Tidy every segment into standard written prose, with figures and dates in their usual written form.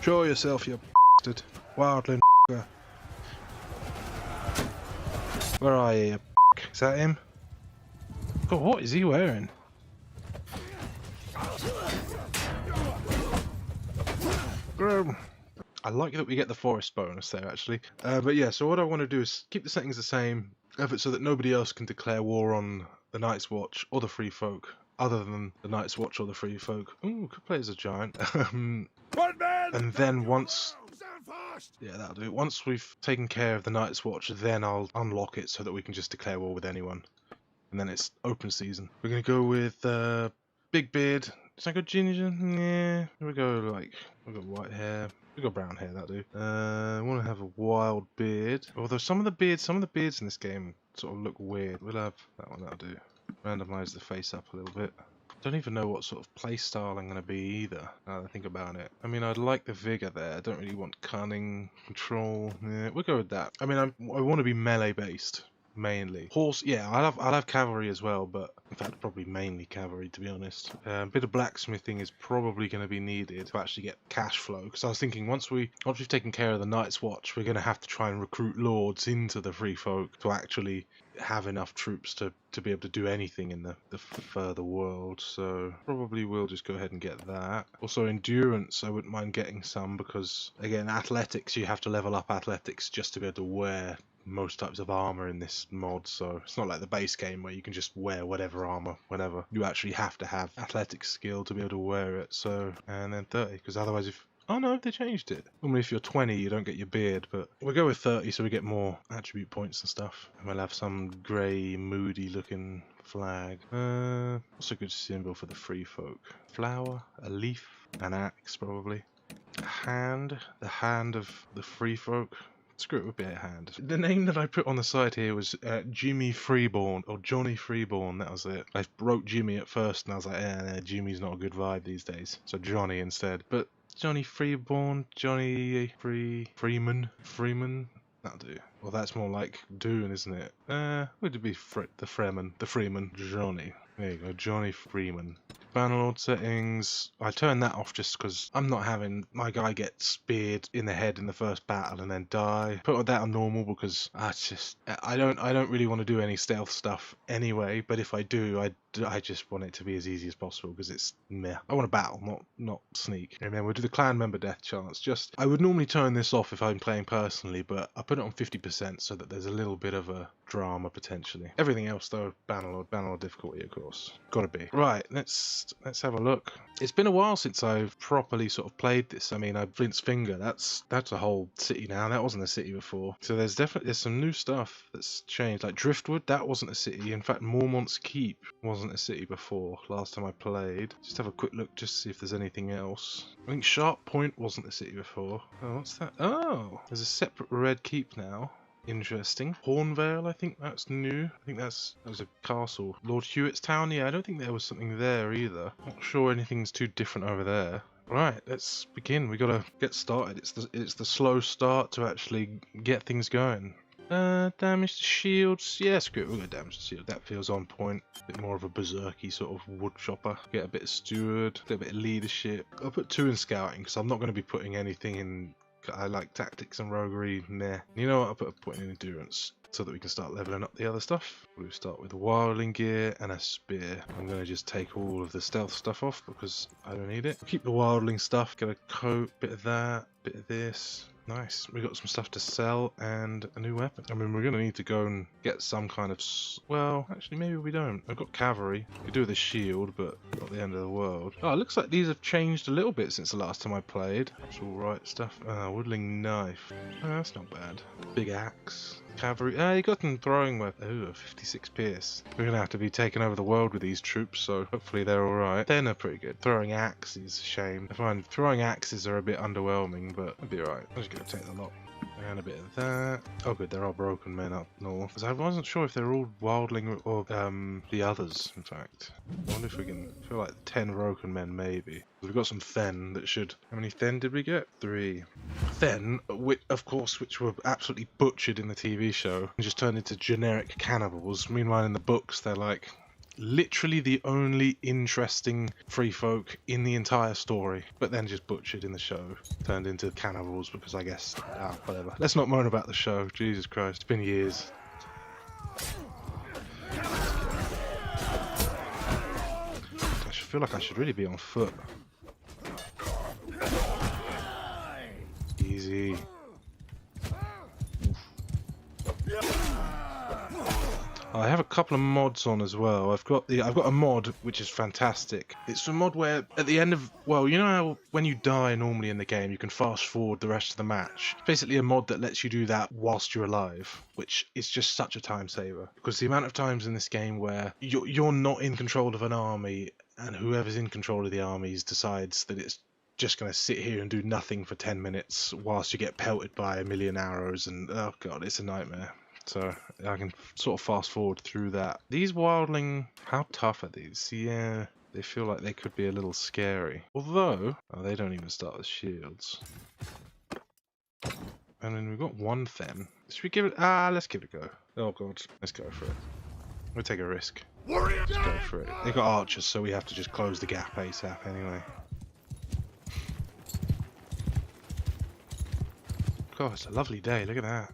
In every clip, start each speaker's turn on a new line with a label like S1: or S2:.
S1: Show yourself, you bastard. Wildling. Where are you, Is that him? God, what is he wearing? I like that we get the forest bonus there, actually. But yeah, so what I want to do is keep the settings the same, have it so that nobody else can declare war on the Night's Watch or the Free Folk, other than the Night's Watch or the Free Folk. Ooh, could play as a giant. And then once... Yeah, that'll do. Once we've taken care of the Night's Watch, then I'll unlock it so that we can just declare war with anyone. And then it's open season. We're going to go with Big Beard. Is that good ginger? Yeah. We'll go white hair. We've got brown hair, that'll do. I want to have a wild beard. Although some of the beards in this game sort of look weird. We'll have that one, that'll do. Randomise the face up a little bit. Don't even know what sort of playstyle I'm going to be either, now that I think about it. I mean, I'd like the vigor there. I don't really want cunning, control. Yeah, we'll go with that. I mean, I want to be melee based. Mainly horse, yeah. I'll have cavalry as well, but in fact probably mainly cavalry, to be honest. A bit of blacksmithing is probably going to be needed to actually get cash flow, because I was thinking once we've taken care of the Night's Watch, we're going to have to try and recruit lords into the Free Folk to actually have enough troops to be able to do anything in the further world. So probably we'll just go ahead and get that. Also endurance, I wouldn't mind getting some, because again, athletics, you have to level up athletics just to be able to wear most types of armor in this mod, so it's not like the base game where you can just wear whatever armor whenever. You actually have to have athletic skill to be able to wear it. So, and then 30, because otherwise if... Oh no, they changed it. Normally if you're 20 you don't get your beard, but we'll go with 30 so we get more attribute points and stuff. And we'll have some grey, moody looking flag. What's a good symbol for the Free Folk? Flower, a leaf, an axe probably. A hand, the hand of the Free Folk. Screw it, would be a hand. The name that I put on the side here was Jimmy Freeborn, or Johnny Freeborn, that was it. I wrote Jimmy at first and I was like, Jimmy's not a good vibe these days. So Johnny instead. But Johnny Freeborn, Johnny Freeman, that'll do. Well, that's more like Dune, isn't it? Would it be the Freeman, Johnny. There you go, Johnny Freeman. Bannerlord settings, I turned that off just because I'm not having my guy get speared in the head in the first battle and then die. Put that on normal because I don't really want to do any stealth stuff anyway, but if I do, I just want it to be as easy as possible because it's meh. I want to battle, not sneak. And then we'll do the clan member death chance. I would normally turn this off if I'm playing personally, but I put it on 50% so that there's a little bit of a drama potentially. Everything else though, Bannerlord difficulty of course. Gotta be. Right, let's have a look. It's been a while since I've properly sort of played this. I mean, Flint's Finger, that's a whole city now. That wasn't a city before. So there's some new stuff that's changed. Like Driftwood, that wasn't a city. In fact, Mormont's Keep wasn't a city before last time I played. Just have a quick look just to see if there's anything else. I think Sharp Point wasn't a city before. Oh, what's that? Oh, there's a separate Red Keep now. Interesting. Hornvale, I think that's new. I think that was a castle. Lord Hewitt's Town, yeah, I don't think there was something there either. Not sure anything's too different over there. Right, let's begin. We gotta get started. It's the slow start to actually get things going. Damage to shields. Yeah, screw it, we'll go damage to shield. That feels on point. A bit more of a berserky sort of wood chopper. Get a bit of steward, get a bit of leadership. I'll put 2 in scouting because I'm not going to be putting anything in. I like tactics and roguery. Nah. You know what? I'll put a point in endurance so that we can start leveling up the other stuff. We'll start with a wildling gear and a spear. I'm going to just take all of the stealth stuff off because I don't need it. Keep the wildling stuff. Get a coat, bit of that, bit of this. Nice. We got some stuff to sell and a new weapon. I mean, we're going to need to go and get some kind of... Well, actually, maybe we don't. I've got cavalry. We could do with a shield, but not the end of the world. Oh, it looks like these have changed a little bit since the last time I played. That's all right stuff. Woodling knife. Oh, that's not bad. Big axe. Cavalry. You got them throwing weapon. Ooh, 56 pierce. We're going to have to be taking over the world with these troops, so hopefully they're alright. Then they're pretty good. Throwing axe is a shame. I find throwing axes are a bit underwhelming, but it'll be alright. I'm just going to take them up. And a bit of that. Oh good, there are broken men up north. Because I wasn't sure if they're all wildling or the others, in fact. I wonder if we can... I feel like 10 broken men, maybe. We've got some Then that should... How many Then did we get? 3. Then, of course, which were absolutely butchered in the TV show and just turned into generic cannibals. Meanwhile, in the books, they're like literally the only interesting free folk in the entire story, but then just butchered in the show, turned into cannibals because I guess, whatever. Let's not moan about the show. Jesus Christ, it's been years. I feel like I should really be on foot. Easy. I have a couple of mods on as well. I've got a mod which is fantastic. It's a mod where at the end of, well, you know how when you die normally in the game you can fast forward the rest of the match. It's basically a mod that lets you do that whilst you're alive, which is just such a time saver. Because the amount of times in this game where you're not in control of an army and whoever's in control of the armies decides that it's just going to sit here and do nothing for 10 minutes whilst you get pelted by a million arrows, and oh god, it's a nightmare. So I can sort of fast forward through that. These wildling, how tough are these? Yeah, they feel like they could be a little scary. Although, they don't even start with shields. And then we've got one Them. Should we give it, let's give it a go. Oh god, let's go for it. We'll take a risk. Let's go for it. They've got archers, so we have to just close the gap ASAP anyway. God, it's a lovely day, look at that.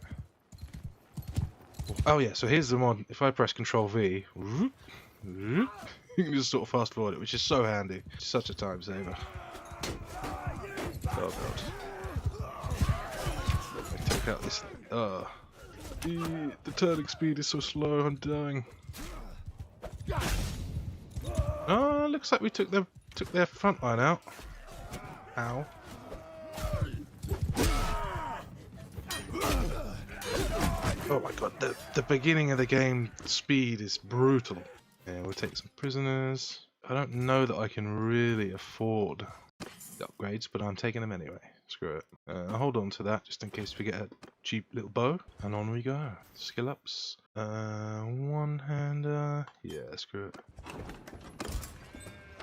S1: Oh yeah, so here's the mod. If I press Control V, you can just sort of fast forward it, which is so handy. It's such a time saver. Oh god. I take out this. The turning speed is so slow. I'm dying. Oh, looks like we took their front line out. Ow. Oh my god, the beginning of the game speed is brutal. Yeah, we'll take some prisoners. I don't know that I can really afford the upgrades, but I'm taking them anyway. Screw it. I'll hold on to that just in case we get a cheap little bow. And on we go. Skill ups. One-hander. Yeah, screw it.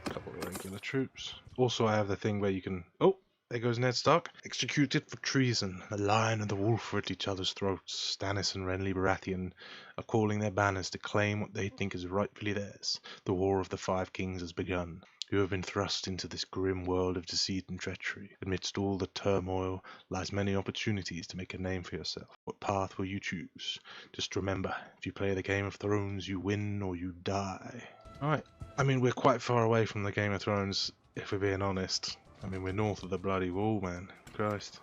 S1: A couple of regular troops. Also, I have the thing where you can... Oh! There goes Ned Stark. Executed for treason. The Lion and the Wolf are at each other's throats. Stannis and Renly Baratheon are calling their banners to claim what they think is rightfully theirs. The War of the Five Kings has begun. You have been thrust into this grim world of deceit and treachery. Amidst all the turmoil lies many opportunities to make a name for yourself. What path will you choose? Just remember, if you play the Game of Thrones, you win or you die. Alright. I mean, we're quite far away from the Game of Thrones, if we're being honest. I mean, we're north of the bloody wall, man. Christ.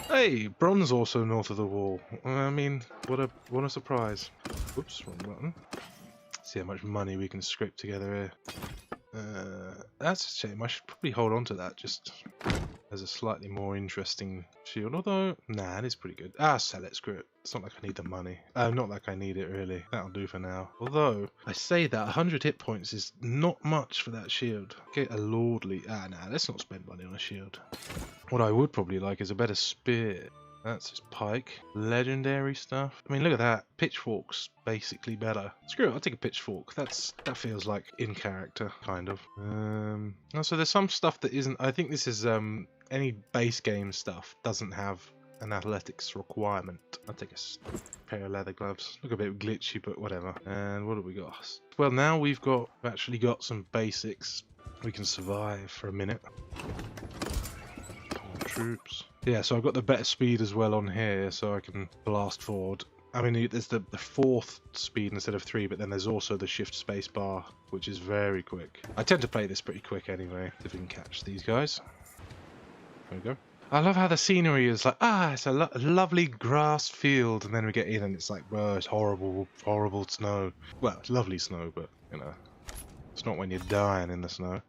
S1: Hey, Bron's also north of the wall. I mean, what a surprise. Whoops, wrong button. See how much money we can scrape together here. That's a shame. I should probably hold on to that just as a slightly more interesting shield. Although, nah, it is pretty good. Sell it, screw it. It's not like I need the money. Not like I need it, really. That'll do for now. Although, I say that 100 hit points is not much for that shield. Get a lordly... nah, let's not spend money on a shield. What I would probably like is a better spear. That's just pike. Legendary stuff. I mean, look at that. Pitchfork's basically better. Screw it, I'll take a pitchfork. That feels like in character, kind of. So there's some stuff that isn't... I think this is... any base game stuff doesn't have an athletics requirement. I'll take a pair of leather gloves. Look a bit glitchy, but whatever. And what have we got? Well, now we've actually got some basics. We can survive for a minute. Troops. Yeah, so I've got the better speed as well on here, so I can blast forward. I mean, there's the fourth speed instead of 3, but then there's also the shift space bar, which is very quick. I tend to play this pretty quick anyway, if we can catch these guys. There we go. I love how the scenery is like, it's a lovely grass field, and then we get in and it's like, well, it's horrible, horrible snow. Well, it's lovely snow, but, you know, it's not when you're dying in the snow.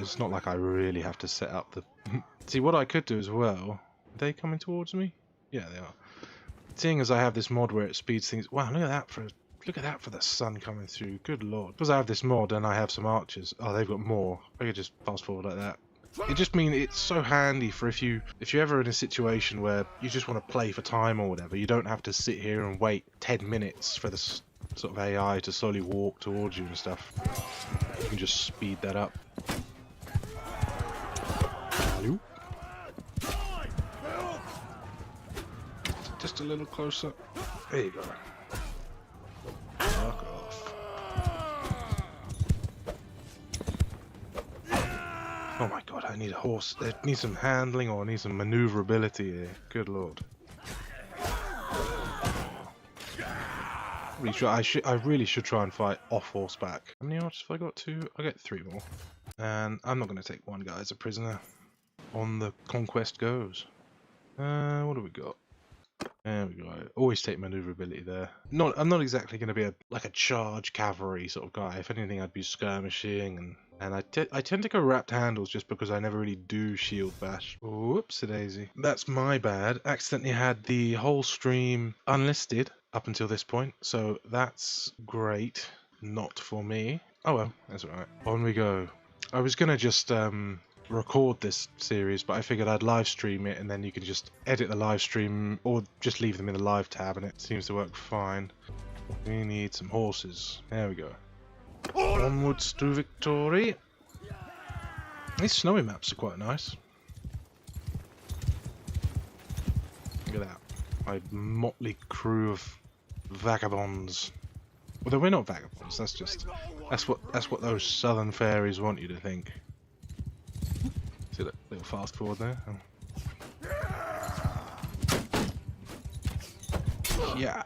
S1: It's not like I really have to set up the... See, what I could do as well... Are they coming towards me? Yeah, they are. Seeing as I have this mod where it speeds things... Wow, look at that for the sun coming through. Good lord. Because I have this mod and I have some archers. Oh, they've got more. I could just fast forward like that. It just means it's so handy for if you're ever in a situation where you just want to play for time or whatever. You don't have to sit here and wait 10 minutes for the sort of AI to slowly walk towards you and stuff. You can just speed that up. Hello? Just a little closer. There you go. Fuck off. might need a horse. It needs some handling or needs some maneuverability here. Good lord. I really should try and fight off horseback. How many archers have I got? 2? I get 3 more. And I'm not going to take one guy as a prisoner. On the conquest goes. What do we got? There we go. Always take maneuverability there. I'm not exactly going to be a charge cavalry sort of guy. If anything, I'd be skirmishing and I tend to go wrapped handles just because I never really do shield bash. Whoopsie-daisy. That's my bad. Accidentally had the whole stream unlisted up until this point, so that's great. Not for me. Oh well, that's alright. On we go. I was gonna just record this series, but I figured I'd live stream it and then you can just edit the live stream or just leave them in the live tab and it seems to work fine. We need some horses. There we go. Onwards to victory. These snowy maps are quite nice. Look at that. My motley crew of vagabonds. Although we're not vagabonds, that's what those southern fairies want you to think. See that little fast forward there? Oh. Yeah.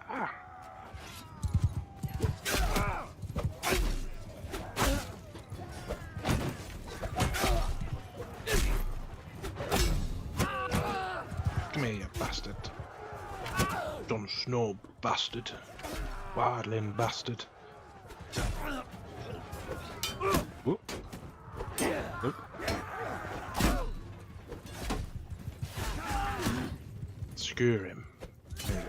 S1: Come here, you bastard. Jon Snow bastard. Wildling bastard. Whoop. Whoop. Skewer him. There you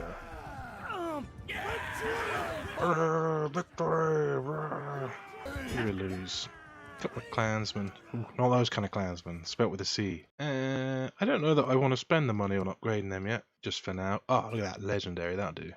S1: go. Victory! You lose. Couple of clansmen. Ooh, not those kind of clansmen. Spelt with a C. I don't know that I want to spend the money on upgrading them yet. Just for now. Oh, look at that. Legendary. That'll do.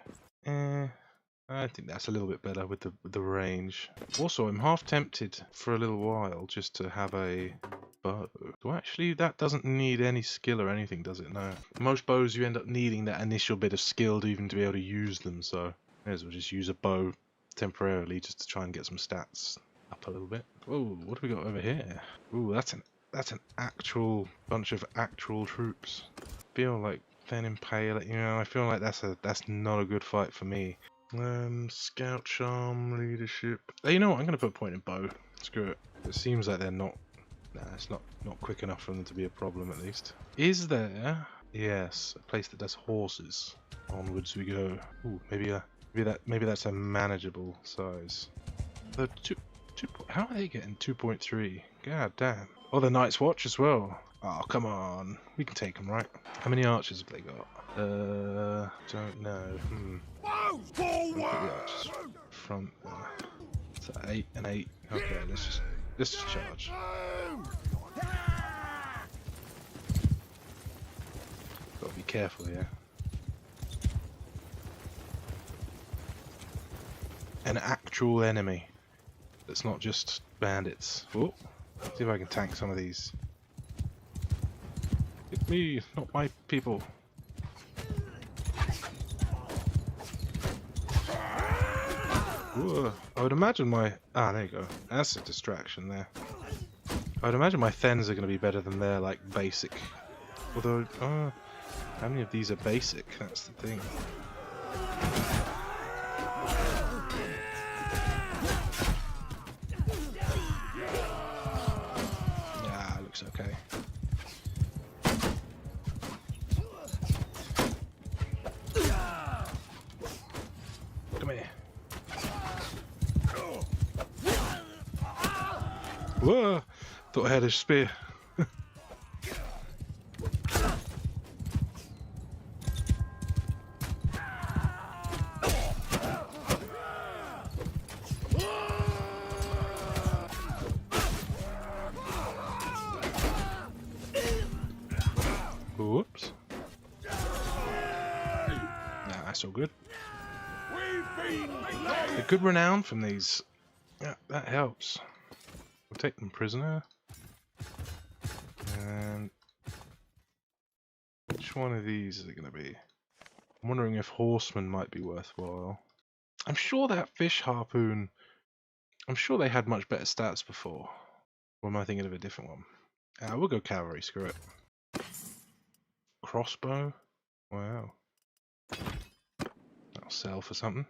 S1: I think that's a little bit better with the range. Also, I'm half tempted for a little while just to have a bow. Well, actually, that doesn't need any skill or anything, does it? No. Most bows, you end up needing that initial bit of skill to even to be able to use them, so may as well just use a bow temporarily just to try and get some stats up a little bit. Oh, what have we got over here? Ooh, that's an actual bunch of actual troops. Feel like Then Impale, you know, I feel like that's not a good fight for me. Scout charm, leadership. You know what? I'm gonna put a point in bow. Screw it. It seems like they're not. Nah, it's not quick enough for them to be a problem at least. Is there? Yes, a place that does horses. Onwards we go. Ooh, maybe that's a manageable size. The how are they getting 2.3? God damn. Oh, the Night's Watch as well. Oh, come on. We can take them, right? How many archers have they got? Don't know. Look at the archers front there. So 8 and 8. Okay, let's just charge. Gotta be careful here. An actual enemy. That's not just bandits. Oh, see if I can tank some of these. Hit me, not my people. Ooh, I would imagine my... Ah, there you go. That's a distraction there. I would imagine my Thens are going to be better than their, like, basic. Although, how many of these are basic? That's the thing. Yeah, looks okay. Come here. Whoa! Thought I had a spear. Whoops. Nah, that's all good. A good renown from these. Yeah, that helps. We'll take them prisoner. And which one of these is it going to be? I'm wondering if horsemen might be worthwhile. I'm sure that fish harpoon, I'm sure they had much better stats before. Or am I thinking of a different one? We'll go cavalry, screw it. Crossbow? Wow. That'll sell for something.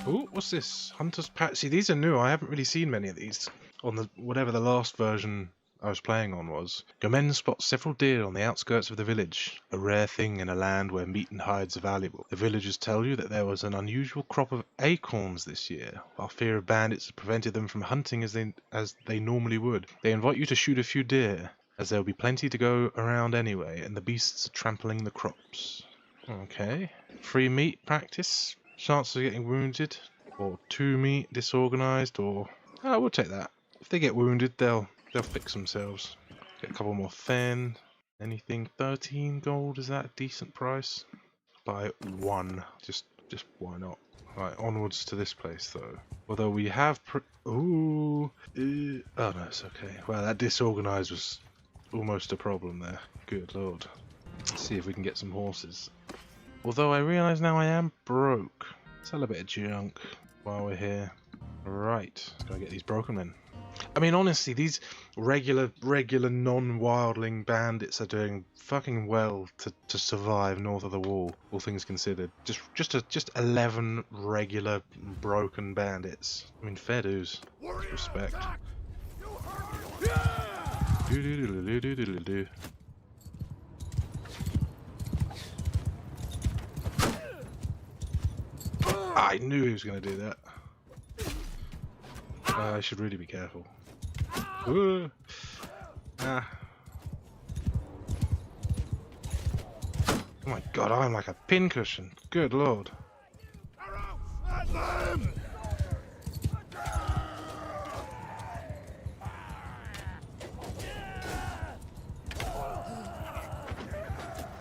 S1: Ooh, what's this? Hunter's Patch. See, these are new. I haven't really seen many of these on the whatever the last version I was playing on was. Your men spot several deer on the outskirts of the village, a rare thing in a land where meat and hides are valuable. The villagers tell you that there was an unusual crop of acorns this year, while fear of bandits had prevented them from hunting as they normally would. They invite you to shoot a few deer, as there will be plenty to go around anyway, and the beasts are trampling the crops. Okay. Free meat practice. Chance of getting wounded, or 2 meat disorganized, or we'll take that. If they get wounded, they'll fix themselves. Get a couple more fen. Anything 13 gold? Is that a decent price? Buy 1. Just why not? Right, onwards to this place though. Although we have oh no, it's okay. Well, that disorganized was almost a problem there. Good lord. Let's see if we can get some horses. Although I realise now I am broke. Sell a bit of junk while we're here. Right, let's go get these broken men. I mean, honestly, these regular non-wildling bandits are doing fucking well to survive north of the wall, all things considered. Just 11 regular broken bandits. I mean, fair dues. Respect. Do. I knew he was going to do that. I should really be careful. Ooh. Ah. Oh my god, I'm like a pincushion. Good lord.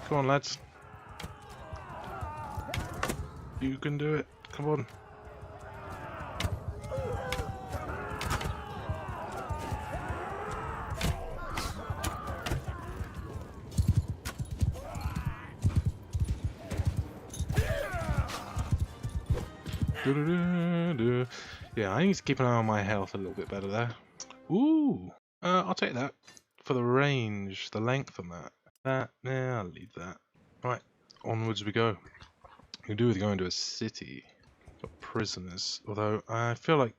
S1: Come on, lads. You can do it. Come on. Yeah, I need to keep an eye on my health a little bit better there. Ooh, I'll take that for the range, the length on that. Yeah, I'll leave that. Right, onwards we go. We can do with going to a city. Got prisoners, although I feel like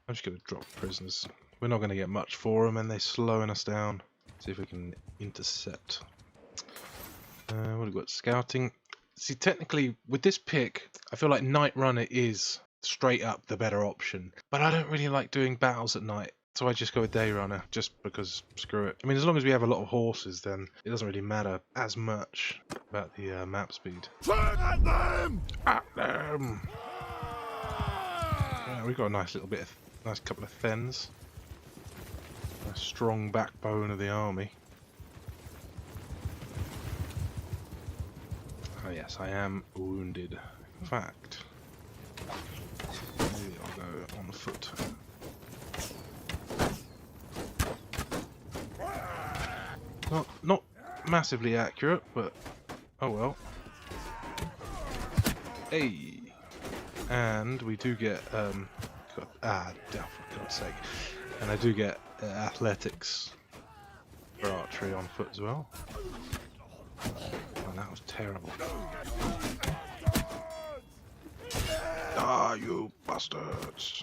S1: I'm just going to drop prisoners. We're not going to get much for them, and they're slowing us down. See if we can intercept. What have we got? Scouting. See, technically, with this pick, I feel like Night Runner is straight up the better option. But I don't really like doing battles at night, so I just go with Day Runner, just because, screw it. I mean, as long as we have a lot of horses, then it doesn't really matter as much about the map speed.
S2: At them!
S1: At them! Yeah, we've got a nice little bit of, nice couple of Thens. A strong backbone of the army. Oh yes, I am wounded. In fact, maybe I'll go on foot. Not massively accurate, but oh well. Hey, and we do get for God's sake, and I do get athletics for archery on foot as well. That was terrible. Ah, you bastards!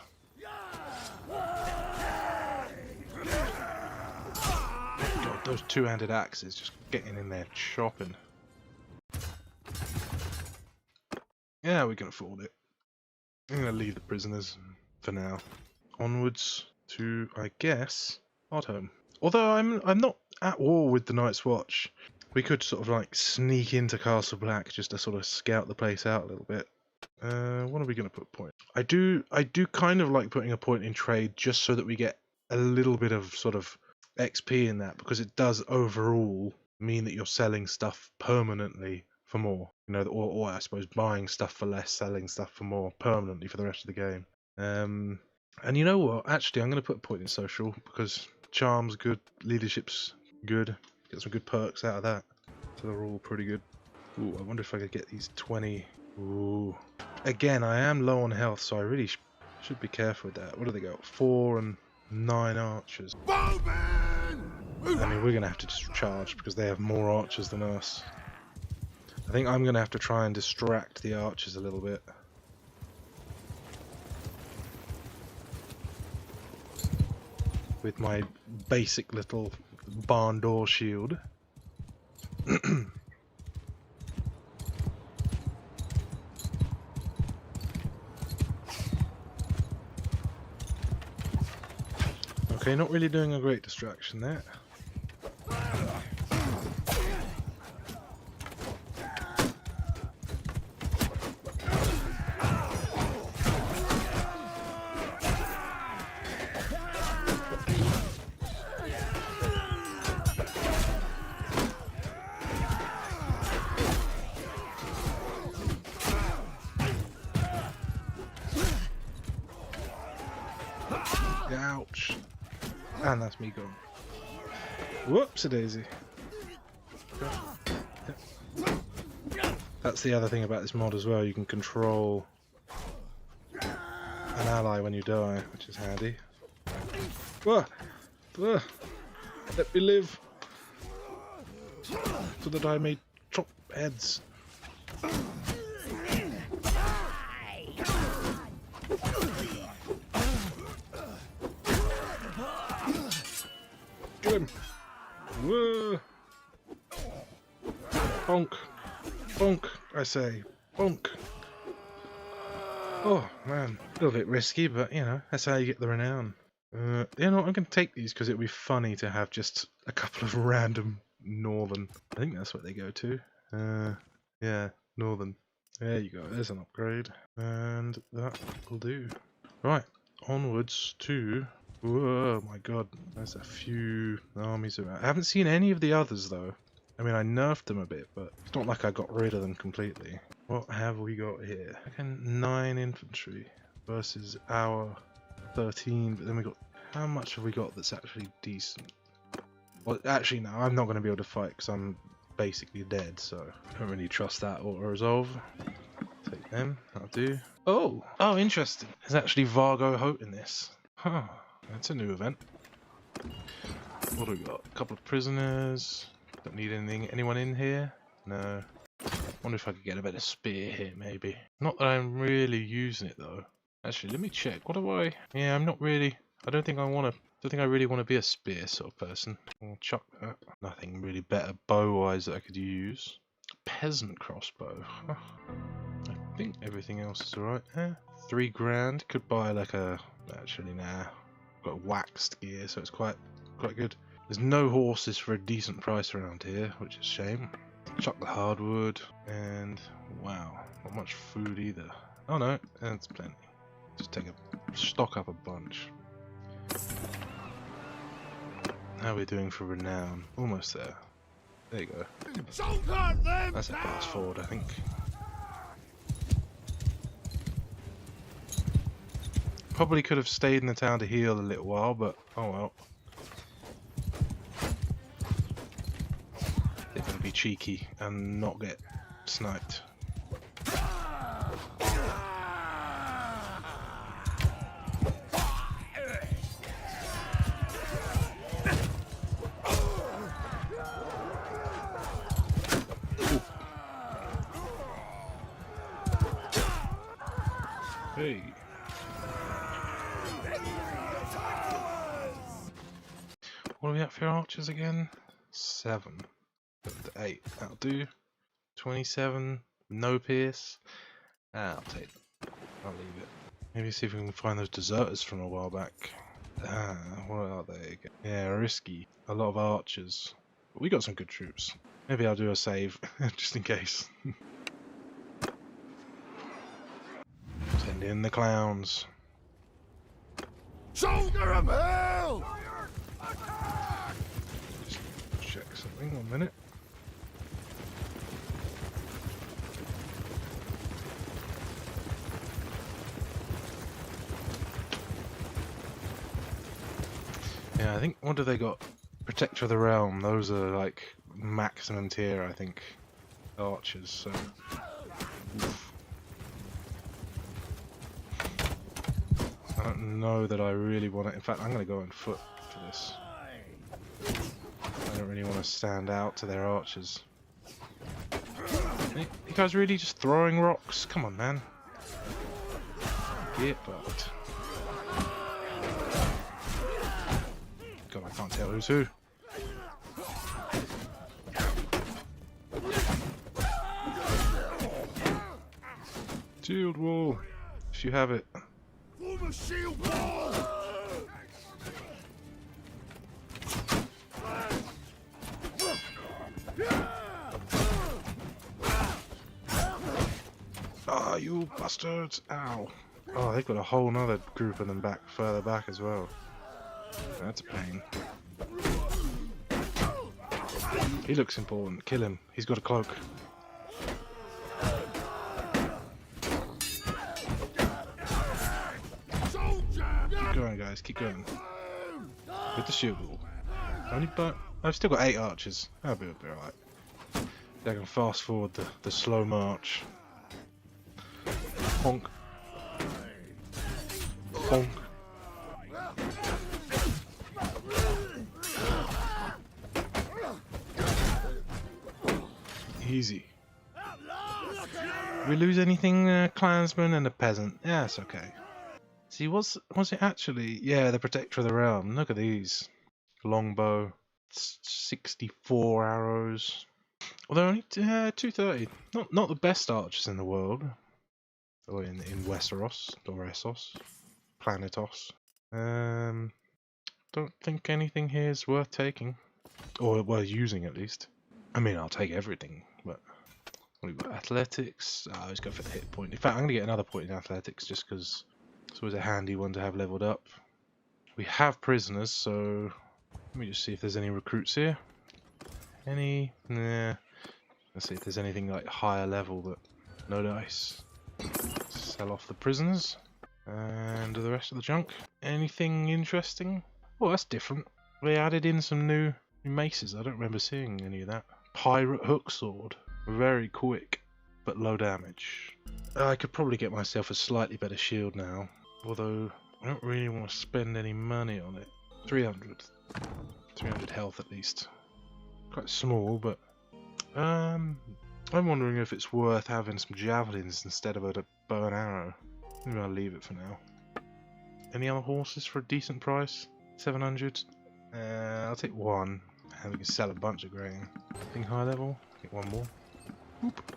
S1: God, those two-handed axes just getting in there chopping. Yeah, we can afford it. I'm gonna leave the prisoners for now. Onwards to, I guess, Hardhome. Although I'm not at war with the Night's Watch. We could sort of like sneak into Castle Black just to sort of scout the place out a little bit. What are we going to put point? I do kind of like putting a point in trade just so that we get a little bit of sort of XP in that, because it does overall mean that you're selling stuff permanently for more. You know, or I suppose buying stuff for less, selling stuff for more permanently for the rest of the game. And you know what? Actually, I'm going to put a point in social because charm's good, leadership's good. Get some good perks out of that. So they're all pretty good. Ooh, I wonder if I could get these 20. Ooh. Again, I am low on health, so I really should be careful with that. What do they got? 4 and 9 archers.
S2: Bowman!
S1: I mean, we're going to have to just charge because they have more archers than us. I think I'm going to have to try and distract the archers a little bit. With my basic little barn door shield. Okay, not really doing a great distraction there. Ouch. And that's me gone. Whoops-a-daisy. That's the other thing about this mod as well, you can control an ally when you die, which is handy. Let me live, so that I may chop heads. Get him! Whoa! Bonk! Bonk, I say. Bonk! Oh, man. A little bit risky, but, you know, that's how you get the renown. You know what, I'm going to take these because it would be funny to have just a couple of random northern. I think that's what they go to. Yeah, northern. There you go, there's an upgrade. And that will do. Right, onwards to... Whoa, my god, there's a few armies around. I haven't seen any of the others though. I mean, I nerfed them a bit, but it's not like I got rid of them completely. What have we got here? 9 infantry versus our 13, but then we got... How much have we got that's actually decent? Well, actually no, I'm not going to be able to fight because I'm basically dead, so I don't really trust that auto-resolve. Take them, that'll do. Oh, interesting. There's actually Vargo Hote in this. Huh. That's a new event. What do we got? A couple of prisoners. Don't need anything. Anyone in here? No. Wonder if I could get a better spear here, maybe. Not that I'm really using it though. Actually, let me check. What do I? Yeah, I'm not really. I don't think I really want to be a spear sort of person. I'll chuck that. Nothing really better bow-wise that I could use. Peasant crossbow. Huh. I think everything else is alright. 3 grand. Could buy like a. Actually, nah. Got waxed gear, so it's quite good. There's no horses for a decent price around here, which is a shame. Chuck the hardwood, and wow, not much food either. Oh no, that's plenty. Just stock up a bunch. How are we doing for renown? Almost there. There you go. That's a fast forward, I think. Probably could have stayed in the town to heal a little while, but oh well. They're going to be cheeky and not get sniped. Hey. What are we at for archers again? 7. 8. That'll do. 27. No pierce. I'll take it. I'll leave it. Maybe see if we can find those deserters from a while back. What are they again? Yeah, risky. A lot of archers. But we got some good troops. Maybe I'll do a save, just in case. Send in the clowns.
S2: Shoulder 'em hell!
S1: Just check something, 1 minute. Yeah, I think, what do they got? Protector of the Realm, those are like maximum tier, I think. Archers, so... Oof. I don't know that I really want it. In fact, I'm going to go on foot for this. don't really want to stand out to their archers. You guys really just throwing rocks? Come on, man. Get fucked. God, I can't tell who's who. Shield wall, if you have it.
S2: Form a shield wall!
S1: Ah, you bastards! Ow! Oh, they've got a whole nother group of them back, further back as well. That's a pain. He looks important. Kill him. He's got a cloak. Keep going, guys. Keep going. With the shield wall. I've still got 8 archers. That'll be alright. I can fast forward the slow march. Honk. Honk. Easy. We lose anything, clansman and a peasant? Yeah, it's okay. See, was it actually? Yeah, the protector of the realm. Look at these. Longbow. 64 arrows. Although only 230. Not the best archers in the world. Or in Westeros or Essos, Planetos. Don't think anything here is worth taking, or well, using at least. I mean, I'll take everything, but we've got athletics. Let's go for the hit point. In fact, I'm gonna get another point in athletics just because it's always a handy one to have leveled up. We have prisoners, so let me just see if there's any recruits here. Any? Nah. Let's see if there's anything like higher level, but no dice. Sell off the prisoners and the rest of the junk. Anything interesting? Oh, that's different. They added in some new maces. I don't remember seeing any of that. Pirate hook sword. Very quick, but low damage. I could probably get myself a slightly better shield now, although I don't really want to spend any money on it. 300 health at least. Quite small, but I'm wondering if it's worth having some javelins instead of a bow and arrow. Maybe I'll leave it for now. Any other horses for a decent price? 700? I'll take one, and we can sell a bunch of grain. Anything high level? Get one more. Oop.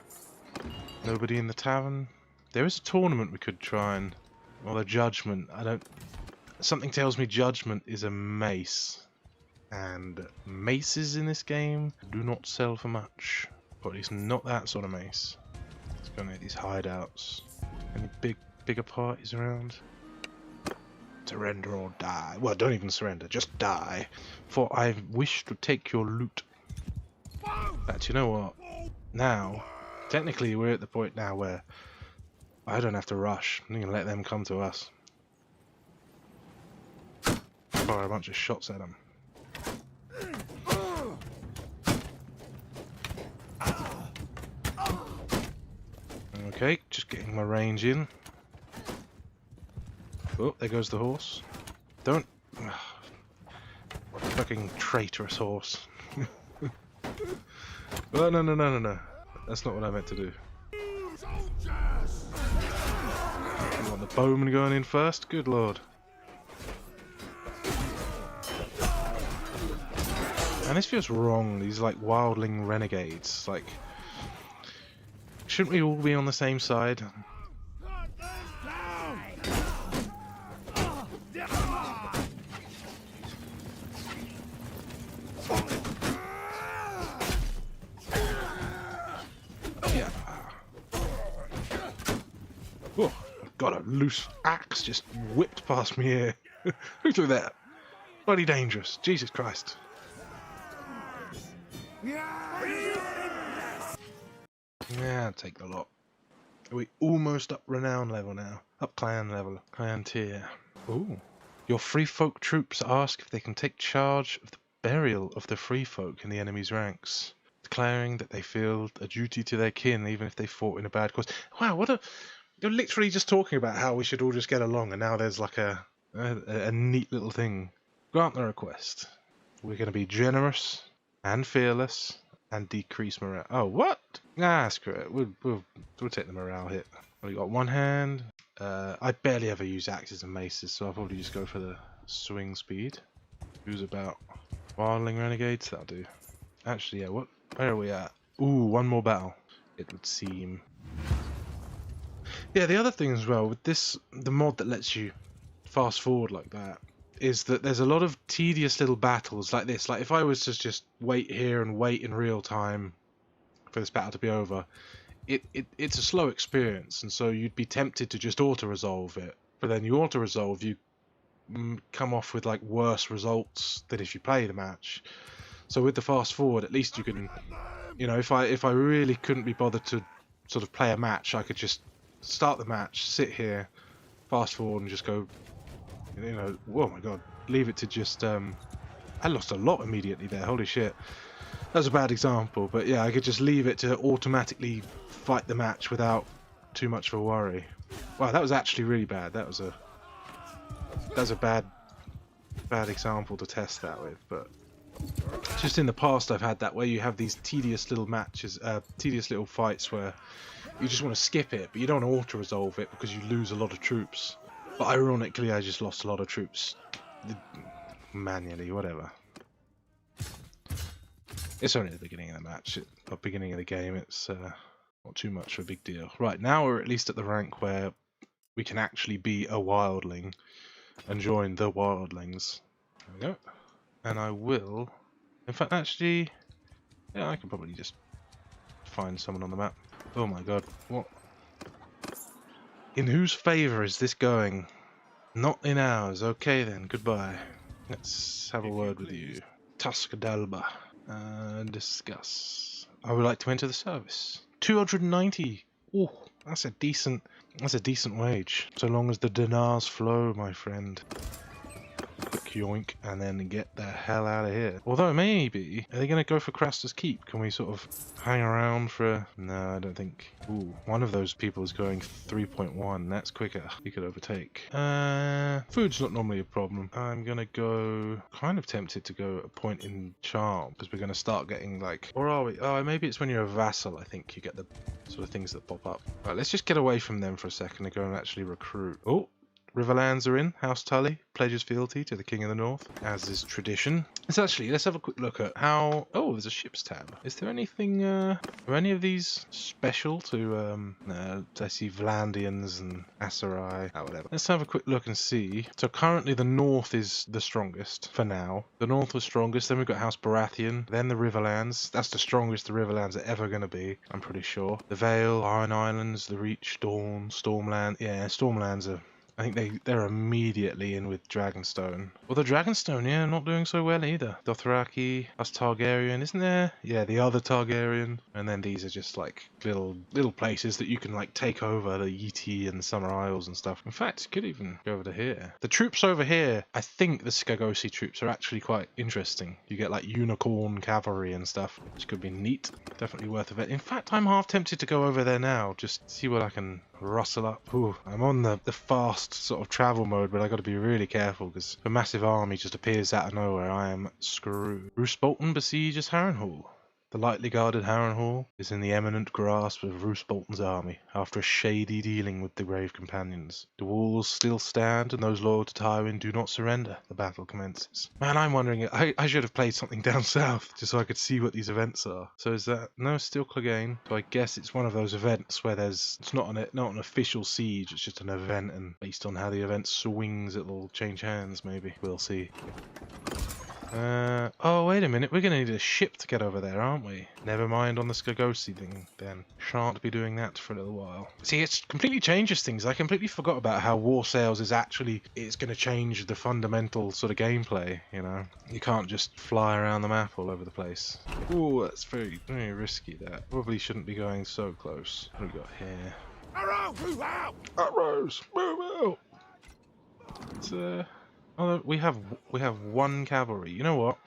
S1: Nobody in the tavern. There is a tournament we could try and... Well, a judgment. Something tells me judgment is a mace. And maces in this game do not sell for much. Or at least not that sort of mace. Let's go near these hideouts. Any bigger parties around? Surrender or die. Well, don't even surrender, just die. For I wish to take your loot. But you know what? Now, technically we're at the point now where I don't have to rush. I'm gonna let them come to us. Fire a bunch of shots at them. Okay, just getting my range in. Oh, there goes the horse. Don't... Fucking traitorous horse. Oh, no. That's not what I meant to do. You want the bowman going in first? Good lord. And this feels wrong, these like wildling renegades. Like... Shouldn't we all be on the same side? Yeah. Oh, I've got a loose axe just whipped past me here. Who threw that? Bloody dangerous. Jesus Christ. Yeah, I'll take the lot. Are we almost up renown level now? Up clan level. Clan tier. Ooh. Your free folk troops ask if they can take charge of the burial of the free folk in the enemy's ranks, declaring that they feel a duty to their kin even if they fought in a bad cause. Wow, what a... You're literally just talking about how we should all just get along, and now there's like a neat little thing. Grant the request. We're going to be generous and fearless and decrease morale. Oh, what? Nah, screw it. We'll take the morale hit. We got one hand. I barely ever use axes and maces, so I'll probably just go for the swing speed. Who's about? Wildling renegades. That'll do. Actually, yeah. Where are we at? Ooh, one more battle. It would seem. Yeah, the other thing as well with this, the mod that lets you fast forward like that, is that there's a lot of tedious little battles like this. Like if I was to just wait here and wait in real time for this battle to be over, it's a slow experience, and so you'd be tempted to just auto-resolve it. But then you auto-resolve, you come off with like worse results than if you play the match. So with the fast forward, at least you can, you know, if I really couldn't be bothered to sort of play a match, I could just start the match, sit here, fast forward, and just go, you know, oh my god, leave it to just, I lost a lot immediately there, holy shit. That was a bad example, but yeah, I could just leave it to automatically fight the match without too much of a worry. Wow, that was actually really bad. That was a bad example to test that with, but just in the past I've had that where you have these tedious little matches, tedious little fights where you just want to skip it, but you don't want to auto-resolve it because you lose a lot of troops. But ironically, I just lost a lot of troops manually, whatever. It's only the beginning of the match, or beginning of the game. It's not too much of a big deal. Right, now we're at least at the rank where we can actually be a wildling and join the wildlings. There we go. And I will... In fact, actually... Yeah, I can probably just find someone on the map. Oh my god, what? In whose favour is this going? Not in ours. Okay then, goodbye. Let's have a word with you. Tuskadalba. Discuss. I would like to enter the service. 290. Oh, that's a decent wage. So long as the dinars flow, my friend. Quick yoink, and then get the hell out of here. Although maybe, are they going to go for Craster's Keep? Can we sort of hang around for... No, I don't think. Ooh, one of those people is going 3.1. That's quicker. You could overtake. Food's not normally a problem. I'm going to go... Kind of tempted to go a point in charm, because we're going to start getting like... Or are we? Oh, maybe it's when you're a vassal, I think you get the sort of things that pop up. Right, let's just get away from them for a second and go and actually recruit. Oh! Riverlands are in. House Tully pledges fealty to the King of the North, as is tradition. Let's have a quick look at how... Oh, there's a ships tab. Is there anything... Are any of these special to... No, I see Vlandians and Aserai. Oh, whatever. Let's have a quick look and see. So currently the North is the strongest, for now. The North was strongest, then we've got House Baratheon, then the Riverlands. That's the strongest the Riverlands are ever going to be, I'm pretty sure. The Vale, Iron Islands, the Reach, Dawn, Stormland. Yeah, Stormlands are... I think they're immediately in with Dragonstone. Although Dragonstone, yeah, not doing so well either. Dothraki, us Targaryen, isn't there? Yeah, the other Targaryen. And then these are just like little places that you can like take over, the Yeti and the Summer Isles and stuff. In fact, you could even go over to here. The troops over here, I think the Skagosi troops are actually quite interesting. You get like unicorn cavalry and stuff, which could be neat. Definitely worth a bet. In fact, I'm half tempted to go over there now, just see what I can rustle up. Ooh, I'm on the fast sort of travel mode, but I got to be really careful because if a massive army just appears out of nowhere, I am screwed. Roose Bolton besieges Harrenhal. The lightly guarded Harrenhal is in the imminent grasp of Roose Bolton's army after a shady dealing with the brave companions. The walls still stand, and those loyal to Tywin do not surrender. The battle commences. Man, I'm wondering, I should have played something down south just so I could see what these events are. So is that... No, still Clegane. So I guess it's one of those events where it's not an official siege, it's just an event, and based on how the event swings, it'll change hands, maybe. We'll see. Oh, wait a minute. We're going to need a ship to get over there, aren't we? Never mind on the Skagosi thing, then. Shan't be doing that for a little while. See, it completely changes things. I completely forgot about how War Sales is actually... It's going to change the fundamental sort of gameplay, you know? You can't just fly around the map all over the place. Ooh, that's very, very risky, that. Probably shouldn't be going so close. What have we got here?
S2: Arrow, move out!
S1: Arrows! Move out! It's, Oh, we have one cavalry. You know what?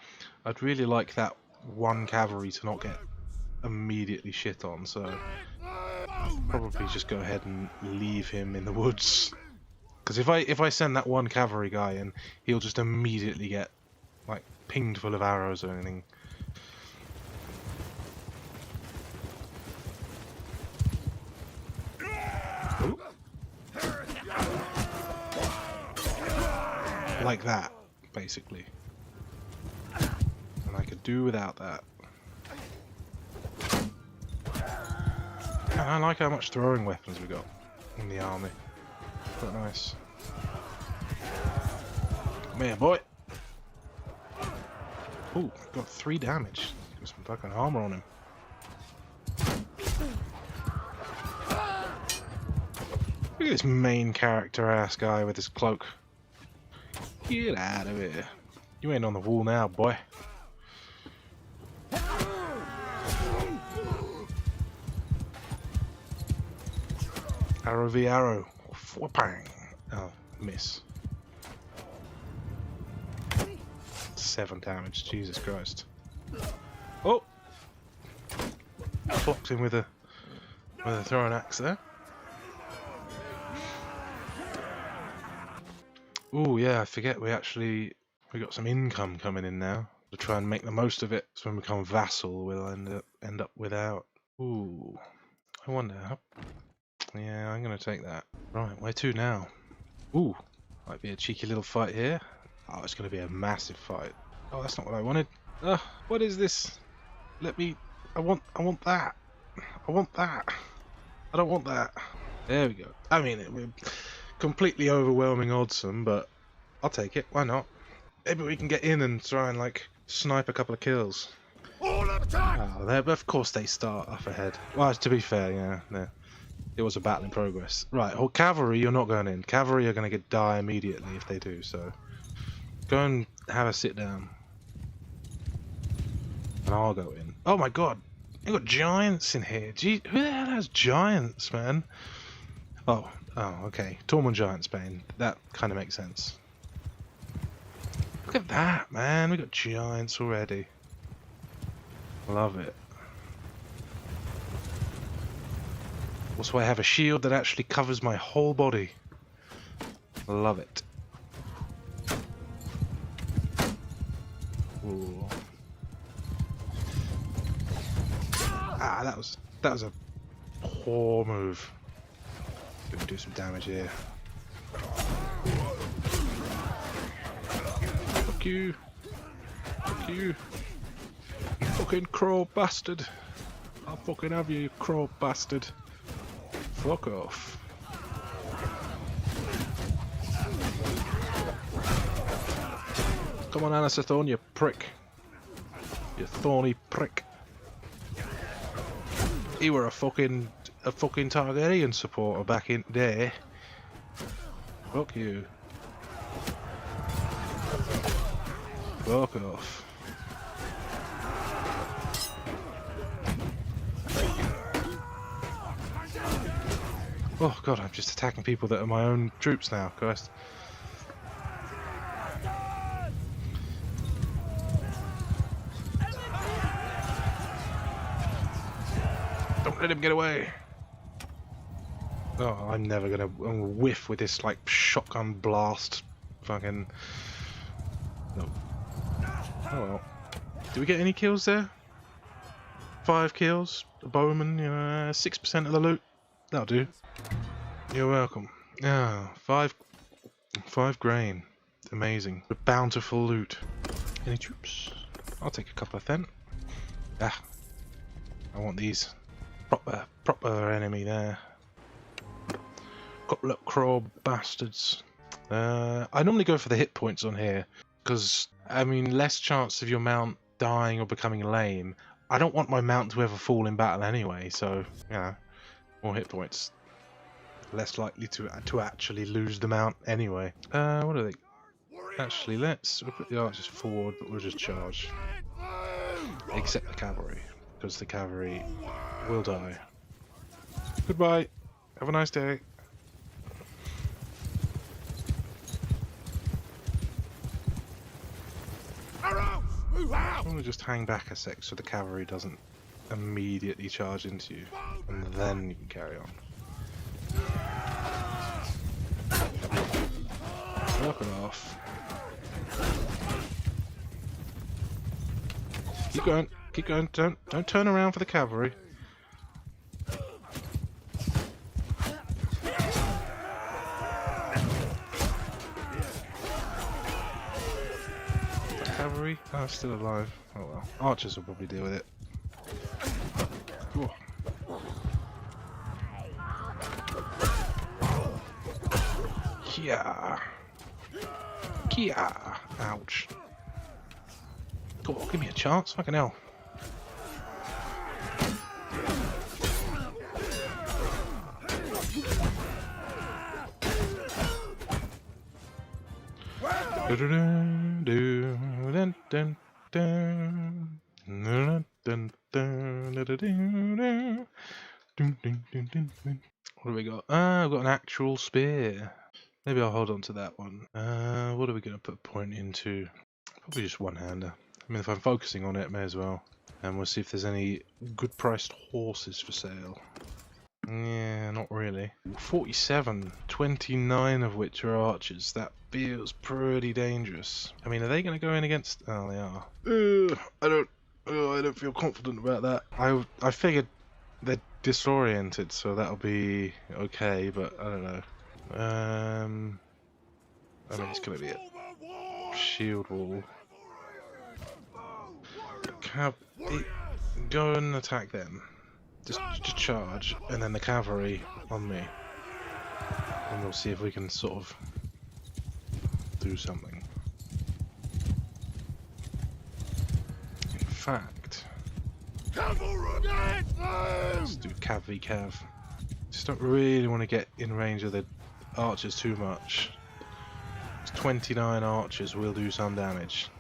S1: I'd really like that one cavalry to not get immediately shit on, so probably just go ahead and leave him in the woods. Because if I send that one cavalry guy in, he'll just immediately get like pinged full of arrows or anything. like that, basically. And I could do without that. And I like how much throwing weapons we got in the army. Quite nice. Come here, boy. Ooh, got 3 damage. Got some fucking armor on him. Look at this main character ass guy with his cloak. Get out of here. You ain't on the wall now, boy. Arrow v arrow. Whoopang. Oh, miss. 7 damage. Jesus Christ. Oh! Clocked him with a throwing axe there. Oh yeah, I forget we got some income coming in now. We'll try and make the most of it. So when we become vassal, we'll end up without. Ooh, I wonder. Yeah, I'm gonna take that. Right, where to now? Ooh, might be a cheeky little fight here. Oh, it's gonna be a massive fight. Oh, that's not what I wanted. What is this? Let me. I want that. I want that. I don't want that. There we go. I mean, we're completely overwhelming oddsome, but I'll take it. Why not? Maybe we can get in and try and like snipe a couple of kills.
S2: All attack!
S1: Oh, of course they start up ahead. Well, to be fair, yeah. It was a battle in progress. Right, well, cavalry, you're not going in. Cavalry are going to die immediately if they do, so go and have a sit down. And I'll go in. Oh my god, you got giants in here. Gee, who the hell has giants, man? Oh, okay. Tormund Giantsbane. That kind of makes sense. Look at that, man. We got giants already. Love it. Also, I have a shield that actually covers my whole body. Love it. Ooh. Ah, that was a poor move. Gonna do some damage here. Fuck you. Fuck you. Fucking crow bastard. I'll fucking have you, you crow bastard. Fuck off. Come on, Anasathorn, you prick. You thorny prick. You were a fucking Targaryen supporter back in there. Fuck you. Fuck off. Oh god, I'm just attacking people that are my own troops now, Christ. Don't let him get away. Oh, I'm never gonna whiff with this like shotgun blast fucking. No. Oh well. Do we get any kills there? 5 kills. A bowman, 6% of the loot. That'll do. You're welcome. Ah, 5 grain. Amazing. The bountiful loot. Any troops? I'll take a couple of them. Ah, I want these. Proper enemy there. Couple of crow bastards. I normally go for the hit points on here because I mean less chance of your mount dying or becoming lame. I don't want my mount to ever fall in battle anyway, so more hit points. Less likely to actually lose the mount anyway. What are they? Actually, we'll put the archers forward, but we'll just charge. Except the cavalry, because the cavalry will die. Goodbye. Have a nice day.
S2: Arrows! Move out!
S1: I'm going to just hang back a sec so the cavalry doesn't immediately charge into you, and then you can carry on. Knock it off. Keep going. Keep going. Don't turn around for the cavalry. cavalry? Oh, it's still alive. Oh well. Archers will probably deal with it. Ooh. Kia! Kia! Ouch. Go on, give me a chance. Fucking hell. What do we got? Ah, I've got an actual spear. Maybe I'll hold on to that one. What are we going to put a point into? Probably just one-hander. I mean, if I'm focusing on it, may as well. And we'll see if there's any good-priced horses for sale. Yeah, not really. 47, 29 of which are archers. That feels pretty dangerous. I mean, are they going to go in against? Oh, they are. I don't feel confident about that. I figured they're disoriented, so that'll be okay. But I don't know. I mean, it's going to be a shield wall. Go and attack them. Just charge, and then the cavalry on me. And we'll see if we can sort of do something. In fact, let's do cav v cav. Just don't really want to get in range of the archers too much. It's 29 archers will do some damage.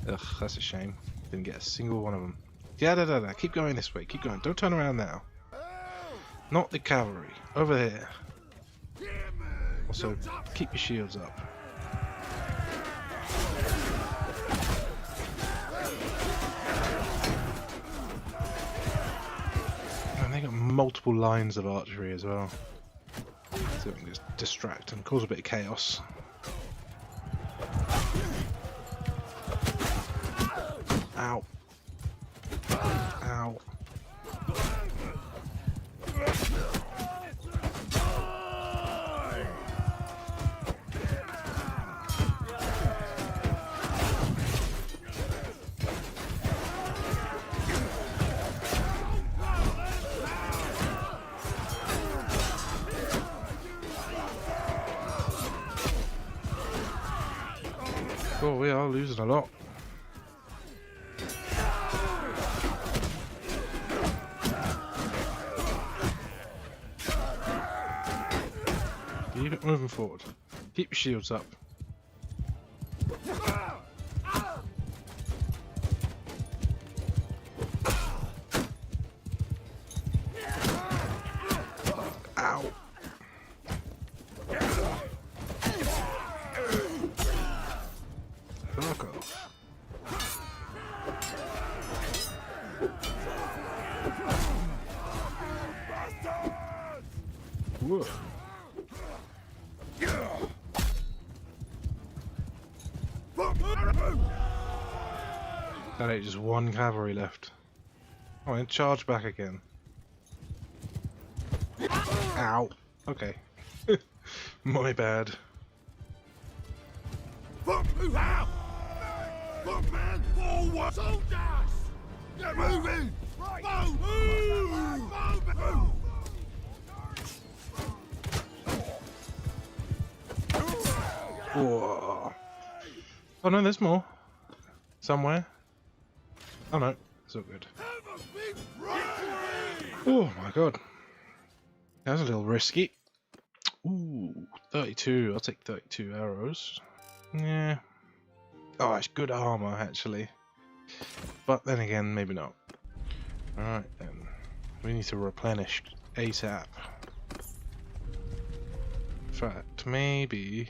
S1: Ugh, that's a shame. Didn't get a single one of them. Yeah, keep going this way. Keep going. Don't turn around now. Not the cavalry. Over there. Also, keep your shields up. And they got multiple lines of archery as well. So we can just distract and cause a bit of chaos. Ow. Ow. Oh, we are losing a lot. Keep it moving forward. Keep your shields up. Ow. Fuck off. Whoa. That ain't just one cavalry left. Oh, and charge back again. Ow. Okay. My bad.
S2: Man, forward! Soldiers! Get moving! Right. Move!
S1: Whoa. Oh no, there's more. Somewhere. Oh no, it's all good. Oh my god. That was a little risky. Ooh, 32. I'll take 32 arrows. Yeah. Oh, it's good armor, actually. But then again, maybe not. Alright then. We need to replenish ASAP. In fact, maybe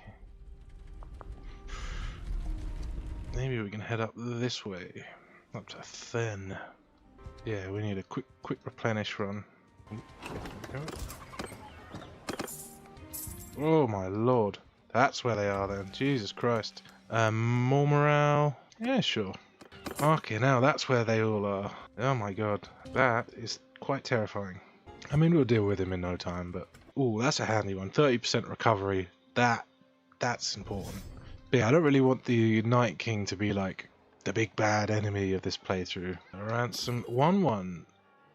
S1: we can head up this way. Up to Thin. Yeah, we need a quick replenish run. Oh my lord. That's where they are then. Jesus Christ. More morale? Yeah, sure. Okay, now that's where they all are. Oh my god. That is quite terrifying. I mean, we'll deal with him in no time, but... Ooh, that's a handy one. 30% recovery. That That's important. But yeah, I don't really want the Night King to be like the big bad enemy of this playthrough. Ransom 1-1.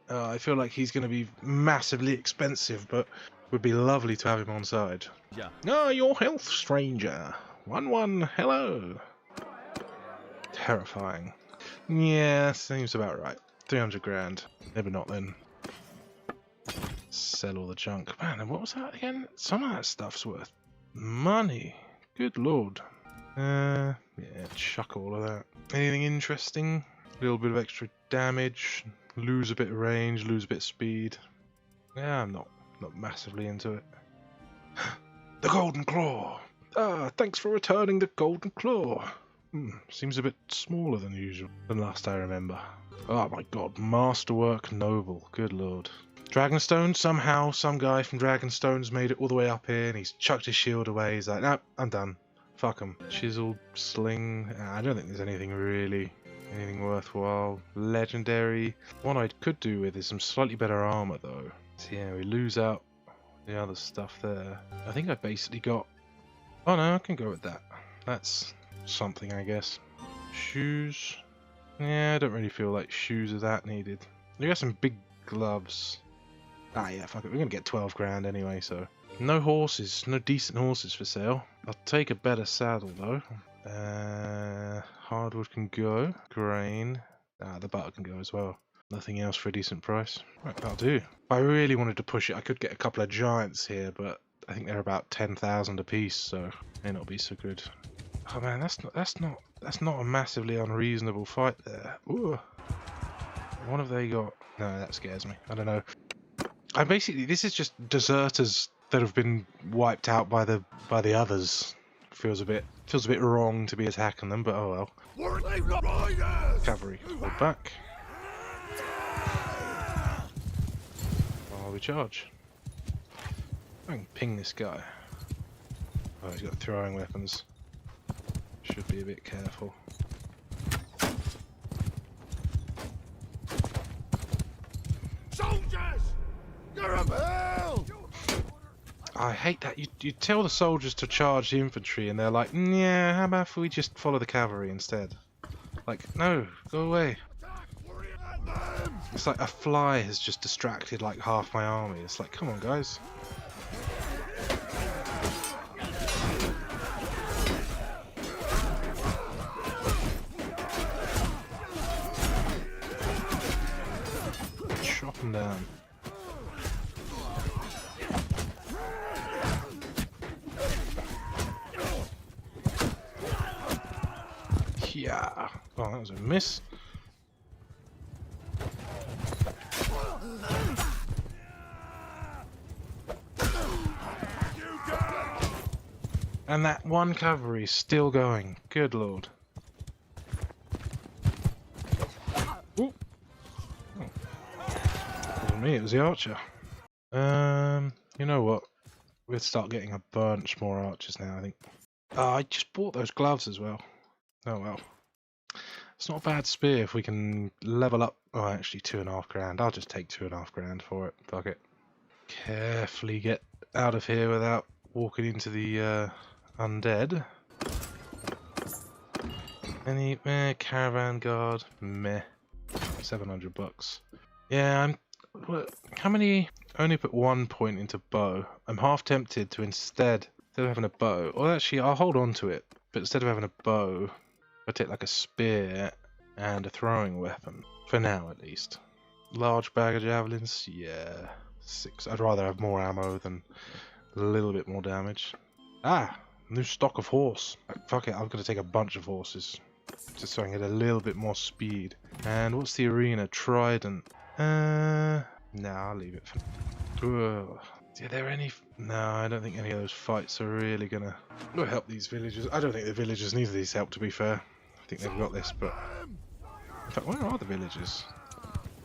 S1: I feel like he's going to be massively expensive, but would be lovely to have him on side.
S2: Yeah.
S1: Ah, your health, stranger. 1-1, hello. Terrifying. Yeah, seems about right. 300 grand. Maybe not then. Sell all the junk. Man, and what was that again? Some of that stuff's worth money. Good lord. Yeah, chuck all of that. Anything interesting? A little bit of extra damage. Lose a bit of range, lose a bit of speed. Yeah, I'm not massively into it. The Golden Claw! Ah, thanks for returning the Golden Claw. Seems a bit smaller than usual, than last I remember. Oh my god, Masterwork Noble, good lord. Dragonstone, somehow some guy from Dragonstone's made it all the way up here and he's chucked his shield away. He's like, nope, I'm done. Fuck him. Chiseled sling. I don't think there's anything worthwhile. Legendary. One I could do with is some slightly better armor though. So yeah, we lose out the other stuff there. I think I basically got... Oh no, I can go with that. That's something, I guess. Shoes. Yeah, I don't really feel like shoes are that needed. We got some big gloves. Ah yeah, fuck it. We're gonna get 12 grand anyway, so... No horses. No decent horses for sale. I'll take a better saddle though. Hardwood can go. Grain. The butter can go as well. Nothing else for a decent price. Right, that'll do. If I really wanted to push it, I could get a couple of giants here, but I think they're about 10,000 a piece, so may not be so good. Oh man, that's not a massively unreasonable fight there. Ooh. What have they got? No, that scares me. I don't know. This is just deserters that have been wiped out by the others. Feels a bit wrong to be attacking them, but oh well. Cavalry, hold back. While we charge. I can ping this guy. Oh, he's got throwing weapons. Should be a bit careful.
S2: Soldiers! You're a hell!
S1: I hate that. You tell the soldiers to charge the infantry and they're like, yeah, how about if we just follow the cavalry instead? Like, no, go away. It's like a fly has just distracted like half my army. It's like, come on guys. Chop them down. Yeah. Oh, that was a miss. And that one cavalry is still going. Good lord. Ooh. Oh. It wasn't me, it was the archer. You know what? We'll start getting a bunch more archers now, I think. I just bought those gloves as well. Oh well. It's not a bad spear if we can level up. Oh, actually 2.5 grand. I'll just take 2.5 grand for it. Fuck it. Carefully get out of here without walking into the undead. Any caravan guard? Meh. 700 bucks. Yeah, how many? Only put 1 point into bow. I'm half tempted to instead of having a bow, or actually I'll hold on to it, but instead of having a bow, I take like a spear and a throwing weapon. For now at least. Large bag of javelins? Yeah. 6. I'd rather have more ammo than a little bit more damage. Ah! New stock of horse. Fuck it, I'm gonna take a bunch of horses. Just so I can get a little bit more speed. And what's the arena? Trident. Nah, I'll leave it for... Are there any... No, I don't think any of those fights are really gonna help these villagers. I don't think the villagers need these help, to be fair. I think they've got this, but... In fact, where are the villagers?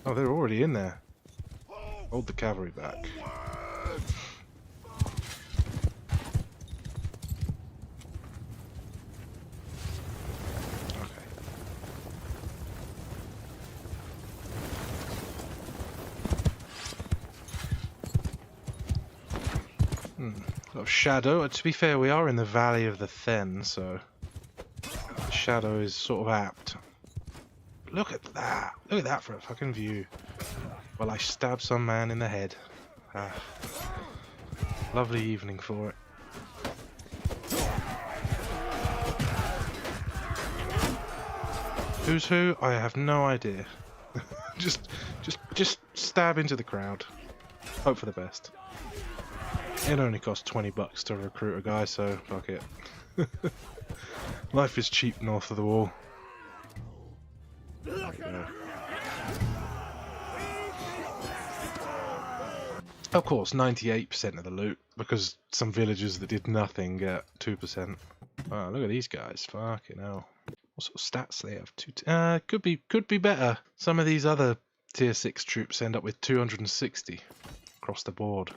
S1: Oh, they're already in there. Hold the cavalry back. Got a shadow. To be fair, we are in the Valley of the Then, so the shadow is sort of apt. Look at that! Look at that for a fucking view. Well, I stab some man in the head. Ah, lovely evening for it. Who's who? I have no idea. just stab into the crowd. Hope for the best. It only costs 20 bucks to recruit a guy, so fuck it. Life is cheap north of the wall. Yeah. Of course, 98% of the loot, because some villagers that did nothing get 2%. Wow, look at these guys. Fucking hell. What sort of stats they have? Could be better. Some of these other tier 6 troops end up with 260 across the board.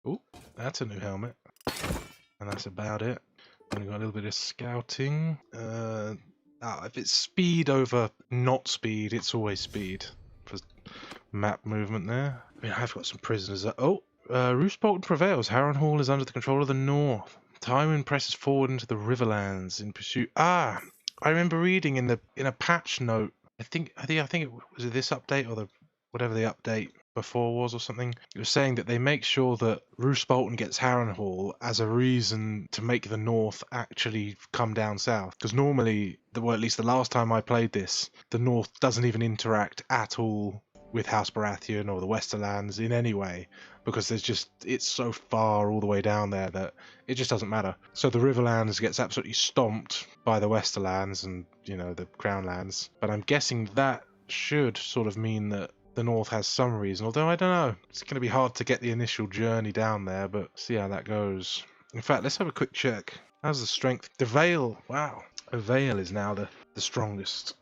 S1: Oh, that's a new helmet. And that's about it. Only got a little bit of scouting. If it's speed over not speed, it's always speed. For map movement there. I mean, I've got some prisoners. Roose Bolton prevails. Harrenhal is under the control of the North. Tywin presses forward into the Riverlands in pursuit. I remember reading in a patch note. I think it was this update or whatever the update before was or something. It was saying that they make sure that Roose Bolton gets Harrenhal as a reason to make the North actually come down south. Because normally, at least the last time I played this, the North doesn't even interact at all with House Baratheon or the Westerlands in any way, because it's so far all the way down there that it just doesn't matter. So the Riverlands gets absolutely stomped by the Westerlands and, the Crownlands. But I'm guessing that should sort of mean that the North has some reason, although I don't know. It's going to be hard to get the initial journey down there, but see how that goes. In fact, let's have a quick check. How's the strength? The Vale, wow. A Vale is now the strongest.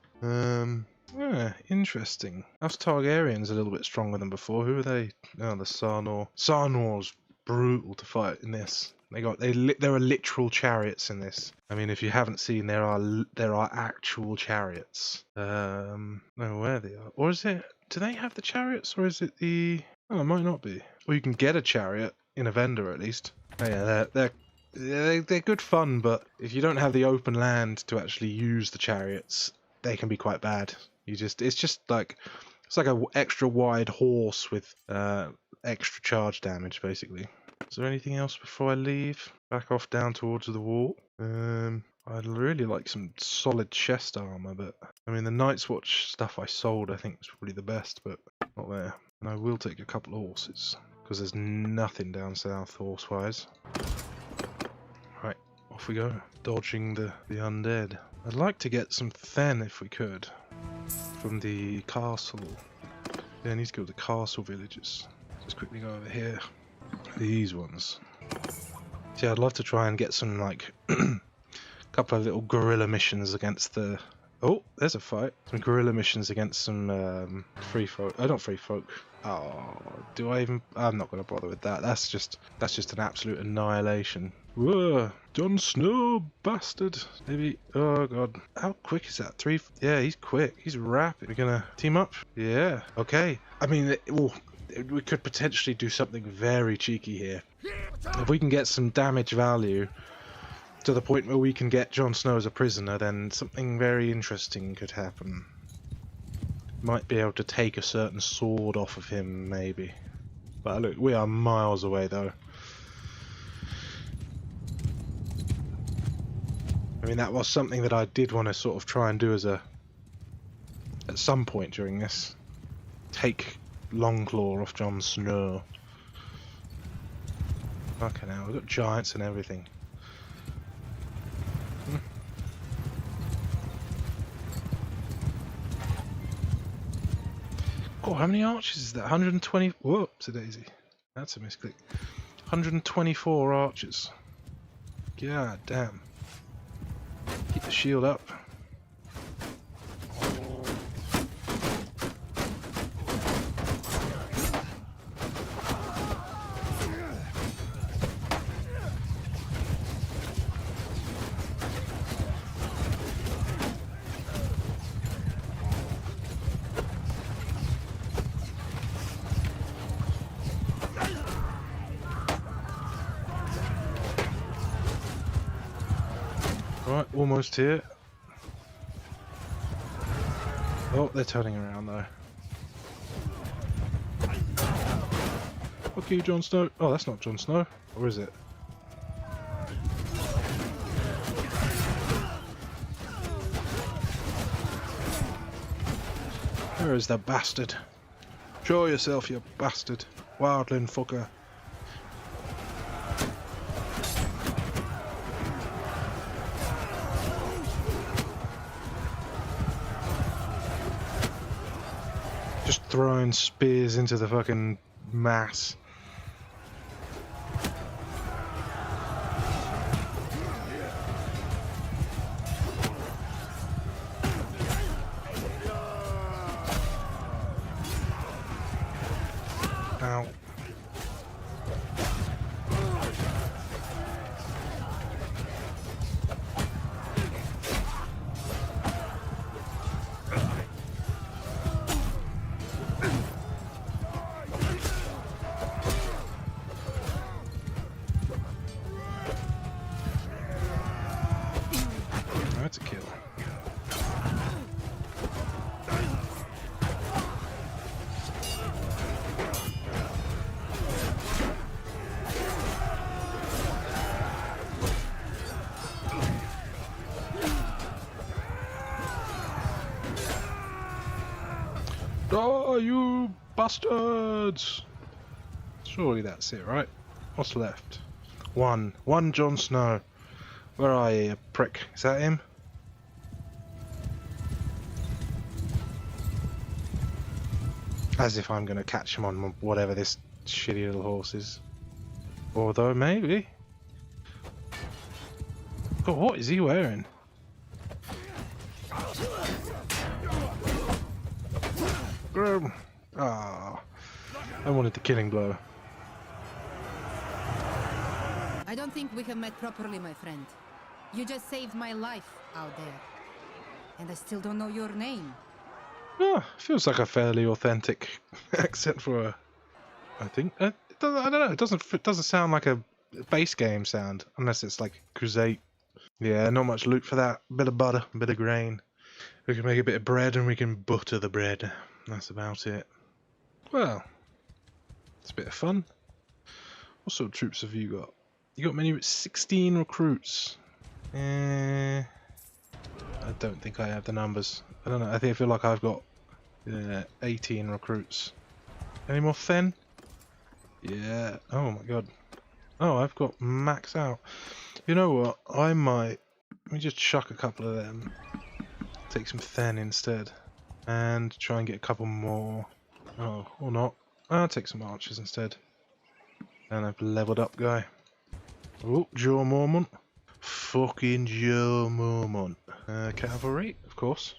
S1: Interesting. Us Targaryens a little bit stronger than before. Who are they? Oh, the Sarnor. Sarnor's brutal to fight in this. There are literal chariots in this. I mean, if you haven't seen, there are actual chariots. No, where they are, or is it? Do they have the chariots, or is it the? Oh, it might not be. Or you can get a chariot in a vendor at least. Oh, yeah, they're good fun, but if you don't have the open land to actually use the chariots, they can be quite bad. It's like an extra wide horse with extra charge damage, basically. Is there anything else before I leave? Back off down towards the wall. I'd really like some solid chest armor, but I mean the Night's Watch stuff I sold I think is probably the best, but not there. And I will take a couple of horses because there's nothing down south horse-wise. Right, off we go, dodging the undead. I'd like to get some Then if we could from the castle. Yeah, I need to go to the castle villages. Just quickly go over here. These ones. See, I'd love to try and get some couple of little guerrilla missions against the. Oh, there's a fight. Some guerrilla missions against some free folk. Oh, not free folk. Oh, do I even? I'm not going to bother with that. That's just an absolute annihilation. Whoa, Jon Snow, bastard. Maybe. Oh god, how quick is that? Yeah, he's quick. He's rapid. We're gonna team up. Yeah. Okay. I mean, we could potentially do something very cheeky here. If we can get some damage value to the point where we can get Jon Snow as a prisoner, then something very interesting could happen. Might be able to take a certain sword off of him, maybe. But look, we are miles away though. I mean, that was something that I did want to sort of try and do at some point during this. Take Longclaw off Jon Snow. Fucking hell, we've got giants and everything. Oh, how many archers is that? 120. Whoops, a daisy. That's a misclick. 124 archers. God damn. Keep the shield up. Right, almost here. Oh, they're turning around though. Fuck you, Jon Snow. Oh, that's not Jon Snow. Or is it? Where is the bastard? Show yourself, you bastard. Wildling fucker. Just throwing spears into the fucking mass. Ow. That's a kill. Oh, you bastards! Surely that's it, right? What's left? One Jon Snow. Where are you, you prick? Is that him? As if I'm gonna catch him on whatever this shitty little horse is. Although, maybe. God, what is he wearing? Ah, I wanted the killing blow.
S3: I don't think we have met properly, my friend. You just saved my life out there. And I still don't know your name.
S1: Oh, feels like a fairly authentic accent for a. I think. I don't know. It doesn't sound like a base game sound unless it's like Crusade. Yeah, not much loot for that. Bit of butter, a bit of grain. We can make a bit of bread and we can butter the bread. That's about it. Well, it's a bit of fun. What sort of troops have you got? You got many. 16 recruits. I don't think I have the numbers. I don't know. I feel like I've got 18 recruits. Any more Fen? Yeah. Oh my god. Oh, I've got max out. You know what? I might. Let me just chuck a couple of them. Take some Fen instead. And try and get a couple more. Oh, or not. I'll take some archers instead. And I've leveled up guy. Oh, Joe Mormont. Fucking Joe Mormont. Cavalry, of course.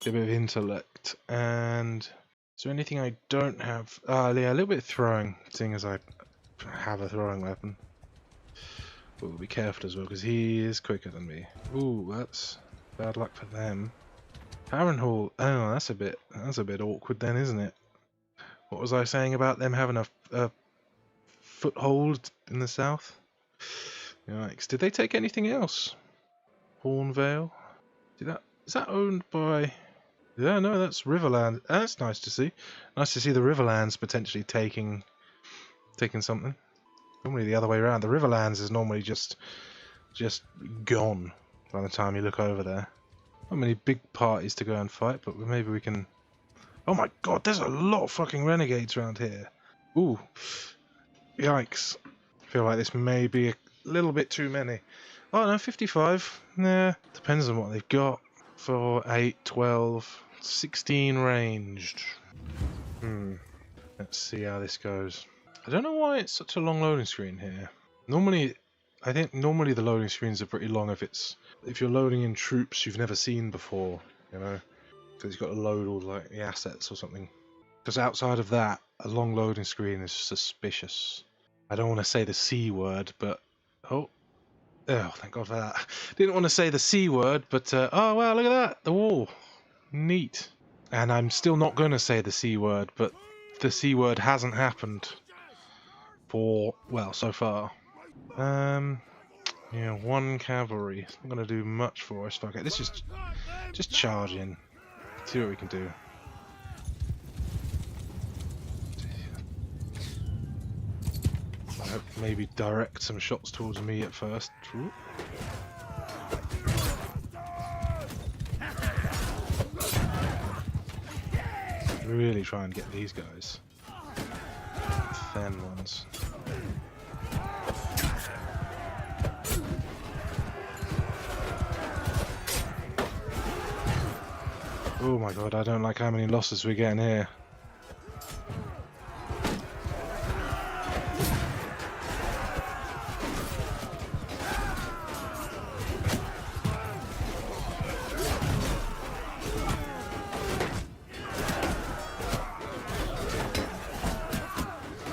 S1: A bit of intellect. And is there anything I don't have? Yeah, a little bit of throwing, seeing as I have a throwing weapon. But we'll be careful as well, because he is quicker than me. Ooh, that's bad luck for them. Harrenhal. Oh, that's a bit awkward then, isn't it? What was I saying about them having a foothold in the south? Yikes. Did they take anything else? Hornvale? Is that owned by... Yeah, no, that's Riverland. That's nice to see. Nice to see the Riverlands potentially taking something. Normally the other way around. The Riverlands is normally just gone by the time you look over there. Not many big parties to go and fight, but maybe we can... Oh my god, there's a lot of fucking renegades around here. Ooh. Yikes. I feel like this may be a little bit too many. Oh no, 55. Nah, depends on what they've got. 4, 8, 12, 16 ranged. Let's see how this goes. I don't know why it's such a long loading screen here. I think normally the loading screens are pretty long if you're loading in troops you've never seen before, you know, because you've got to load all like the assets or something. Because outside of that, a long loading screen is suspicious. I don't want to say the C word, but oh, thank God for that. Didn't want to say the C word, but oh wow, look at that, the wall, neat. And I'm still not going to say the C word, but the C word hasn't happened for, well, so far. Yeah, 1 cavalry. It's not going to do much for us. Fuck it. Let's just charge in. See what we can do. Maybe direct some shots towards me at first. Ooh. Really try and get these guys. Thin ones. Oh my god, I don't like how many losses we're getting here.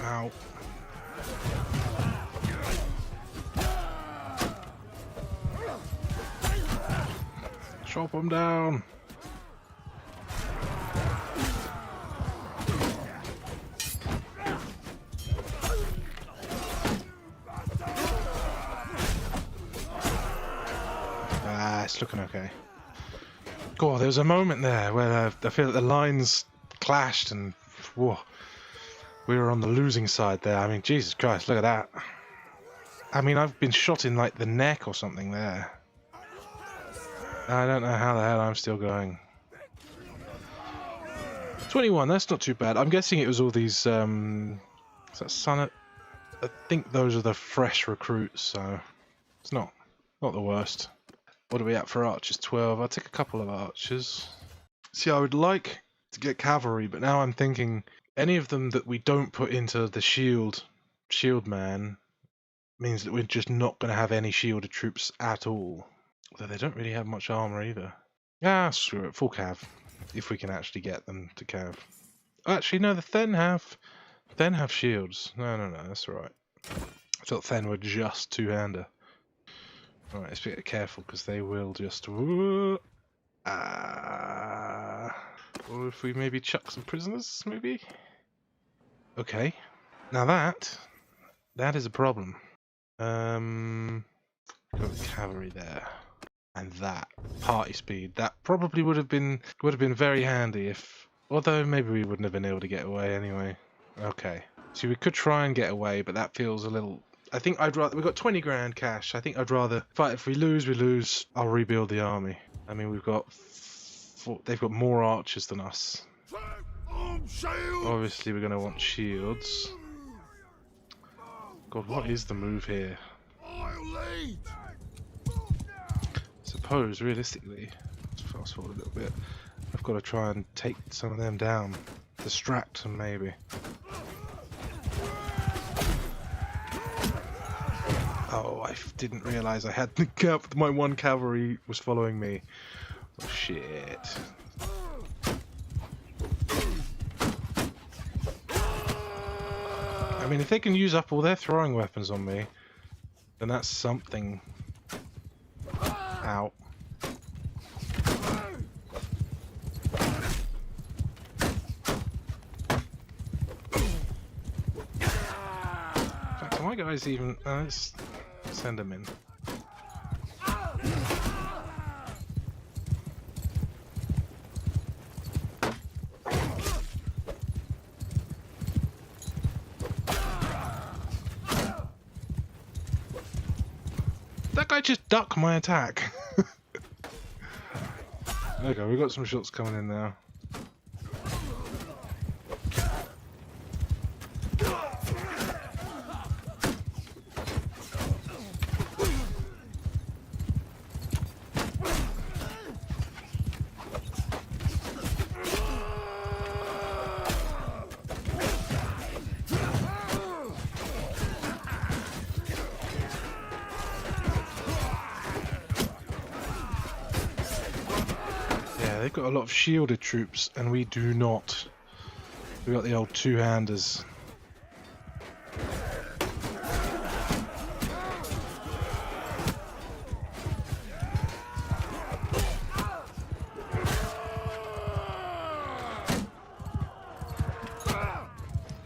S1: Ow. Chop them down. It's looking okay. God, there was a moment there where I feel that the lines clashed and whoa, we were on the losing side there. I mean, Jesus Christ, look at that. I mean, I've been shot in like the neck or something there. I don't know how the hell I'm still going. 21, that's not too bad. I'm guessing it was all these, is that Sun? I think those are the fresh recruits, so it's not the worst. What are we at for archers? 12. I'll take a couple of archers. See, I would like to get cavalry, but now I'm thinking any of them that we don't put into the shield man means that we're just not going to have any shielded troops at all. Although they don't really have much armor either. Ah, screw it, full cav. If we can actually get them to cav. Actually, no, the Then have shields. No, that's alright. I thought Then were just two-hander. Alright, let's be careful because they will just... Or if we maybe chuck some prisoners, maybe? Okay. Now that is a problem. Got cavalry there. And that party speed, that probably would have been very handy if, although maybe we wouldn't have been able to get away anyway. Okay, so we could try and get away, but that feels a little. I think I'd rather. We've got 20 grand cash. I think I'd rather fight. If we lose, we lose. I'll rebuild the army. I mean, we've got. They've got more archers than us. Obviously, we're going to want shields. God, what is the move here? Suppose realistically, let's fast forward a little bit. I've got to try and take some of them down, distract them maybe. Oh, I didn't realise I had my 1 cavalry was following me. Oh shit! I mean, if they can use up all their throwing weapons on me, then that's something. Ow. In fact, are my guys even... let's send them in. That guy just ducked my attack. Okay, we've got some shots coming in now. They've got a lot of shielded troops, and we do not. We've got the old two-handers.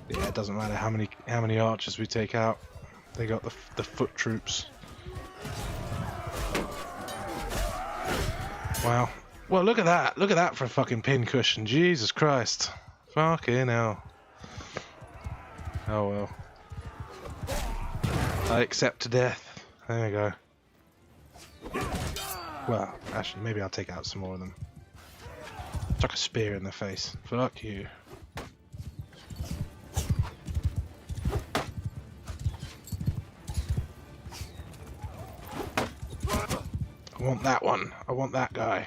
S1: Yeah, it doesn't matter how many archers we take out. They got the foot troops. Wow. Well, look at that. Look at that for a fucking pin cushion. Jesus Christ. Fucking hell. Oh well. I accept death. There we go. Well, actually, maybe I'll take out some more of them. Chuck a spear in the face. Fuck you. I want that one. I want that guy.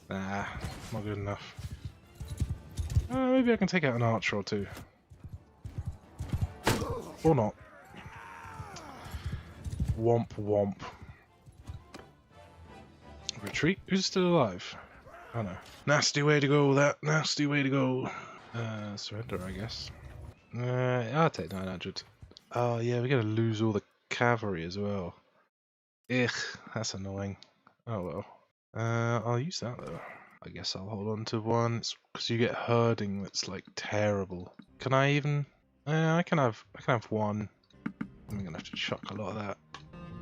S1: Nah, not good enough. Maybe I can take out an archer or two. Or not. Womp womp. Retreat? Who's still alive? Oh no. Nasty way to go, that. Nasty way to go. Surrender, I guess. I'll take 900. Oh yeah, we're gonna lose all the cavalry as well. Ugh, that's annoying. Oh well. I'll use that though. I guess I'll hold on to one, because you get herding that's like terrible. Can I even? I can have one. I'm gonna have to chuck a lot of that.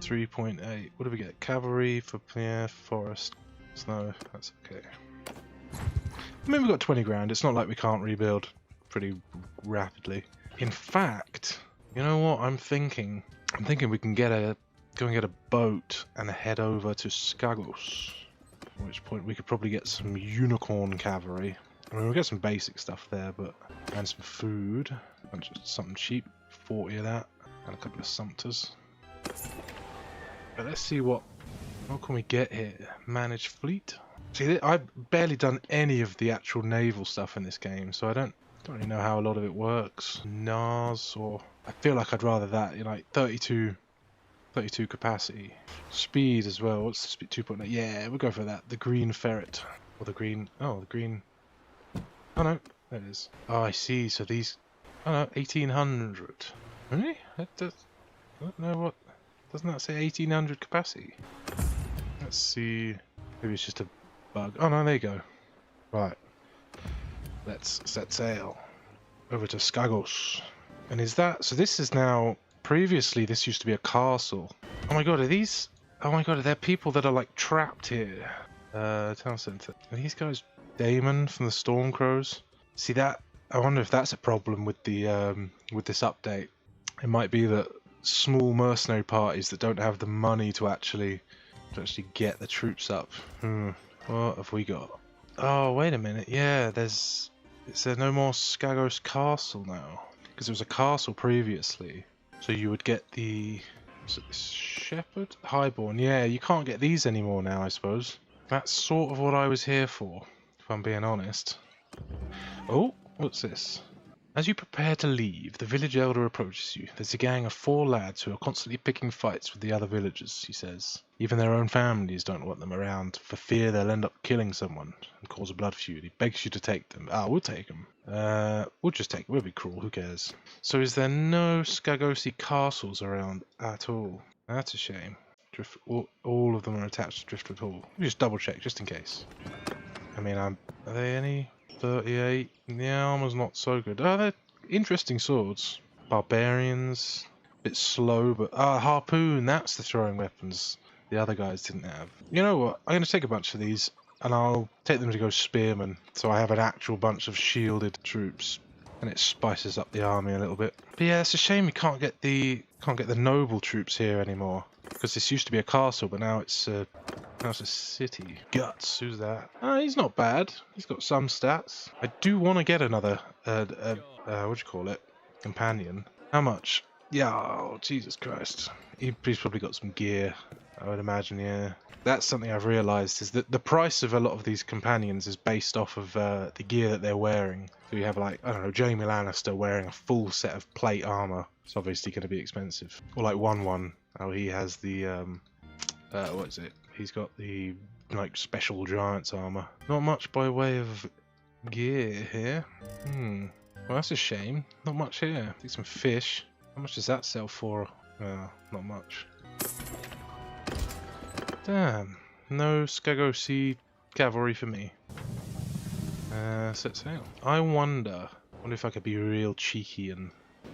S1: 3.8. What do we get? Cavalry for forest. Snow. That's okay. I mean, we've got 20 grand. It's not like we can't rebuild pretty rapidly. In fact, you know what I'm thinking? I'm thinking we can go and get a boat and head over to Skagos. At which point we could probably get some unicorn cavalry. I mean, we'll get some basic stuff there, and some food. And just something cheap. 40 of that. And a couple of sumpters. But let's see what can we get here. Manage fleet. See, I've barely done any of the actual naval stuff in this game, so I don't really know how a lot of it works. NARS, or I feel like I'd rather that. You know, like 32 capacity, speed as well. What's the speed? 2.8. Yeah, we'll go for that. The green ferret, or the green. Oh, the green. Oh no, there it is. Oh, I see. So these. Oh no, 1800. Really? That does. I don't know what. Doesn't that say 1800 capacity? Let's see. Maybe it's just a bug. Oh no, there you go. Right. Let's set sail over to Skagos. And is that... So this is now... Previously this used to be a castle. Oh my god, are these... Oh my god, are there people that are like trapped here? Town centre. Are these guys Daemon from the Stormcrows? See that... I wonder if that's a problem with the with this update. It might be that small mercenary parties that don't have the money to actually get the troops up. What have we got? Oh, wait a minute. Yeah, is there no more Skagos Castle now? Because there was a castle previously. So you would get the... Was it the Shepherd? Highborn. Yeah, you can't get these anymore now, I suppose. That's sort of what I was here for, if I'm being honest. Oh, what's this? As you prepare to leave, the village elder approaches you. There's a gang of 4 lads who are constantly picking fights with the other villagers, he says. Even their own families don't want them around, for fear they'll end up killing someone and cause a blood feud. He begs you to take them. We'll take them. We'll just take them. We'll be cruel, who cares? So is there no Skagosi castles around at all? That's a shame. All of them are attached to Driftwood Hall. We'll just double check, just in case. I mean, are they any... 38. The armor's not so good. Oh, they're interesting swords. Barbarians. A bit slow, but... harpoon! That's the throwing weapons the other guys didn't have. You know what? I'm going to take a bunch of these, and I'll take them to go spearmen, so I have an actual bunch of shielded troops. And it spices up the army a little bit. But yeah, it's a shame we can't get the noble troops here anymore. Because this used to be a castle, but now it's a city. Guts, who's that? He's not bad. He's got some stats. I do want to get another, what do you call it? Companion. How much? Yeah, oh, Jesus Christ. He's probably got some gear, I would imagine, yeah. That's something I've realised, is that the price of a lot of these companions is based off of the gear that they're wearing. So you have, like, I don't know, Jaime Lannister wearing a full set of plate armour. It's obviously going to be expensive. Or like 1-1. Oh, he has the, what is it? He's got the, like, special giant's armor. Not much by way of gear here. Well, that's a shame. Not much here. Take some fish. How much does that sell for? Not much. Damn. No Skagosi cavalry for me. Set sail. I wonder if I could be real cheeky and...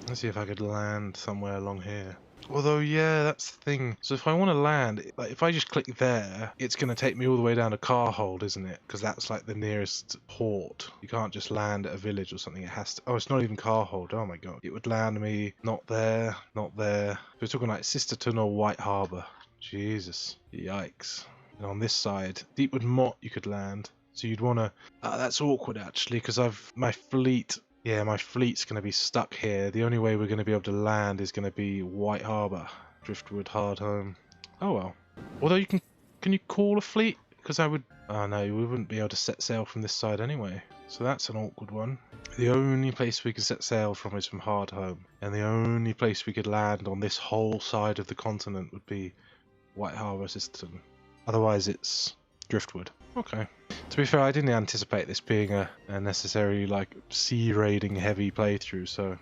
S1: Let's see if I could land somewhere along here. Although, yeah, that's the thing. So if I want to land, like if I just click there, it's going to take me all the way down to Carhold, isn't it? Because that's like the nearest port. You can't just land at a village or something. It has to. Oh, it's not even Carhold. Oh my god. It would land me not there, not there. We're talking like Sisterton or White Harbour. Jesus. Yikes. And on this side, Deepwood Motte you could land. So you'd want to. That's awkward actually, because my fleet. Yeah, my fleet's going to be stuck here. The only way we're going to be able to land is going to be White Harbour, Driftwood, Hardhome. Oh well. Although can you call a fleet? Because I would. Oh no, we wouldn't be able to set sail from this side anyway. So that's an awkward one. The only place we can set sail from is from Hardhome, and the only place we could land on this whole side of the continent would be White Harbour, Sisterton. Otherwise, it's Driftwood. Okay. To be fair, I didn't anticipate this being a necessary like sea raiding heavy playthrough. So,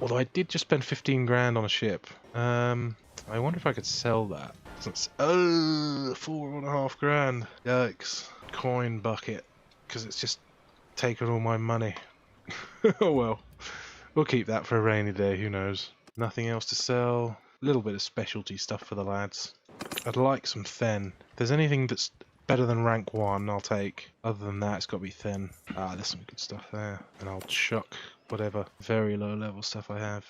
S1: although I did just spend 15 grand on a ship, I wonder if I could sell that. Oh, 4.5 grand. Yikes! Coin bucket, because it's just taken all my money. Oh well, we'll keep that for a rainy day. Who knows? Nothing else to sell. A little bit of specialty stuff for the lads. I'd like some Fen. If there's anything that's better than rank 1, I'll take. Other than that, it's got to be thin. There's some good stuff there. And I'll chuck whatever very low level stuff I have.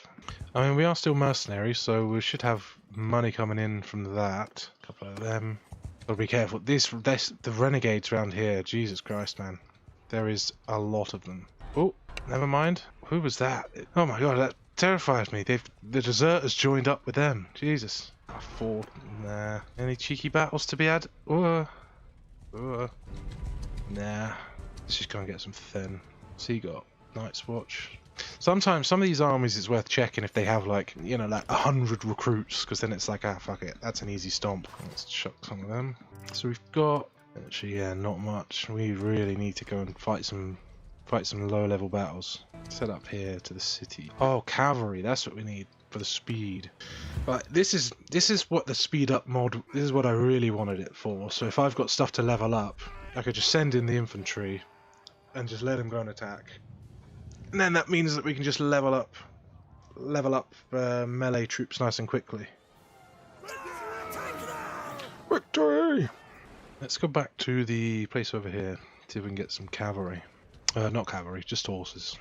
S1: I mean, we are still mercenaries, so we should have money coming in from that. A couple of them. But be careful. The renegades around here, Jesus Christ, man. There is a lot of them. Oh, never mind. Who was that? Oh my god, that terrifies me. The deserters joined up with them. Jesus. Nah. Any cheeky battles to be had? Nah. Let's just go and get some thin. So you got Night's Watch. Sometimes some of these armies it's worth checking if they have like, you know, like 100 recruits, because then it's like, fuck it, that's an easy stomp. Let's chuck some of them. So we've got, actually, yeah, not much. We really need to go and fight some low level battles. Set up here to the city. Oh, cavalry, that's what we need for the speed. Right, this is what the speed up mod, this is what I really wanted it for. So if I've got stuff to level up, I could just send in the infantry and just let them go and attack. And then that means that we can just level up melee troops nice and quickly. Victory! Let's go back to the place over here, see if we can get some cavalry. Not cavalry, just horses.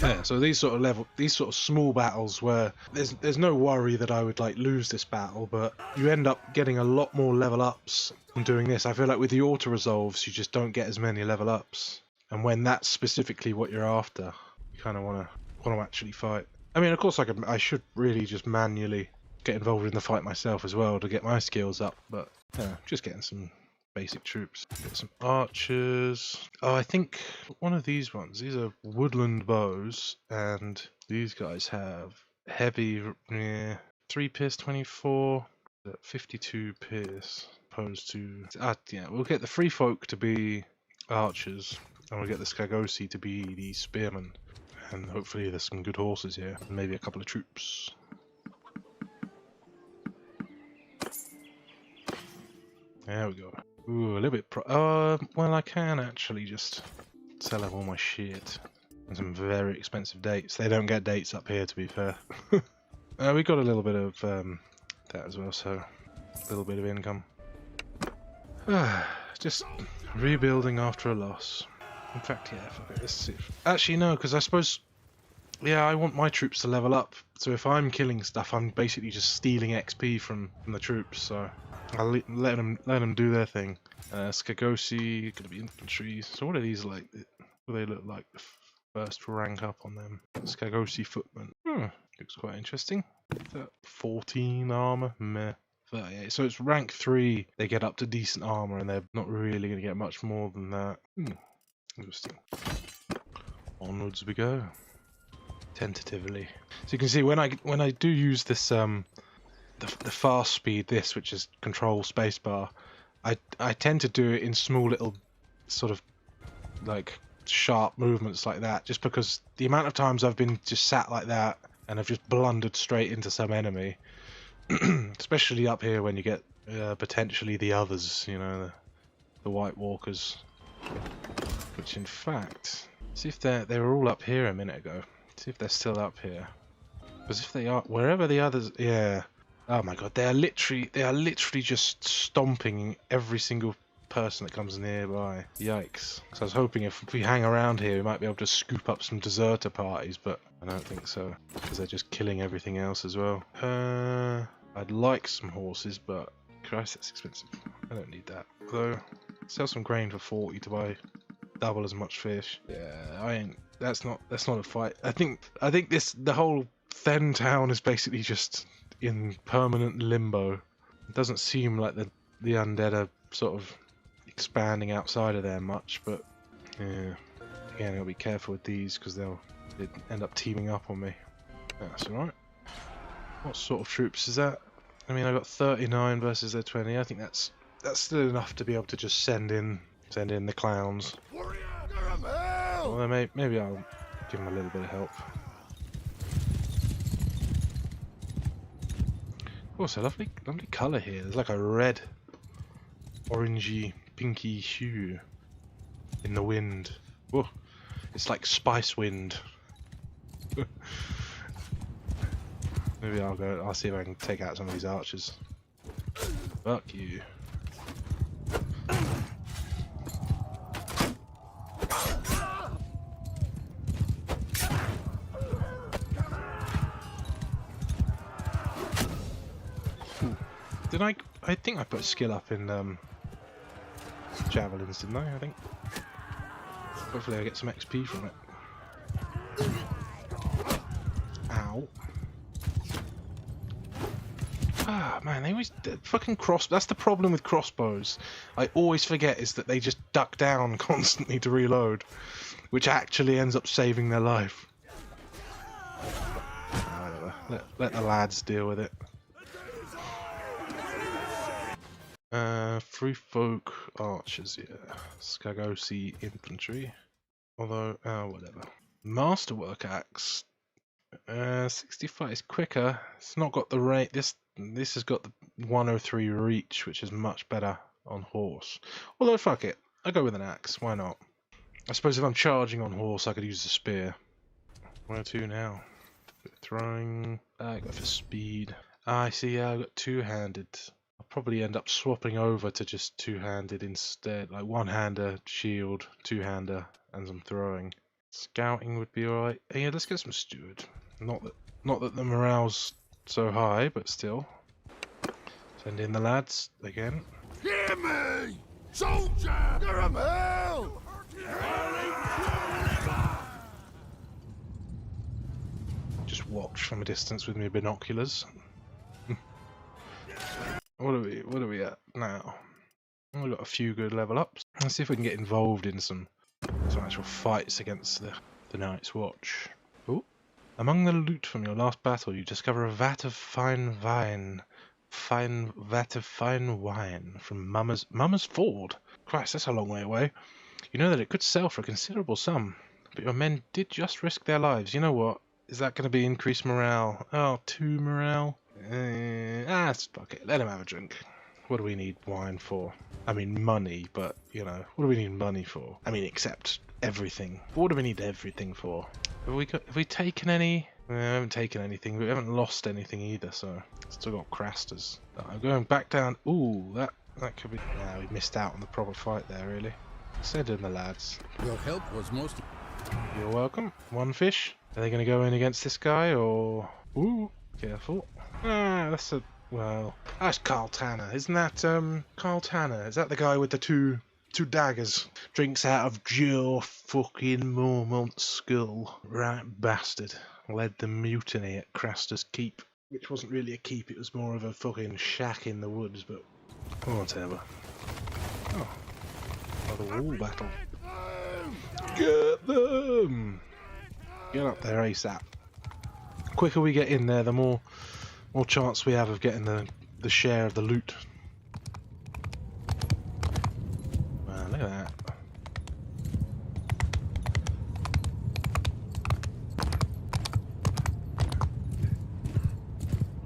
S1: Yeah, so these sort of small battles where there's no worry that I would like lose this battle, but you end up getting a lot more level ups from doing this. I feel like with the auto resolves, you just don't get as many level ups, and when that's specifically what you're after, you kind of want to actually fight. I mean, of course, I should really just manually get involved in the fight myself as well to get my skills up, but yeah, just getting some basic troops. Get some archers. Oh, I think one of these ones. These are woodland bows, and these guys have heavy. 3 pierce 24, 52 pierce. Opposed to. Yeah, we'll get the free folk to be archers, and we'll get the Skagosi to be the spearmen. And hopefully there's some good horses here, and maybe a couple of troops. There we go. Ooh, a little bit well, I can actually just sell up all my shit. And some very expensive dates. They don't get dates up here, to be fair. We got a little bit of that as well, so a little bit of income. Just rebuilding after a loss. In fact, yeah, fuck it, let's see. Actually, no, because I suppose, yeah, I want my troops to level up. So if I'm killing stuff, I'm basically just stealing XP from the troops, so I'll let them do their thing. Skagosi, gonna be infantry. So what are these like? What do they look like? The first rank up on them. Skagosi footman. Looks quite interesting. 14 armor. Meh. 38. So it's rank 3. They get up to decent armor, and they're not really gonna get much more than that. Interesting. Onwards we go. Tentatively. So you can see when I do use this the fast speed, which is control spacebar, I tend to do it in small little sort of like sharp movements like that, just because the amount of times I've been just sat like that and I've just blundered straight into some enemy, especially up here when you get potentially the others, you know, the White Walkers, which in fact, see if they were all up here a minute ago. See if they're still up here. Because if they are, wherever the others, yeah. Oh my god, they are literally just stomping every single person that comes nearby. Yikes. So I was hoping if we hang around here, we might be able to scoop up some deserter parties, but I don't think so. Because they're just killing everything else as well. I'd like some horses, but Christ, that's expensive. I don't need that. Although, sell some grain for 40 to buy double as much fish. Yeah, I ain't. That's not a fight. I think the whole Fen town is basically just in permanent limbo. It doesn't seem like the undead are sort of expanding outside of there much, but yeah. Again, I'll be careful with these because they'll end up teaming up on me. That's alright. What sort of troops is that? I mean, I got 39 versus their 20. I think that's still enough to be able to just send in the clowns. Well, maybe I'll give them a little bit of help. Also, lovely colour here. There's like a red, orangey, pinky hue in the wind. Whoa, it's like spice wind. Maybe I'll see if I can take out some of these archers. Fuck you. Did I think I put skill up in javelins, didn't I think. Hopefully I get some XP from it. Ow. Ah, man, they always fucking that's the problem with crossbows. I always forget is that they just duck down constantly to reload, which actually ends up saving their life. Whatever. Let the lads deal with it. Free folk archers, yeah. Skagosi infantry. Although, whatever. Masterwork axe. 65 is quicker. It's not got the rate. This has got the 103 reach, which is much better on horse. Although, fuck it. I'll go with an axe. Why not? I suppose if I'm charging on horse, I could use the spear. 102 now. Throwing. I go for speed. I see. I've got two-handed. I'll probably end up swapping over to just two-handed instead. Like one-hander, shield, two-hander, and some throwing. Scouting would be alright. Yeah, let's get some steward. Not that the morale's so high, but still. Send in the lads again.
S2: Hear me! Soldier! Caramel!
S1: Just watch from a distance with my binoculars. What are we at now? We've got a few good level ups. Let's see if we can get involved in some actual fights against the Night's Watch. Ooh. Among the loot from your last battle, you discover a vat of fine wine from Mama's Ford. Christ, that's a long way away. You know that it could sell for a considerable sum, but your men did just risk their lives. You know what? Is that going to be increased morale? Oh, 2 morale? Fuck it. Let him have a drink. What do we need wine for? I mean, money, but, you know, what do we need money for? I mean, except everything. What do we need everything for? Have we taken any? We haven't taken anything, but we haven't lost anything either, so still got Crasters. I'm going back down. Ooh, that could be. Yeah, we missed out on the proper fight there, really. Send in the lads.
S2: Your help was most.
S1: You're welcome. One fish. Are they going to go in against this guy, or? Ooh, careful. That's a. Well, that's Carl Tanner, isn't that Carl Tanner? Is that the guy with the two daggers? Drinks out of your fucking Mormont's skull. Right bastard. Led the mutiny at Craster's Keep. Which wasn't really a keep, it was more of a fucking shack in the woods, but whatever. Oh. Another wall battle. Get them! Get up there ASAP. The quicker we get in there, the more chance we have of getting the share of the loot. Wow, look at that.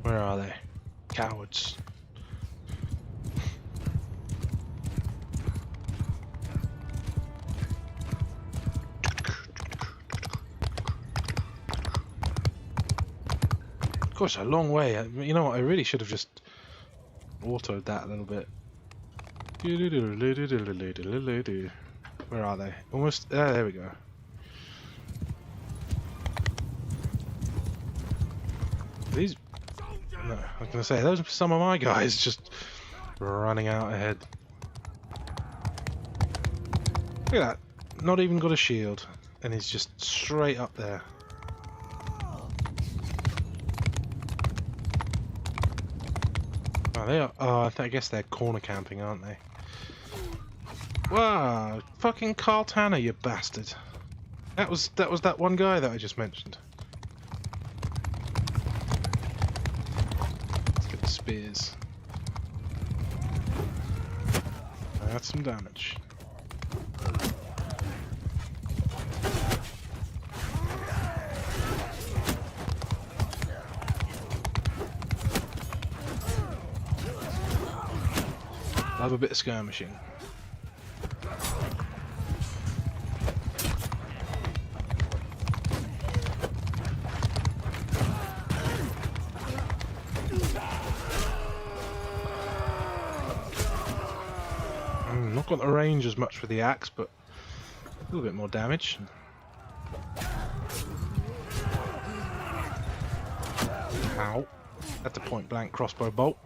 S1: Where are they? Cowards. Gosh, a long way. You know what? I really should have just autoed that a little bit. Where are they? Almost. There we go. These. No, I was gonna say those are some of my guys just running out ahead. Look at that. Not even got a shield, and he's just straight up there. Oh, they are. Oh, I guess they're corner camping, aren't they? Wow, fucking Carl Tanner, you bastard! That was that one guy that I just mentioned. Let's get the spears. That's some damage. Love a bit of skirmishing. Not got the range as much with the axe, but a little bit more damage. Ow. That's a point blank crossbow bolt.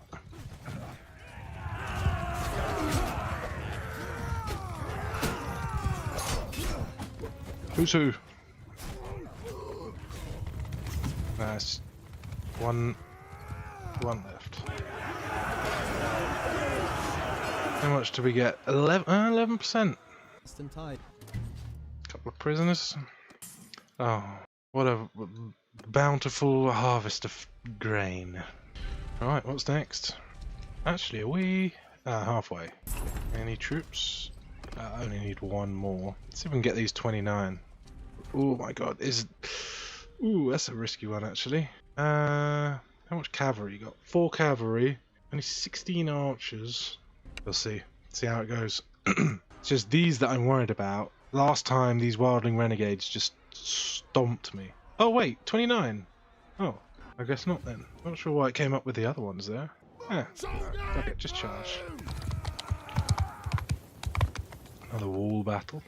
S1: Who's who? Nice. One left. How much do we get? 11%. Couple of prisoners. Oh, what a bountiful harvest of grain. Alright, what's next? Actually, are we halfway? Any troops? I only need one more. Let's see if we can get these 29. Oh my god, ooh, that's a risky one actually. How much cavalry you got? 4 cavalry, only 16 archers. We'll see. See how it goes. It's just these that I'm worried about. Last time these wildling renegades just stomped me. Oh wait, 29. Oh, I guess not then. Not sure why it came up with the other ones there. Yeah, fuck it, just charge. Another wall battle.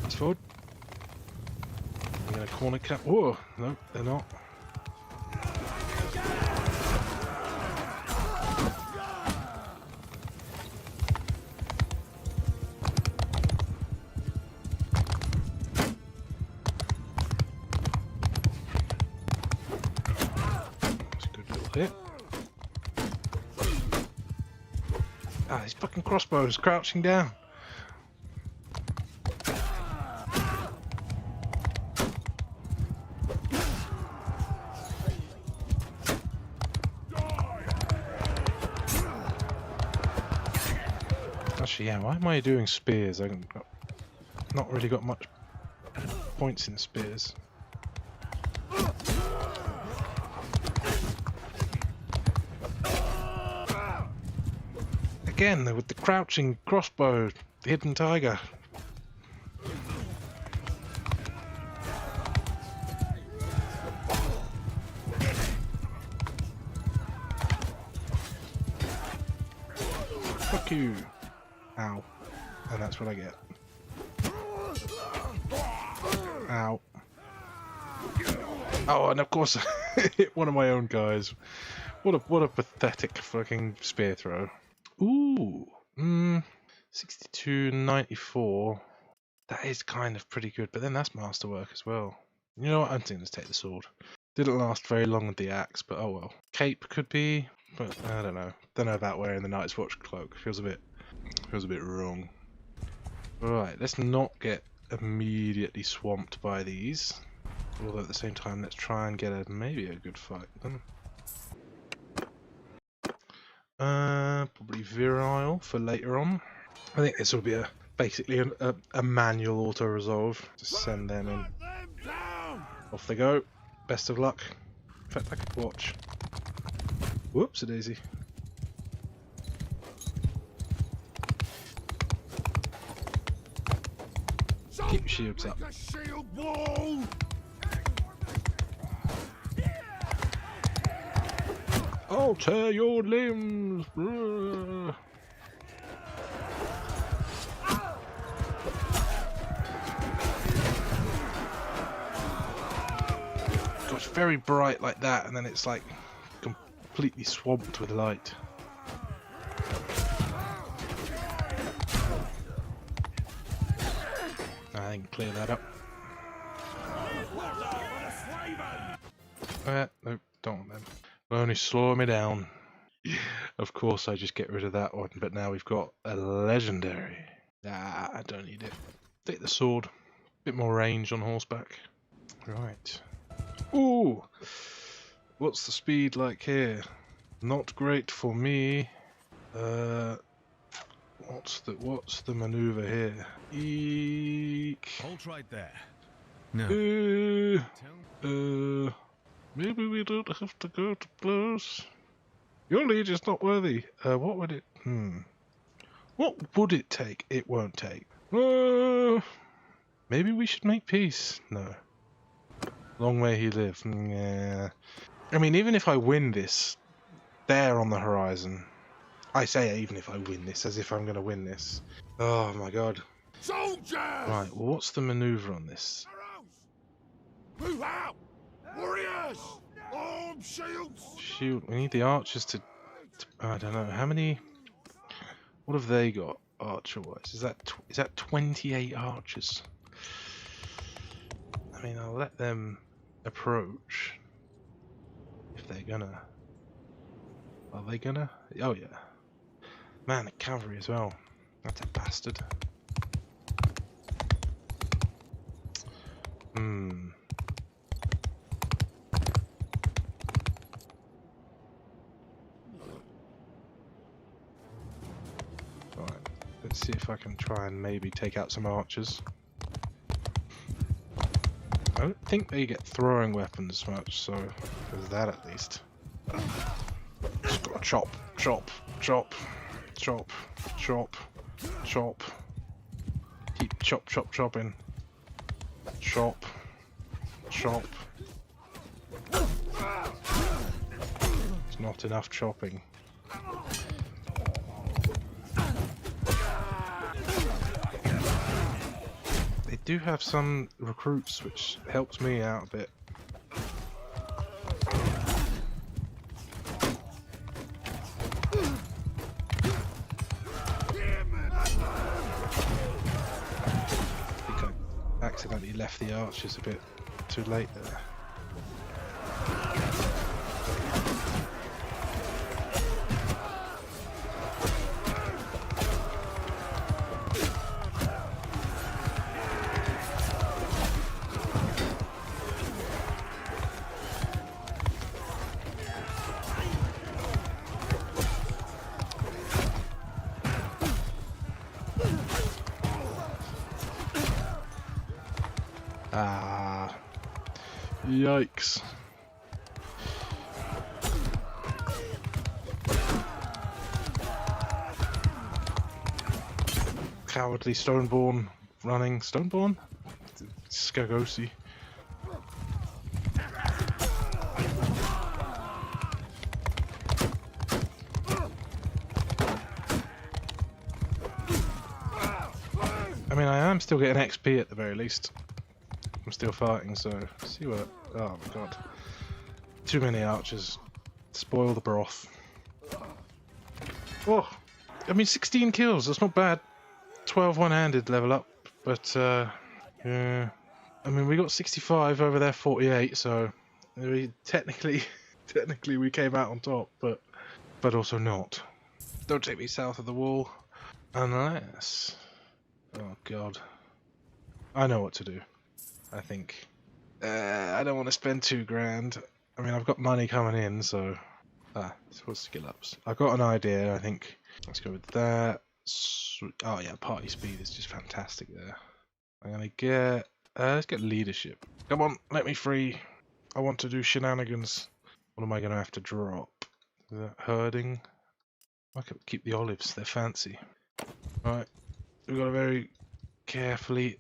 S1: Fast forward. I'm gonna corner cap. Whoa, no, they're not. That's a good little hit. Ah, these fucking crossbows crouching down. Actually, yeah, why am I doing spears? I've not really got much points in spears. Again, with the crouching crossbow, the hidden tiger. Fuck you. Ow. And that's what I get. Ow. Oh, and of course I hit one of my own guys. What a pathetic fucking spear throw. Ooh, 62.94. That is kind of pretty good, but then that's masterwork as well. You know what? I'm thinking let's take the sword. Didn't last very long with the axe, but oh well. Cape could be, but I don't know. Don't know about wearing the Night's Watch cloak. Feels a bit wrong. Right, let's not get immediately swamped by these. Although at the same time, let's try and get maybe a good fight with them. Probably virile for later on. I think this will be basically a manual auto resolve. Just send them in. Off they go. Best of luck. In fact, I could watch. Whoops, a daisy. Keep your shields up.
S2: Shield wall.
S1: I'll tear your limbs. Brr. God, it's very bright like that, and then it's like completely swamped with light. I can clear that up. Nope, don't want them. Will only slow me down. Of course I just get rid of that one, but now we've got a legendary. Ah, I don't need it. Take the sword. Bit more range on horseback. Right. Ooh! What's the speed like here? Not great for me. What's the maneuver here? Eek.
S2: Hold right there. No.
S1: Maybe we don't have to go to blows. Your liege is not worthy. What would it? What would it take? It won't take. Maybe we should make peace. No. Long may he live. Yeah. I mean, even if I win this, there on the horizon. I say even if I win this, as if I'm going to win this. Oh my god.
S2: Soldiers!
S1: Right, well, what's the maneuver on this?
S2: Move out! Warriors! Arm shields!
S1: Shoot, we need the archers to I don't know, how many... What have they got, archer-wise? Is that 28 archers? I mean, I'll let them approach. If they're gonna... Are they gonna? Oh yeah. Man, the cavalry as well. That's a bastard. Right, let's see if I can try and maybe take out some archers. I don't think they get throwing weapons much, so there's that at least. Just gotta chop, chop, chop, chop, chop, chop. Keep chop, chop, chopping. Chop, chop. It's not enough chopping. They do have some recruits, which helps me out a bit. I think I accidentally left the archers a bit too late there. Ah, yikes. Cowardly Stoneborn running. Stoneborn? Skagosi. I mean, I am still getting XP at the very least. I'm still fighting, so see what. Oh my god. Too many archers. Spoil the broth. Oh! I mean, 16 kills, that's not bad. 12 one-handed level up, but yeah. I mean, we got 65 over there, 48, so we technically we came out on top, but also not. Don't take me south of the wall, unless... Oh god. I know what to do. I think. I don't want to spend $2,000. I mean, I've got money coming in, so... it's for skill ups. I've got an idea, I think. Let's go with that. Oh yeah, party speed is just fantastic there. I'm gonna get... let's get leadership. Come on, let me free. I want to do shenanigans. What am I gonna have to drop? Is that herding? I could keep the olives, they're fancy. Right, we've got to very carefully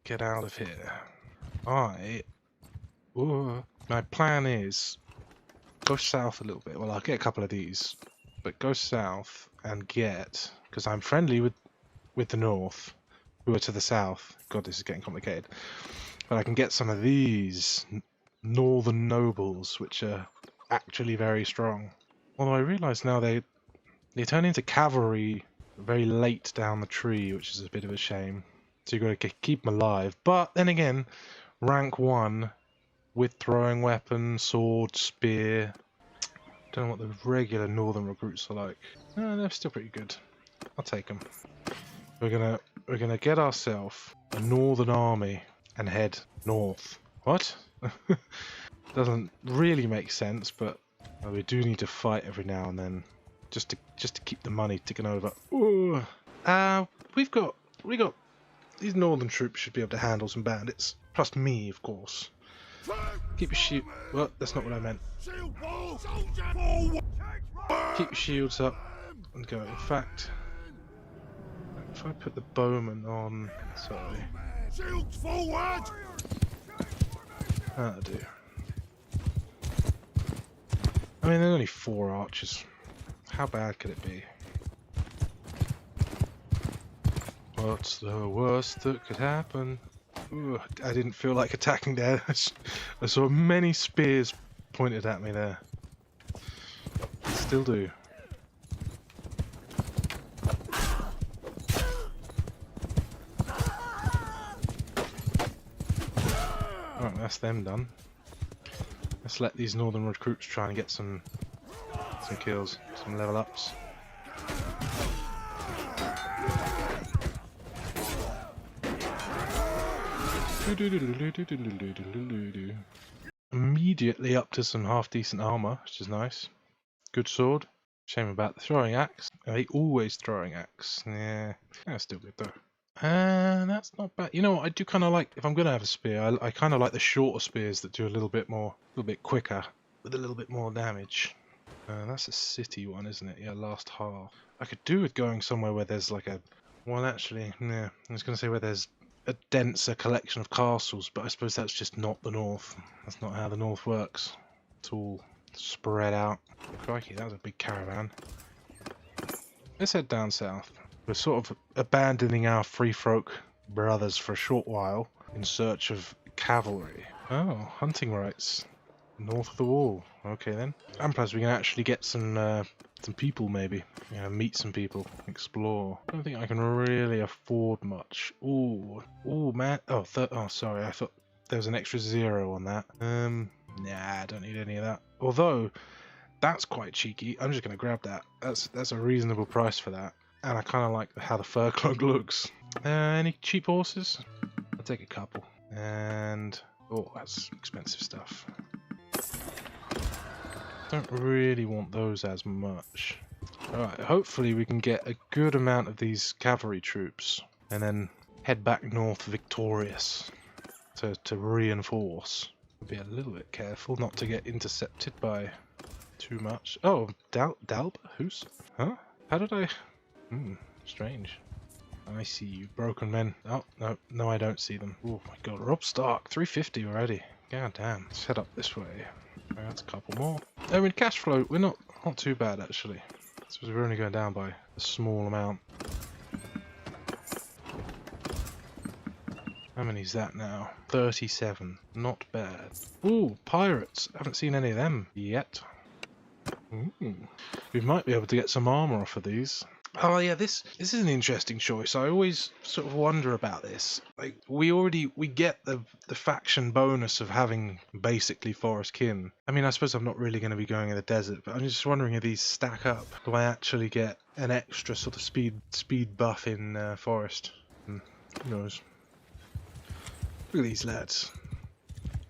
S1: get out of here. My plan is go south a little bit. Well, I'll get a couple of these, but go south and get, because I'm friendly with the north, who are to the south. God, this is getting complicated. But I can get some of these northern nobles, which are actually very strong. Although I realise now they turn into cavalry very late down the tree, which is a bit of a shame. So you've got to keep them alive. But then again, rank 1 with throwing weapon, sword, spear. Don't know what the regular northern recruits are like. They're still pretty good. I'll take them. We're gonna get ourselves a northern army and head north. What? Doesn't really make sense, but we do need to fight every now and then, just to keep the money ticking over. Ooh. We got these northern troops should be able to handle some bandits, plus me, of course. Keep your shield. Well, that's not what I meant. Keep your shields up and go. In fact, if I put the bowman on, sorry.
S2: Shields forward!
S1: That'll do. I mean, there's only 4 archers. How bad could it be? What's the worst that could happen? Ooh, I didn't feel like attacking there. I saw many spears pointed at me there. Still do. Alright, that's them done. Let's let these northern recruits try and get some kills, some level ups. Immediately up to some half decent armor, which is nice. Good sword. Shame about the throwing axe. Are they always throwing axe? Yeah, that's still good though. And that's not bad. You know what? I do kind of like, if I'm gonna have a spear, I kind of like the shorter spears that do a little bit quicker, with a little bit more damage. That's a city one, isn't it? Yeah, last half. I could do with going somewhere where there's like a, well, actually, yeah, I was gonna say where there's a denser collection of castles, but I suppose that's just not the north. That's not how the north works. It's all spread out. Crikey, that was a big caravan. Let's head down south. We're sort of abandoning our free folk brothers for a short while in search of cavalry. Oh, hunting rights. North of the wall. Okay then. And plus we can actually get some people maybe. Yeah, meet some people. Explore. I don't think I can really afford much. Ooh. Ooh, man. Oh, sorry. I thought there was an extra 0 on that. Nah, I don't need any of that. Although, that's quite cheeky. I'm just going to grab that. That's a reasonable price for that. And I kind of like how the fur cloak looks. Any cheap horses? I'll take a couple. And... oh, that's expensive stuff. Don't really want those as much. Alright, hopefully we can get a good amount of these cavalry troops. And then head back north victorious. To reinforce. Be a little bit careful not to get intercepted by too much. Oh, Dalb? Who's? Huh? How did I... strange. I see you, broken men. Oh, no, I don't see them. Oh my god, Rob Stark, 350 already. God damn. Let's head up this way. That's a couple more. I mean, cash flow, we're not too bad actually. So we're only going down by a small amount. How many is that now? 37. Not bad. Ooh, pirates. I haven't seen any of them yet. We might be able to get some armor off of these. Oh yeah, this is an interesting choice. I always sort of wonder about this. Like we get the faction bonus of having basically forest kin. I mean, I suppose I'm not really going to be going in the desert, but I'm just wondering if these stack up. Do I actually get an extra sort of speed buff in forest? Who knows? Look at these lads.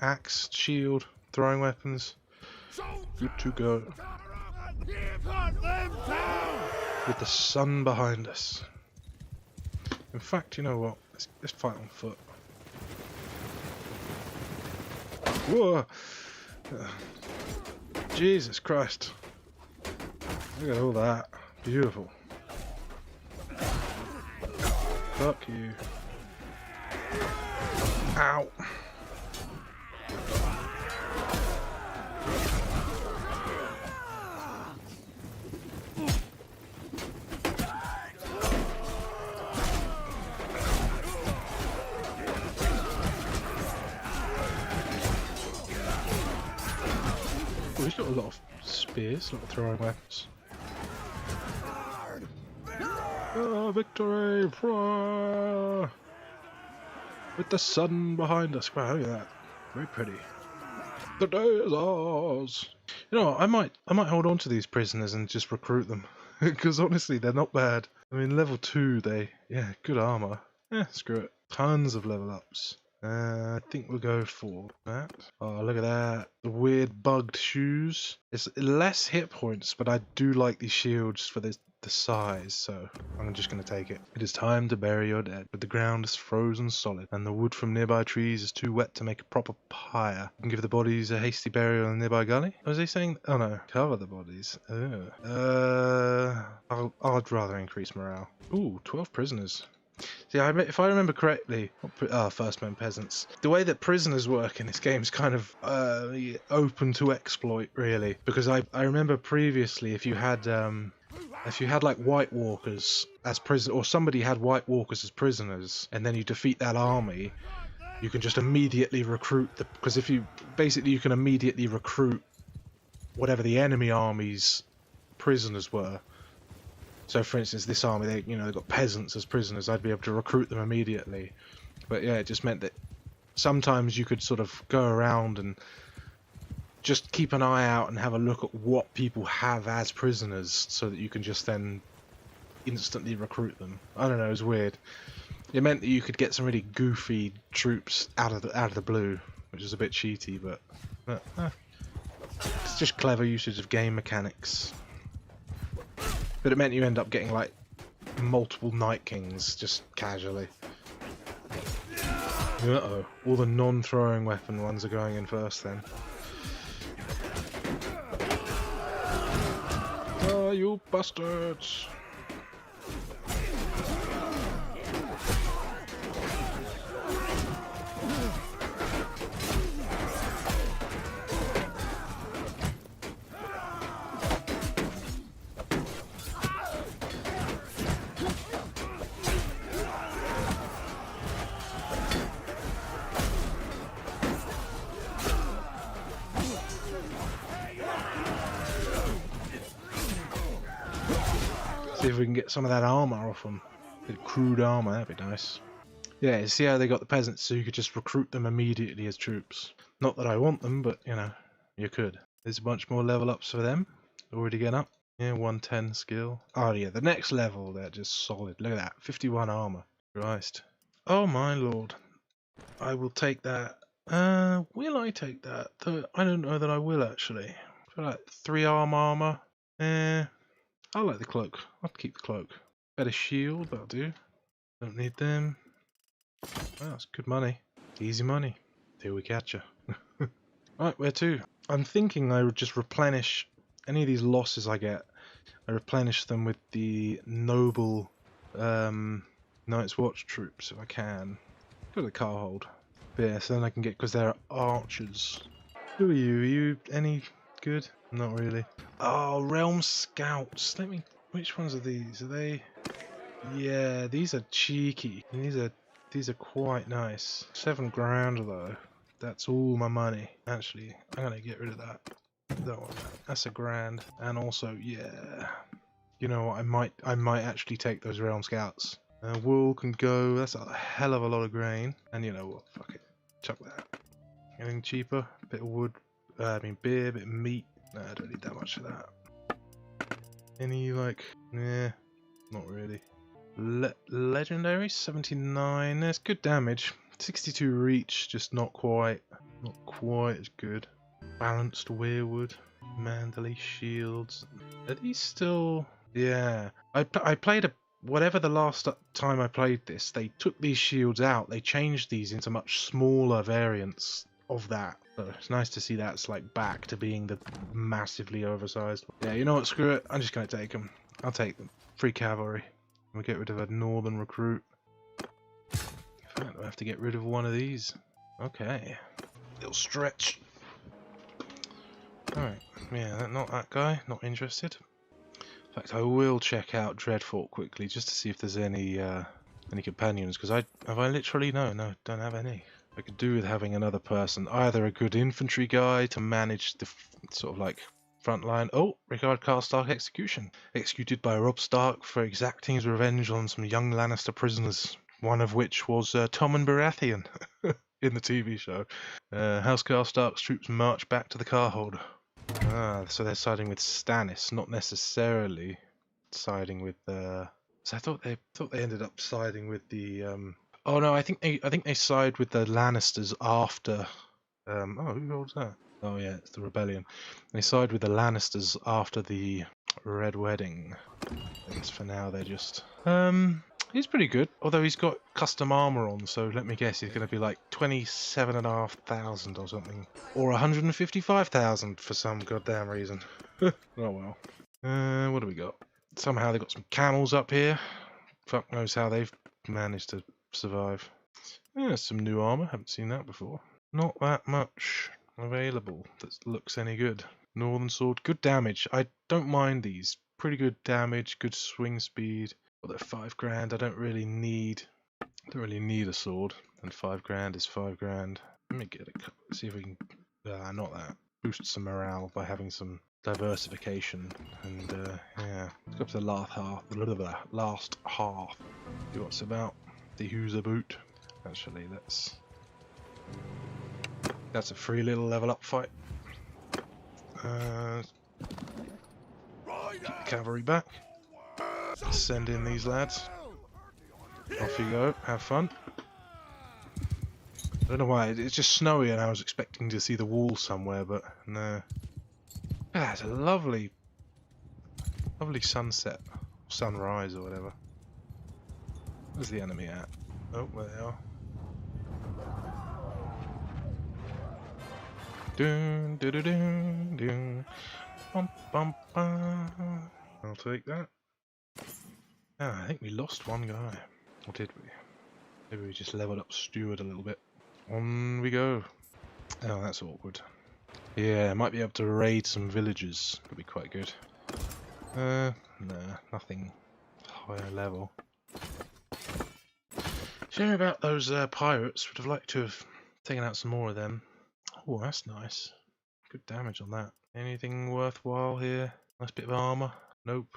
S1: Axe, shield, throwing weapons. Good to go. With the sun behind us. In fact, you know what? Let's fight on foot. Whoa! Jesus Christ. Look at all that. Beautiful. Fuck you. Ow. lot of spears, a lot of throwing weapons. Oh, victory! Hurrah! With the sun behind us. Wow, look at that. Very pretty. The day is ours. You know, I might hold on to these prisoners and just recruit them. Because honestly, they're not bad. I mean, level 2, yeah, good armor. Yeah, screw it. Tons of level ups. I think we'll go for that. Oh, look at that. The weird bugged shoes. It's less hit points, but I do like these shields for the size, so I'm just going to take it. It is time to bury your dead, but the ground is frozen solid, and the wood from nearby trees is too wet to make a proper pyre. You can give the bodies a hasty burial in a nearby gully? Was he saying? Oh no, cover the bodies. I'd rather increase morale. Ooh, 12 prisoners. See, if I remember correctly, first men peasants. The way that prisoners work in this game is kind of open to exploit, really. Because I remember previously, if you had like White Walkers as prisoners, or somebody had White Walkers as prisoners, and then you defeat that army, you can just immediately recruit because you can immediately recruit whatever the enemy army's prisoners were. So, for instance, this army, they've got peasants as prisoners. I'd be able to recruit them immediately. But yeah, it just meant that sometimes you could sort of go around and just keep an eye out and have a look at what people have as prisoners, so that you can just then instantly recruit them. I don't know, it was weird. It meant that you could get some really goofy troops out of the blue, which is a bit cheaty, but it's just clever usage of game mechanics. But it meant you end up getting like multiple Night Kings just casually. Uh-oh, all the non-throwing weapon ones are going in first then. Oh, you bastards! See if we can get some of that armor off them. Bit of crude armor, that'd be nice. Yeah, see how they got the peasants, so you could just recruit them immediately as troops. Not that I want them, but you could. There's a bunch more level ups for them. Already getting up. Yeah, 110 skill. Oh yeah, the next level, they're just solid. Look at that, 51 armor. Christ. Oh my lord. I will take that. Will I take that? I don't know that I will actually. I feel like 3 armor. I like the cloak. I'll keep the cloak. Better shield, that'll do. Don't need them. Well, that's good money. Easy money. Till we catch you. Right, where to? I'm thinking I would just replenish any of these losses I get. I replenish them with the noble Night's Watch troops if I can. Go to the car hold. Yeah, so then I can get, because they're archers. Who are you? Are you any good? Not really. Oh, Realm Scouts. Which ones are these? Are they? Yeah, these are cheeky. These are quite nice. 7 grand though. That's all my money. Actually, I'm gonna get rid of that. That one. That's a grand. And also, yeah. You know what? I might actually take those Realm Scouts. Wool can go. That's a hell of a lot of grain. And you know what? Fuck it. Chuck that. Anything cheaper? Bit of wood. Beer, bit of meat. No, I don't need that much of that. Any, not really. Legendary, 79, there's good damage. 62 reach, just not quite as good. Balanced weirwood, Mandalay shields. Are these still? Yeah. I played whatever the last time I played this, they took these shields out, they changed these into much smaller variants of that. So it's nice to see that's back to being the massively oversized. Yeah, you know what, screw it, I'm just gonna take them. I'll take them. Free cavalry. We'll get rid of a northern recruit. In fact, I'll have to get rid of one of these. Okay. Little stretch. Alright, yeah, not that guy, not interested. In fact, I will check out Dreadfort quickly just to see if there's any companions, because I literally no, don't have any. I could do with having another person, either a good infantry guy to manage the Frontline. Oh, Rickard Karstark execution. Executed by Robb Stark for exacting his revenge on some young Lannister prisoners. One of which was Tommen Baratheon in the TV show. House Karstark's troops march back to the Carhold. Ah, so they're siding with Stannis, not necessarily siding with. So I thought they ended up siding with the. Oh no, I think they side with the Lannisters after. Oh, who holds that? Oh yeah, it's the rebellion. They side with the Lannisters after the Red Wedding. And for now, they're just. He's pretty good, although he's got custom armor on. So let me guess, he's going to be like 27,500 or something, or 155,000 for some goddamn reason. Oh well. What do we got? Somehow they got some camels up here. Fuck knows how they've managed to survive. Some new armor. Haven't seen that before. Not that much available that looks any good. Northern sword, good damage. I don't mind these. Pretty good damage, good swing speed. Well, they're 5 grand. I don't really need a sword, and 5 grand is 5 grand. Let me get a couple. See if we can. Not that. Boost some morale by having some diversification, and yeah. Let's go up to the last half. See what's about. The who's boot. Actually, that's a free little level up fight. Keep the cavalry back. Send in these lads. Off you go. Have fun. I don't know why. It's just snowy, and I was expecting to see the wall somewhere, but no. Ah, it's a lovely sunset, sunrise, or whatever. Where's the enemy at? Oh, there they are. Dun, dun, dun, dun, dun. Bum, bum, bum. I'll take that. Ah, I think we lost one guy. Or did we? Maybe we just leveled up Steward a little bit. On we go. Oh, that's awkward. Yeah, might be able to raid some villages. Could be quite good. Nah, nothing higher level. Shame about those pirates. Would have liked to have taken out some more of them. Oh, that's nice. Good damage on that. Anything worthwhile here? Nice bit of armor? Nope.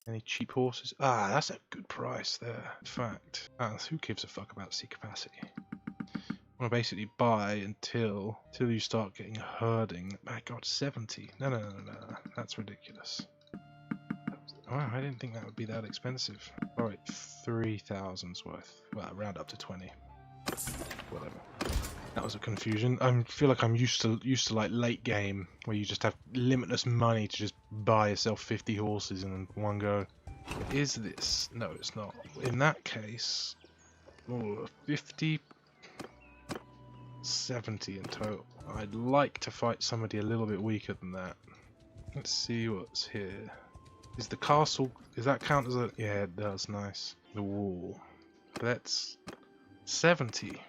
S1: Any cheap horses? Ah, that's a good price there. In fact, who gives a fuck about sea capacity? I want to basically buy until you start getting herding. My God, 70. No. That's ridiculous. Wow, I didn't think that would be that expensive. Alright, 3,000's worth. Well, round up to 20. Whatever. That was a confusion. I feel like I'm used to like late game where you just have limitless money to just buy yourself 50 horses in one go. Is this? No, it's not. In that case, 50, 70 in total. I'd like to fight somebody a little bit weaker than that. Let's see what's here. Is the castle? Does that count as a? Yeah, it does. Nice. The wall. That's 70.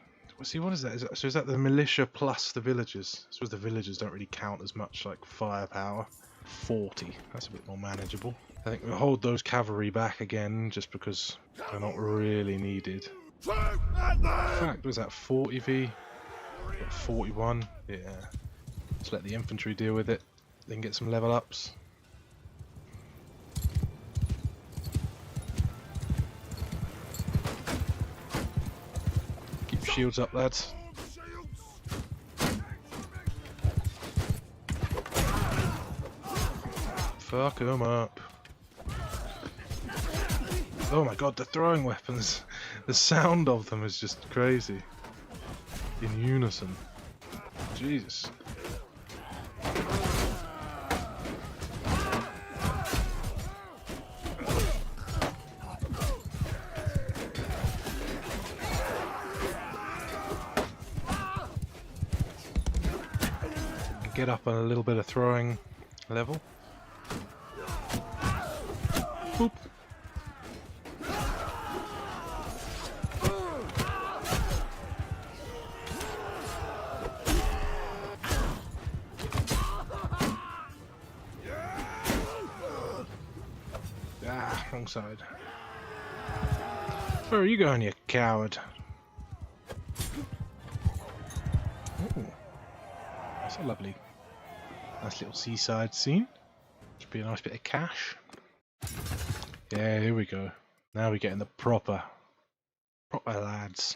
S1: See, what is that? So is that the militia plus the villagers? I suppose the villagers don't really count as much, like firepower. 40. That's a bit more manageable. I think we'll hold those cavalry back again, just because they're not really needed. In fact, was that 40 v? 41? Yeah. Just let the infantry deal with it. Then get some level ups. Shields up, lads. Fuck 'em up. Oh my God, they're throwing weapons. The sound of them is just crazy. In unison. Jesus. Get up on a little bit of throwing level. Boop. Ah, wrong side. Where are you going, you coward? Ooh. That's a lovely Nice little seaside scene. Should be a nice bit of cash. Yeah, here we go. Now we're getting the proper lads.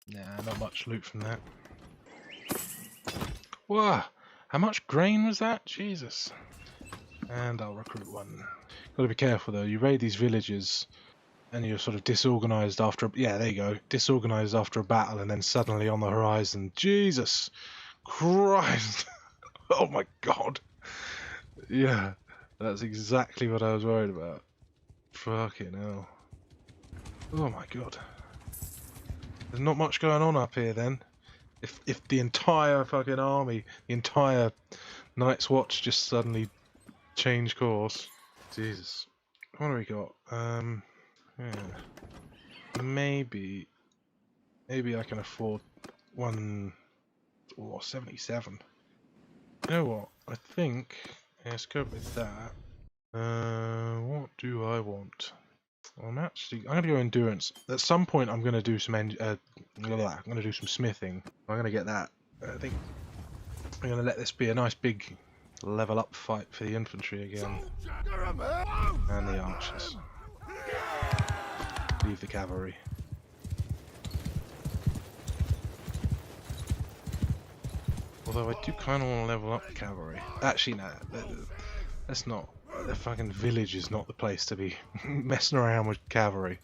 S1: Nah, not much loot from that. Whoa! How much grain was that? Jesus. And I'll recruit one. Gotta be careful though, you raid these villages and you're sort of disorganized after yeah, there you go. Disorganized after a battle and then suddenly on the horizon. Jesus Christ! Oh my god. Yeah, that's exactly what I was worried about. Fucking hell. Oh my god. There's not much going on up here then. If the entire fucking army, the entire Night's Watch just suddenly changed course. Jesus. What do we got? Yeah. Maybe I can afford 177. You know what? I think let's go with that. What do I want? I'm gonna go endurance. At some point, I'm gonna do some I'm gonna do some smithing. I'm gonna get that. I think I'm gonna let this be a nice big level up fight for the infantry again and the archers. Leave the cavalry. Although I do kind of want to level up the cavalry. Actually, no, that's not. The fucking village is not the place to be messing around with cavalry.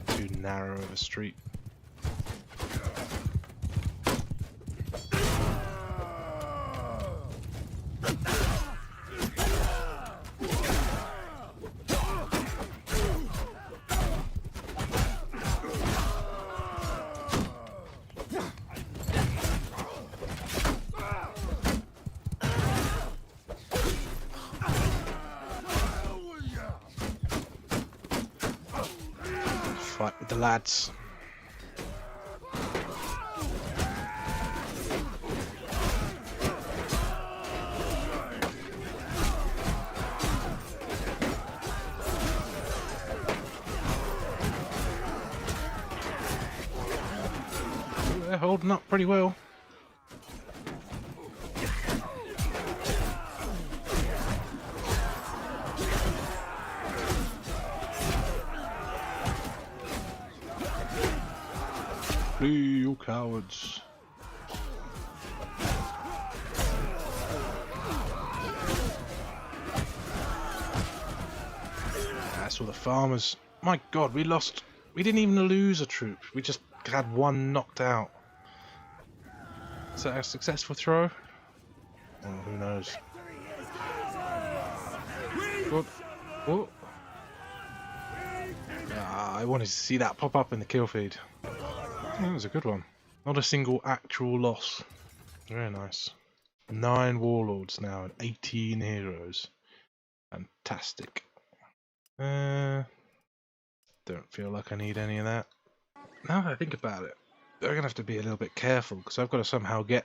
S1: Too narrow of a street. Fight with the lads. They're holding up pretty well. Flee, you cowards. That's all the farmers. My god, we didn't even lose a troop. We just had one knocked out. Is that a successful throw? Oh, who knows? What? Oh. Ah, I wanted to see that pop up in the kill feed. That was a good one. Not a single actual loss. Very nice. 9 warlords now and 18 heroes. Fantastic. Don't feel like I need any of that. Now that I think about it, I'm gonna have to be a little bit careful because I've got to somehow get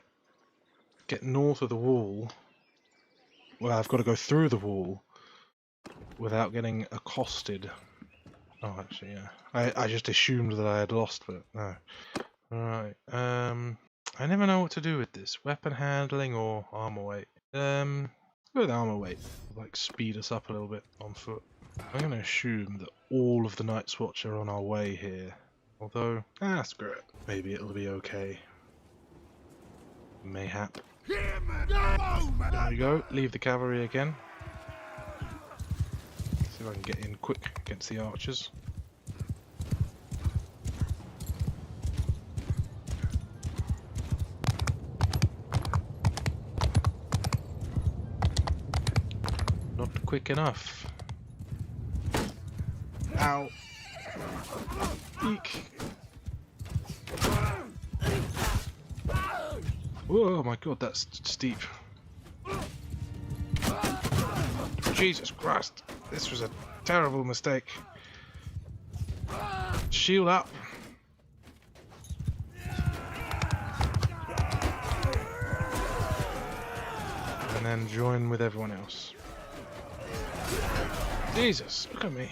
S1: north of the wall. Well, I've got to go through the wall without getting accosted. Oh, actually, yeah. I just assumed that I had lost, but no. Alright, I never know what to do with this. Weapon handling or armor weight. Go with armor weight. Like, speed us up a little bit on foot. I'm going to assume that all of the Night's Watch are on our way here. Although, screw it. Maybe it'll be okay. Mayhap. There we go. Leave the cavalry again. See if I can get in quick against the archers. Not quick enough. Ow. Eek. Oh my god, that's steep. Jesus Christ. This was a terrible mistake. Shield up. And then join with everyone else. Jesus, look at me.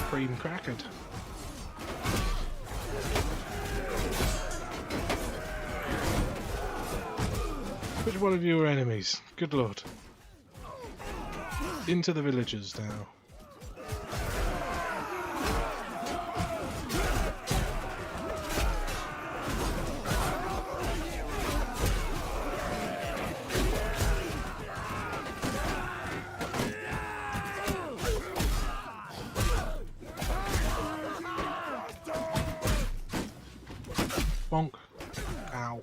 S1: Cream crackered. Which one of you are enemies? Good lord. Into the villages now. Bonk. Ow.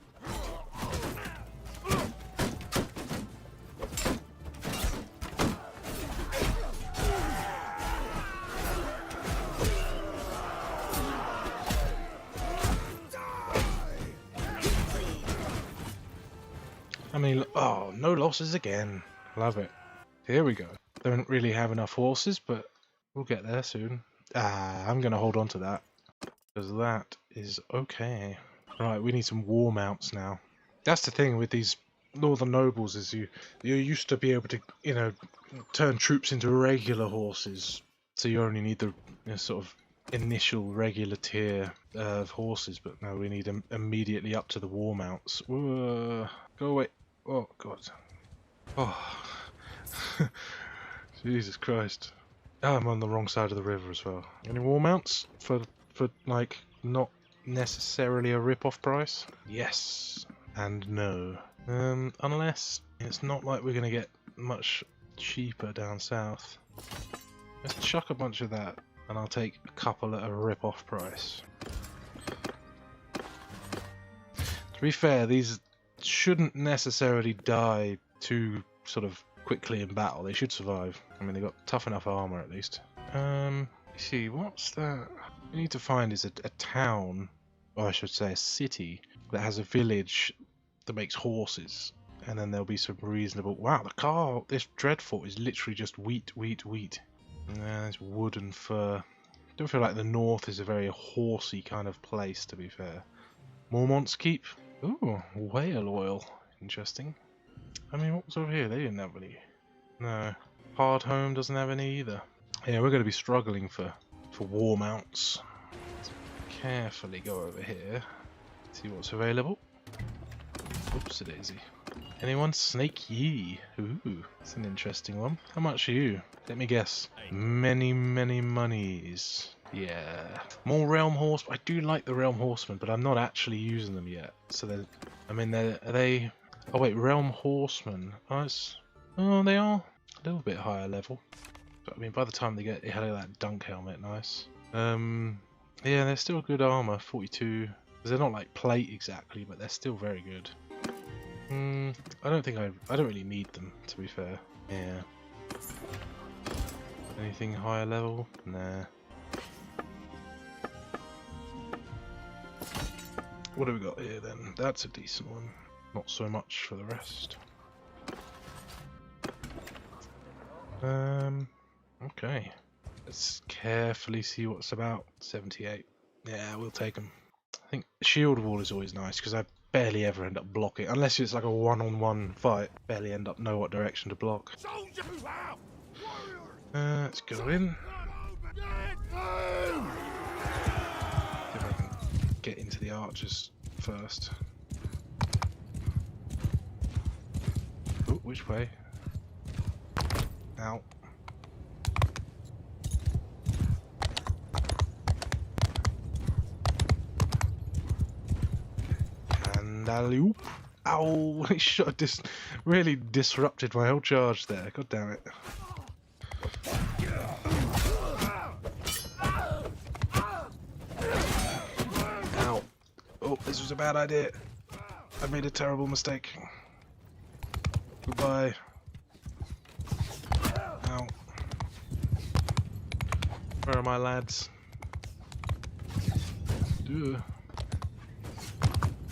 S1: I mean, oh, no losses again. Love it. Here we go. Don't really have enough horses, but we'll get there soon. I'm going to hold on to that, because that is okay. Right, we need some war mounts now. That's the thing with these northern nobles, is you used to be able to, you know, turn troops into regular horses. So you only need the sort of initial regular tier of horses, but now we need them immediately up to the war mounts. Whoa, go away. Oh, God. Oh. Jesus Christ. Oh, I'm on the wrong side of the river as well. Any war mounts for like, not necessarily a rip-off price? Yes. And no. Unless it's not like we're going to get much cheaper down south. Let's chuck a bunch of that, and I'll take a couple at a rip-off price. To be fair, these shouldn't necessarily die too sort of quickly in battle. They should survive. I mean, they've got tough enough armor at least. Let's see, what's that? We need to find is a town, or I should say a city, that has a village that makes horses. And then there'll be some reasonable... Wow, the car, this Dreadfort is literally just wheat, wheat, wheat. Yeah, there's wood and fur. Don't feel like the north is a very horsey kind of place, to be fair. Mormont's Keep. Ooh, whale oil. Interesting. I mean, what was over here? They didn't have any. No. Hard Home doesn't have any either. Yeah, we're going to be struggling for war mounts. Let's carefully go over here. See what's available. Oops-a-daisy. Anyone? Snake Yi. Ooh, that's an interesting one. How much are you? Let me guess. Many, many monies. Yeah. More Realm Horse. I do like the Realm Horsemen, but I'm not actually using them yet. So they're... I mean, are they... Oh wait, Realm Horsemen. Oh, they are a little bit higher level. But I mean, by the time they get that dunk helmet, nice. Yeah, they're still good armor, 42. They're not like plate exactly, but they're still very good. I don't really need them, to be fair. Yeah. Anything higher level? Nah. What have we got here then? That's a decent one. Not so much for the rest. Okay. Let's carefully see what's about. 78. Yeah, we'll take them. I think shield wall is always nice because I barely ever end up blocking. Unless it's like a one-on-one fight. Barely end up know what direction to block. Let's go in. See if I can get into the archers first. Oh, which way? Ow. And alley-oop. Ow! He shot really disrupted my whole charge there. God damn it. Ow. Oh, this was a bad idea. I made a terrible mistake. Goodbye. Ow. Where are my lads? Ugh.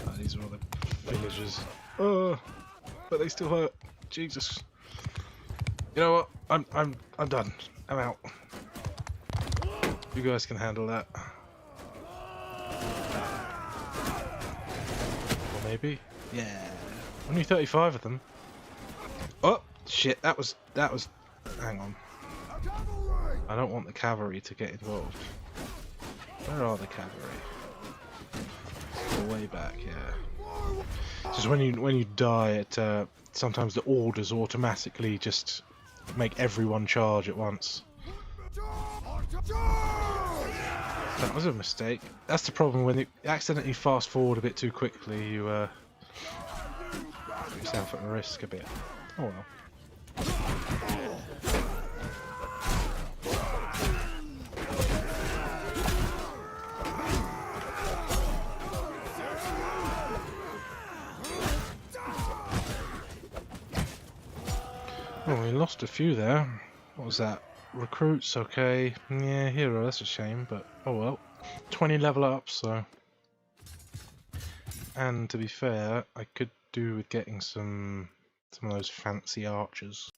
S1: Oh, these are all the villagers. Oh, but they still hurt. Jesus. You know what? I'm done. I'm out. You guys can handle that. Or maybe. Yeah. Only 35 of them. Oh shit! That was. Hang on. I don't want the cavalry to get involved. Where are the cavalry? Way back, yeah. Just when you die, it sometimes the orders automatically just make everyone charge at once. That was a mistake. That's the problem when you accidentally fast forward a bit too quickly. You put yourself at risk a bit. Oh well. Oh, we lost a few there. What was that? Recruits, okay. Yeah, hero, that's a shame, but oh well. 20 level up, so. And to be fair, I could do with getting some of those fancy archers.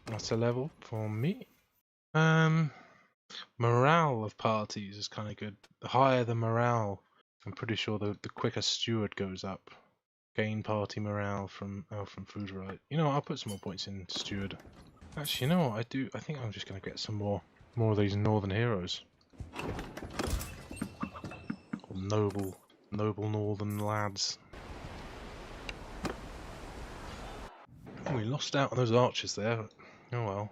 S1: That's a level for me. Morale of parties is kind of good. The higher the morale, I'm pretty sure the quicker steward goes up. Gain party morale from food right. You know what, I'll put some more points in steward. Actually, you know what I do? I think I'm just gonna get some more of these northern heroes. Or noble northern lads. Oh, we lost out on those archers there. Oh well.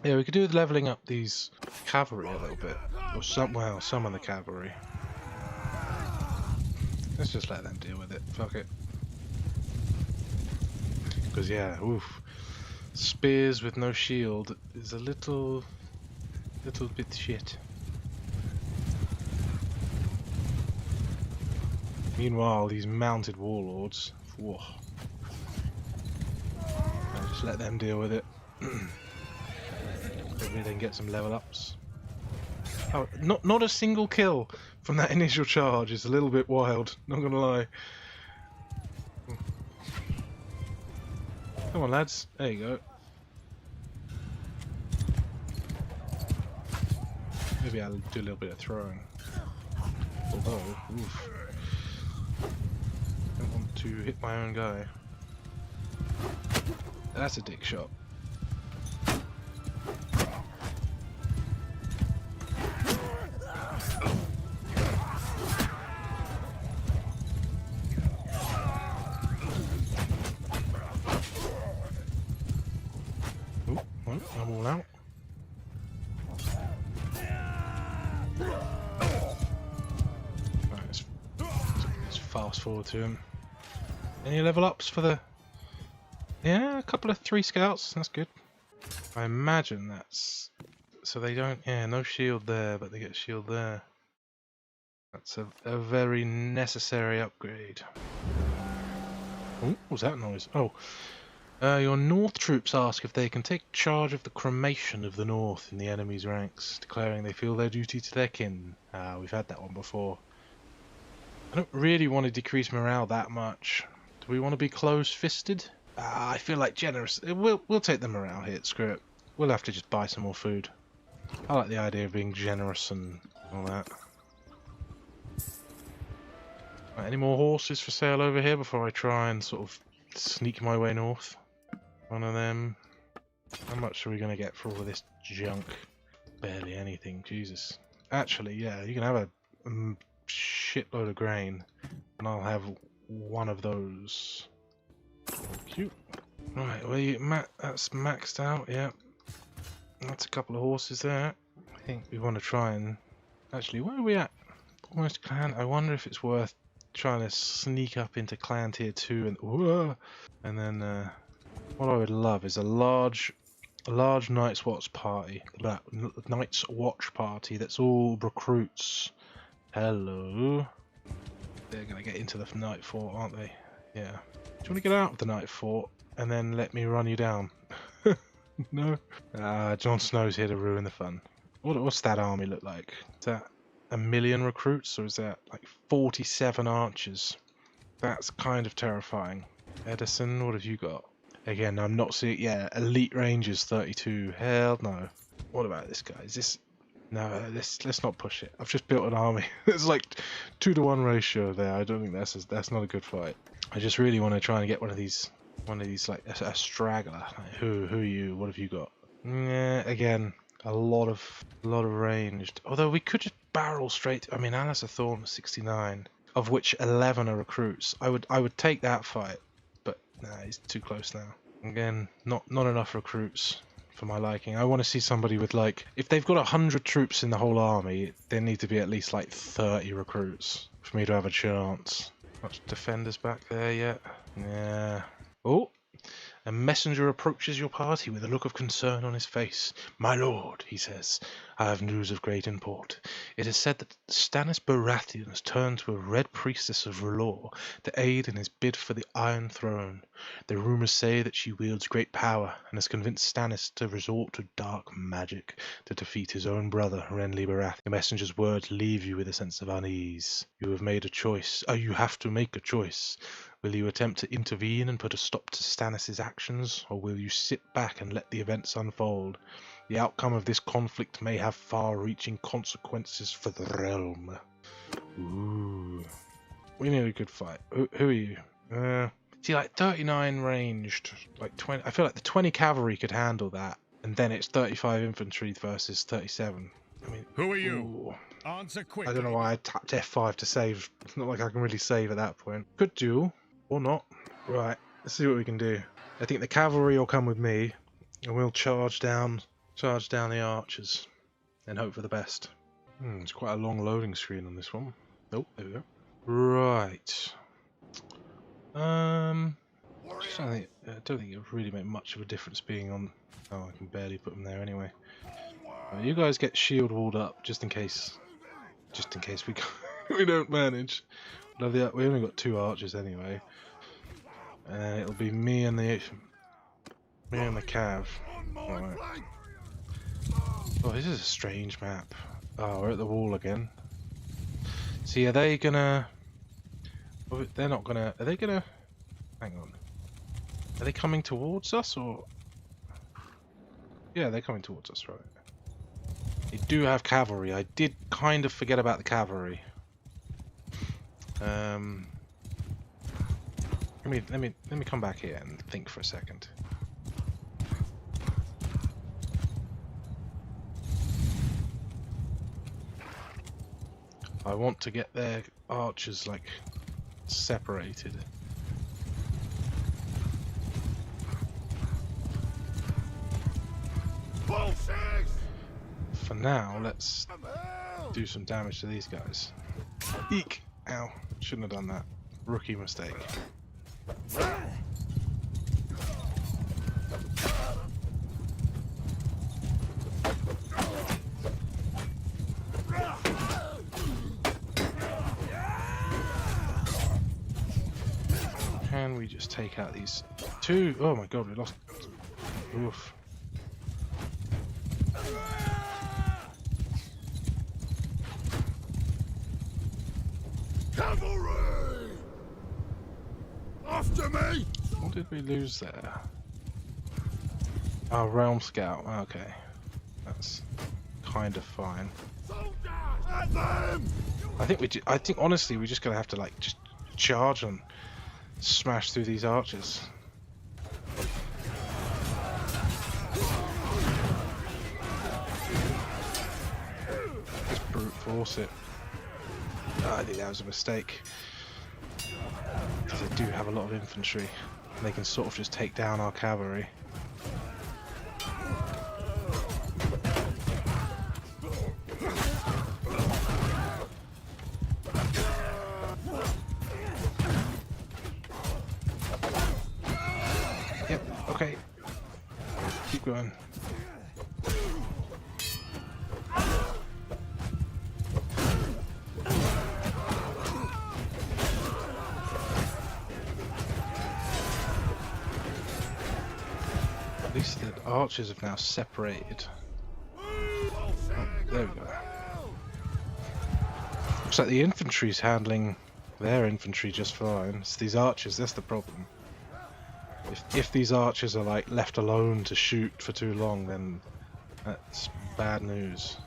S1: Yeah, we could do with leveling up these cavalry a little bit. Or some of the cavalry. Let's just let them deal with it. Fuck it. Because yeah, oof. Spears with no shield is a little bit shit. Meanwhile, these mounted warlords, whoa. I'll just let them deal with it. Hopefully they can get some level ups. Oh, not a single kill from that initial charge is a little bit wild, not gonna lie. Come on lads, there you go. Maybe I'll do a little bit of throwing. Although, oof. I don't want to hit my own guy. That's a dick shot. I'm all out. Right, let's fast forward to him. Any level ups for the... Yeah, a couple of 3 scouts, that's good. I imagine that's... So they don't... Yeah, no shield there, but they get shield there. That's a very necessary upgrade. Oh, what was that noise? Oh. Your North troops ask if they can take charge of the cremation of the North in the enemy's ranks, declaring they feel their duty to their kin. We've had that one before. I don't really want to decrease morale that much. Do we want to be close-fisted? I feel like generous. We'll take the morale hit, screw it. We'll have to just buy some more food. I like the idea of being generous and all that. Right, any more horses for sale over here before I try and sort of sneak my way north? One of them. How much are we going to get for all of this junk? Barely anything, Jesus. Actually, yeah, you can have a shitload of grain, and I'll have one of those. Thank you. Right, that's maxed out, yeah. That's a couple of horses there. I think we want to try and... Actually, where are we at? Almost clan. I wonder if it's worth trying to sneak up into clan tier 2 and then what I would love is a large Night's Watch party. Night's Watch party that's all recruits. Hello. They're gonna get into the night fort, aren't they? Yeah. Do you want to get out of the night fort and then let me run you down? No. Jon Snow's here to ruin the fun. What's that army look like? Is that 1 million recruits, or is that like 47 archers? That's kind of terrifying. Edison, what have you got? Again, I'm not seeing... Yeah, elite rangers 32. Hell no. What about this guy? Is this... No, let's not push it. I've just built an army. It's like 2-to-1 ratio there. I don't think that's not a good fight. I just really want to try and get one of these like a straggler. Like, who are you? What have you got? Yeah, again, A lot of ranged. Although we could just barrel straight. I mean, Alistair Thorne was 69, of which 11 are recruits. I would take that fight, but nah, he's too close now. Again, not enough recruits for my liking. I want to see somebody with, like, if they've got 100 troops in the whole army, there need to be at least like 30 recruits for me to have a chance. Much defenders back there yet? Yeah. Oh. A messenger approaches your party with a look of concern on his face. "My lord," he says, "I have news of great import. It is said that Stannis Baratheon has turned to a Red Priestess of R'hllor to aid in his bid for the Iron Throne. The rumors say that she wields great power and has convinced Stannis to resort to dark magic to defeat his own brother, Renly Baratheon. The messenger's words leave you with a sense of unease. You have made a choice. You have to make a choice. Will you attempt to intervene and put a stop to Stannis' actions, or will you sit back and let the events unfold? The outcome of this conflict may have far-reaching consequences for the realm." Ooh. We need a good fight. Who are you? See, like 39 ranged, like 20. I feel like the 20 cavalry could handle that, and then it's 35 infantry versus 37. I mean,
S2: Who are you?
S1: ooh.
S2: Answer quickly.
S1: I don't know why I tapped F5 to save. It's not like I can really save at that point. Could duel. Or not. Right, let's see what we can do. I think the cavalry will come with me, and we'll charge down the archers, and hope for the best. It's quite a long loading screen on this one. Oh, there we go. Right. I don't think it would really make much of a difference being on. Oh, I can barely put them there anyway. You guys get shield walled up just in case we we don't manage. We only got 2 archers anyway. It'll be me and the cav. Right. Oh, this is a strange map. Oh, we're at the wall again. See, are they gonna? Well, they're not gonna. Are they gonna? Hang on. Are they coming towards us or? Yeah, they're coming towards us, right? They do have cavalry. I did kind of forget about the cavalry. Let me come back here and think for a second. I want to get their archers like separated. For now, let's do some damage to these guys. Eek! Ow! Shouldn't have done that. Rookie mistake. Can we just take out these 2? Oh my god, we lost. Oof.
S2: Cavalry! After me!
S1: What did we lose there? Our realm scout. Okay, that's kind of fine.
S2: At them!
S1: I think honestly we're just gonna have to like just charge and smash through these archers. Just brute force it. I think that was a mistake. Because they do have a lot of infantry. And they can sort of just take down our cavalry. Yep, okay. Keep going. At least the archers have now separated. Oh, there we go. Looks like the infantry's handling their infantry just fine. It's these archers, that's the problem. If these archers are like left alone to shoot for too long, then that's bad news.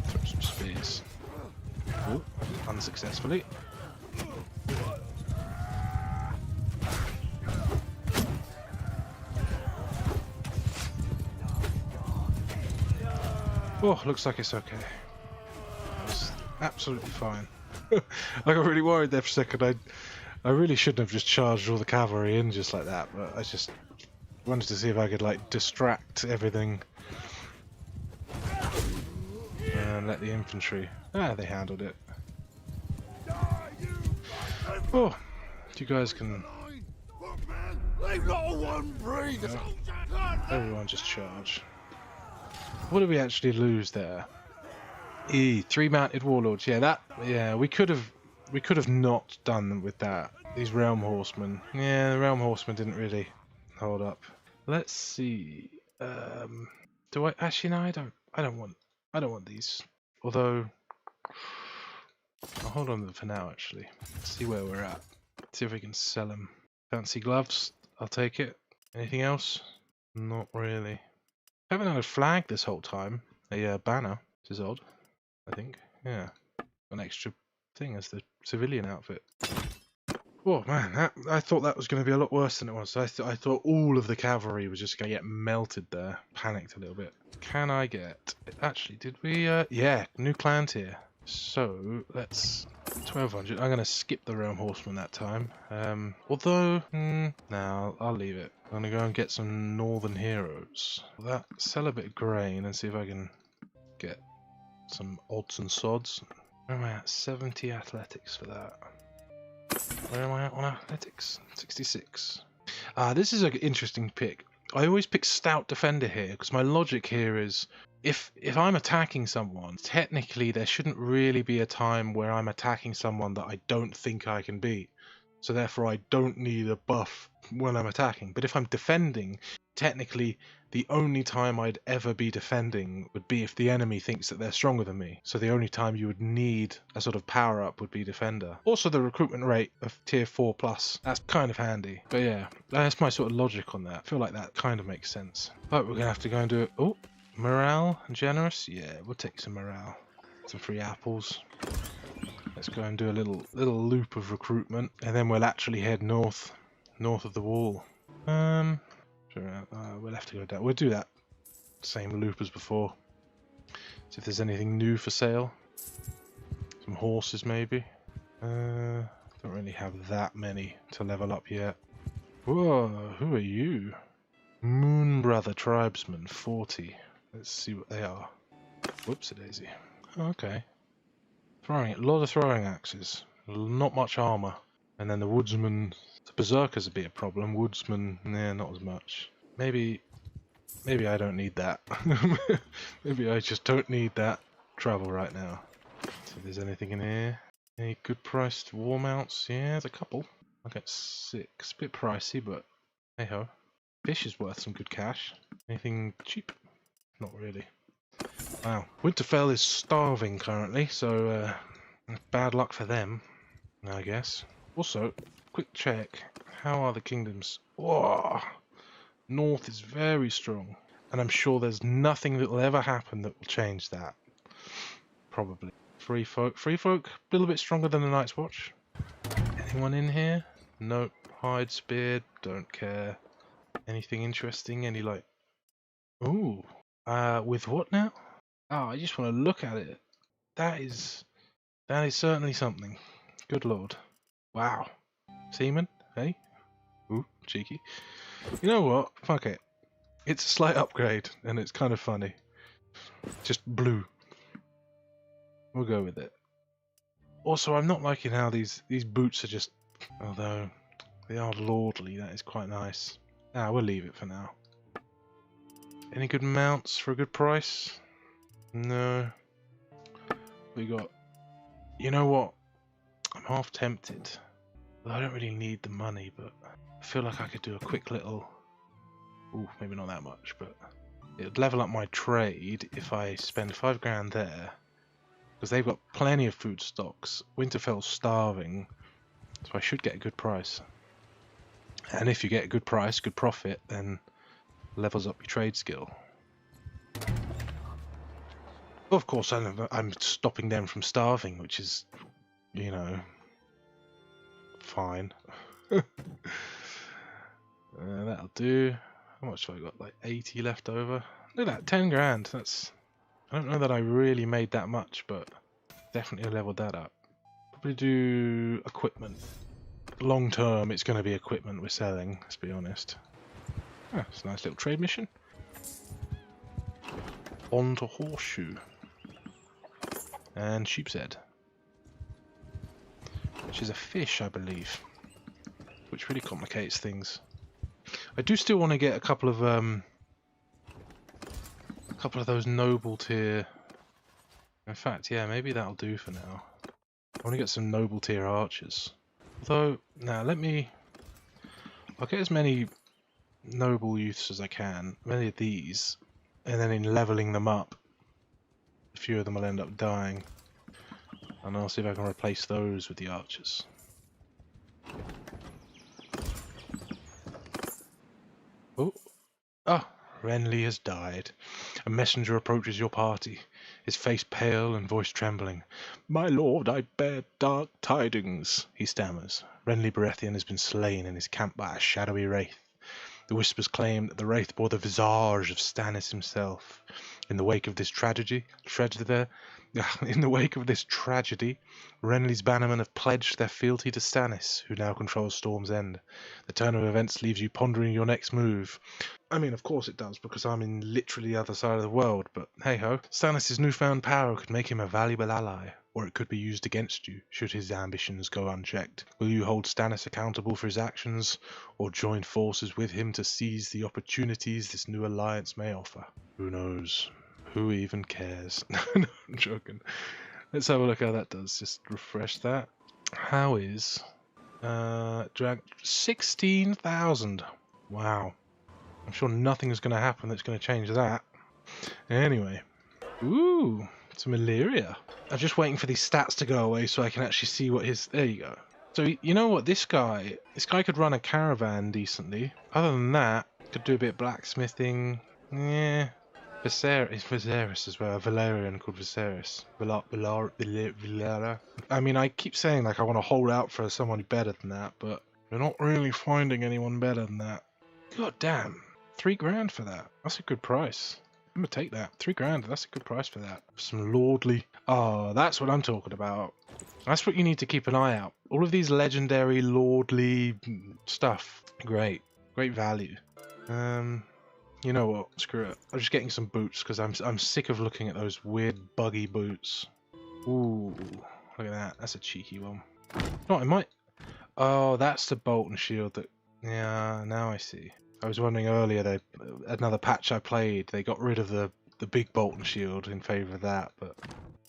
S1: Throw some spears. Ooh, unsuccessfully. Oh, looks like it's okay. It's absolutely fine. I got really worried there for a second. I really shouldn't have just charged all the cavalry in just like that, but I just wanted to see if I could like distract everything and let the infantry. They handled it. Oh, you guys can.
S2: Leave not one breathe.
S1: Everyone just charge. What did we actually lose there? 3 mounted warlords. Yeah, we could have not done with that. These realm horsemen. Yeah, the realm horsemen didn't really hold up. Let's see. Do I actually no? I don't want these. Although I'll hold on to them for now. Actually, let's see where we're at. See if we can sell them. Fancy gloves. I'll take it. Anything else? Not really. Haven't had a flag this whole time. A banner, which is odd. I think. Yeah. An extra thing as the civilian outfit. Oh man, I thought that was going to be a lot worse than it was. I thought all of the cavalry was just going to get melted there. Panicked a little bit. Can I get... Actually, did we... Yeah, new clan tier. So, let's... 1200. I'm going to skip the realm horseman that time. Although... no, I'll leave it. I'm going to go and get some northern heroes. Sell a bit of grain and see if I can get some odds and sods. Where am I at? 70 athletics for that. Where am I at on athletics? 66. This is an interesting pick. I always pick stout defender here because my logic here is if I'm attacking someone, technically there shouldn't really be a time where I'm attacking someone that I don't think I can beat. So therefore I don't need a buff when I'm attacking. But if I'm defending, technically the only time I'd ever be defending would be if the enemy thinks that they're stronger than me. So the only time you would need a sort of power up would be defender. Also the recruitment rate of tier 4+, that's kind of handy. But yeah, that's my sort of logic on that. I feel like that kind of makes sense. But we're gonna have to go and do it. Oh, morale and generous? Yeah, we'll take some morale. Some free apples. Let's go and do a little loop of recruitment, and then we'll actually head north of the wall. We'll have to go down. We'll do that same loop as before. See if there's anything new for sale. Some horses, maybe. Don't really have that many to level up yet. Whoa, who are you? Moon Brother Tribesman, 40. Let's see what they are. Whoops-a-daisy. Oh, okay. A lot of throwing axes. Not much armor. And then the woodsman... The berserkers would be a problem. Woodsman, nah, not as much. Maybe I don't need that. Maybe I just don't need that travel right now. See if there's anything in here. Any good priced war mounts? Yeah, there's a couple. I'll get 6. Bit pricey, but hey ho. Fish is worth some good cash. Anything cheap? Not really. Wow. Winterfell is starving currently, so bad luck for them, I guess. Also, quick check. How are the kingdoms? Whoa! North is very strong, and I'm sure there's nothing that will ever happen that will change that. Probably. Free folk, a little bit stronger than the Night's Watch. Anyone in here? Nope. Hide, spear, don't care. Anything interesting? Any like... Ooh. With what now? Oh, I just want to look at it. That is certainly something. Good lord. Wow. Seaman? Hey? Ooh, cheeky. You know what? Fuck it. It's a slight upgrade, and it's kind of funny. Just blue. We'll go with it. Also, I'm not liking how these boots are just... Although, they are lordly, that is quite nice. We'll leave it for now. Any good mounts for a good price? No. We got... You know what? I'm half tempted. Well, I don't really need the money, but I feel like I could do a quick little... Ooh, maybe not that much, but... It'd level up my trade if I spend 5 grand there. Because they've got plenty of food stocks. Winterfell's starving, so I should get a good price. And if you get a good price, good profit, then levels up your trade skill. Of course, I'm stopping them from starving, which is, you know, fine. That'll do. How much have I got? Like 80 left over. Look at that, 10 grand. That's. I don't know that I really made that much, but definitely leveled that up. Probably do equipment. Long term, it's going to be equipment we're selling, let's be honest. Ah, it's a nice little trade mission. On to Horseshoe. And Sheep's Head. Which is a fish, I believe. Which really complicates things. I do still want to get a couple of those noble tier. In fact, yeah, maybe that'll do for now. I want to get some noble tier archers. Although, now I'll get as many noble youths as I can, many of these, and then in leveling them up, a few of them will end up dying. And I'll see if I can replace those with the archers. Oh, ah, Renly has died. A messenger approaches your party, his face pale and voice trembling. "My lord, I bear dark tidings," he stammers. Renly Baratheon has been slain in his camp by a shadowy wraith. The whispers claim that the wraith bore the visage of Stannis himself. In the wake of this tragedy, Renly's bannermen have pledged their fealty to Stannis, who now controls Storm's End. The turn of events leaves you pondering your next move. I mean, of course it does, because I'm in literally the other side of the world, but hey-ho. Stannis' newfound power could make him a valuable ally, or it could be used against you, should his ambitions go unchecked. Will you hold Stannis accountable for his actions, or join forces with him to seize the opportunities this new alliance may offer? Who knows? Who even cares? No, I'm joking. Let's have a look how that does. Just refresh that. How is... drag 16,000. Wow. I'm sure nothing is going to happen that's going to change that. Anyway. Ooh, some Illyria. I'm just waiting for these stats to go away so I can actually see what his... There you go. So, you know what? This guy could run a caravan decently. Other than that, could do a bit of blacksmithing. Yeah. Viserys as well. A Valerian called Viserys. Valara. I mean, I keep saying like I want to hold out for someone better than that, but we're not really finding anyone better than that. God damn. 3 grand for that. That's a good price. I'm gonna take that. 3 grand. That's a good price for that. Some lordly. Oh, that's what I'm talking about. That's what you need to keep an eye out. All of these legendary lordly stuff. Great. Great value. You know what? Screw it. I'm just getting some boots because I'm sick of looking at those weird buggy boots. Ooh, look at that. That's a cheeky one. No, I might. Oh, that's the bolt and shield that. Yeah, now I see. I was wondering earlier. Another patch I played, they got rid of the big bolt and shield in favour of that, but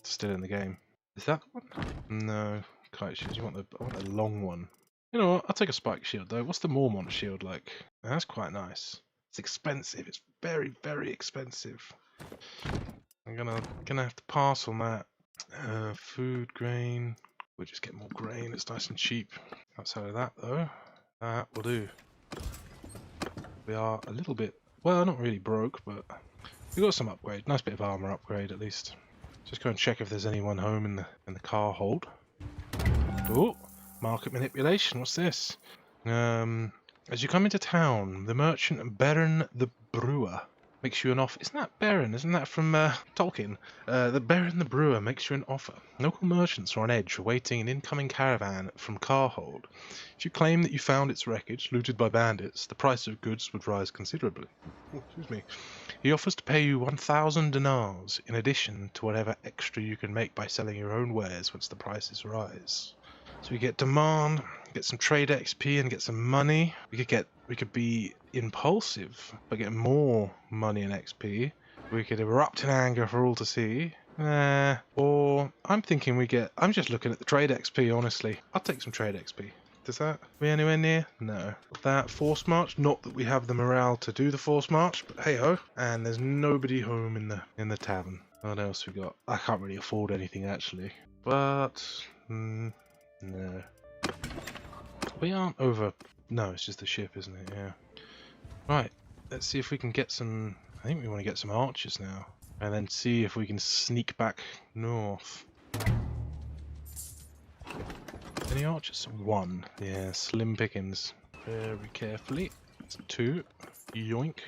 S1: it's still in the game. Is that the one? No, kite shield. I want the long one. You know what? I'll take a spike shield though. What's the Mormont shield like? That's quite nice. It's expensive. It's very, very expensive. I'm gonna have to pass on that. Food, grain. We'll just get more grain. It's nice and cheap. Outside of that, though, that will do. We are a little bit, well, not really broke, but we got some upgrade. Nice bit of armor upgrade, at least. Just go and check if there's anyone home in the car hold. Oh, market manipulation. What's this? As you come into town, the merchant Beren the Brewer makes you an offer. Isn't that Beren? Isn't that from Tolkien? The Beren the Brewer makes you an offer. Local merchants are on edge awaiting an incoming caravan from Carhold. If you claim that you found its wreckage looted by bandits, the price of goods would rise considerably. Oh, excuse me. He offers to pay you 1,000 dinars in addition to whatever extra you can make by selling your own wares once the prices rise. So we get demand, get some trade XP, and get some money. We could be impulsive by getting more money and XP. We could erupt in anger for all to see. Or I'm thinking I'm just looking at the trade XP, honestly. I'll take some trade XP. Does that be anywhere near? No. That force march, not that we have the morale to do the force march, but hey ho. And there's nobody home in the tavern. What else we got? I can't really afford anything actually. But no. We aren't over. No, it's just the ship, isn't it? Yeah. Right. Let's see if we can get some. I think we want to get some archers now. And then see if we can sneak back north. many archers? 1. Yeah, slim pickings. Very carefully. It's 2. Yoink.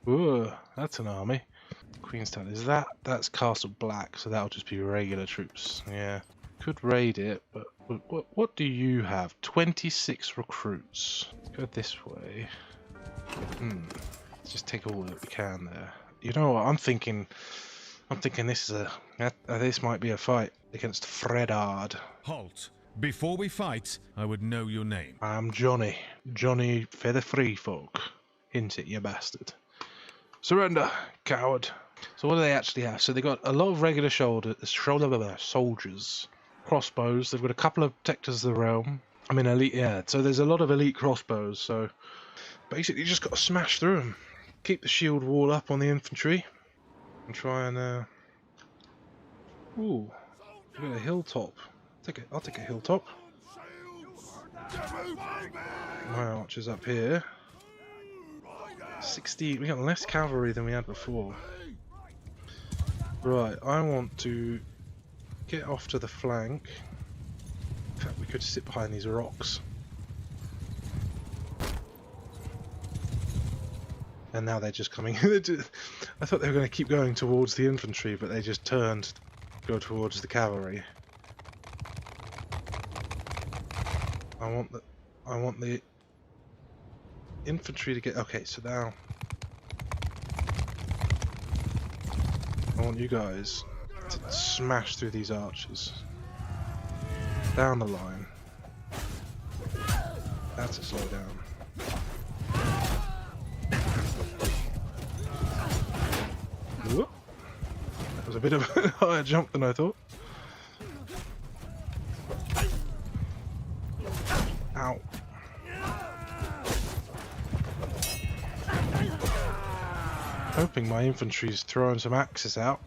S1: Ooh, that's an army. Queenstown, is that? That's Castle Black, so that'll just be regular troops. Yeah. Could raid it, but what do you have? 26 recruits. Let's go this way. Let's just take all that we can there. You know what? I'm thinking this is this might be a fight against Fredard.
S4: Halt. Before we fight, I would know your name.
S1: I'm Johnny. Johnny for the free folk. Hint it, you bastard. Surrender, coward. So what do they actually have? So they got a lot of regular soldiers, crossbows. They've got a couple of protectors of the realm. I mean, elite, yeah. So there's a lot of elite crossbows. So basically, you just got to smash through them. Keep the shield wall up on the infantry, and try and. Ooh, we got a hilltop. I'll take a hilltop. My archers up here. 60. We got less cavalry than we had before. Right, I want to get off to the flank. In fact, we could sit behind these rocks. And now they're just coming. I thought they were going to keep going towards the infantry, but they just turned to go towards the cavalry. I want the infantry to get. Okay, so now I want you guys to smash through these archers down the line. That's a slow down. Whoop. That was a bit of a higher jump than I thought. Ow. Hoping my infantry's throwing some axes out.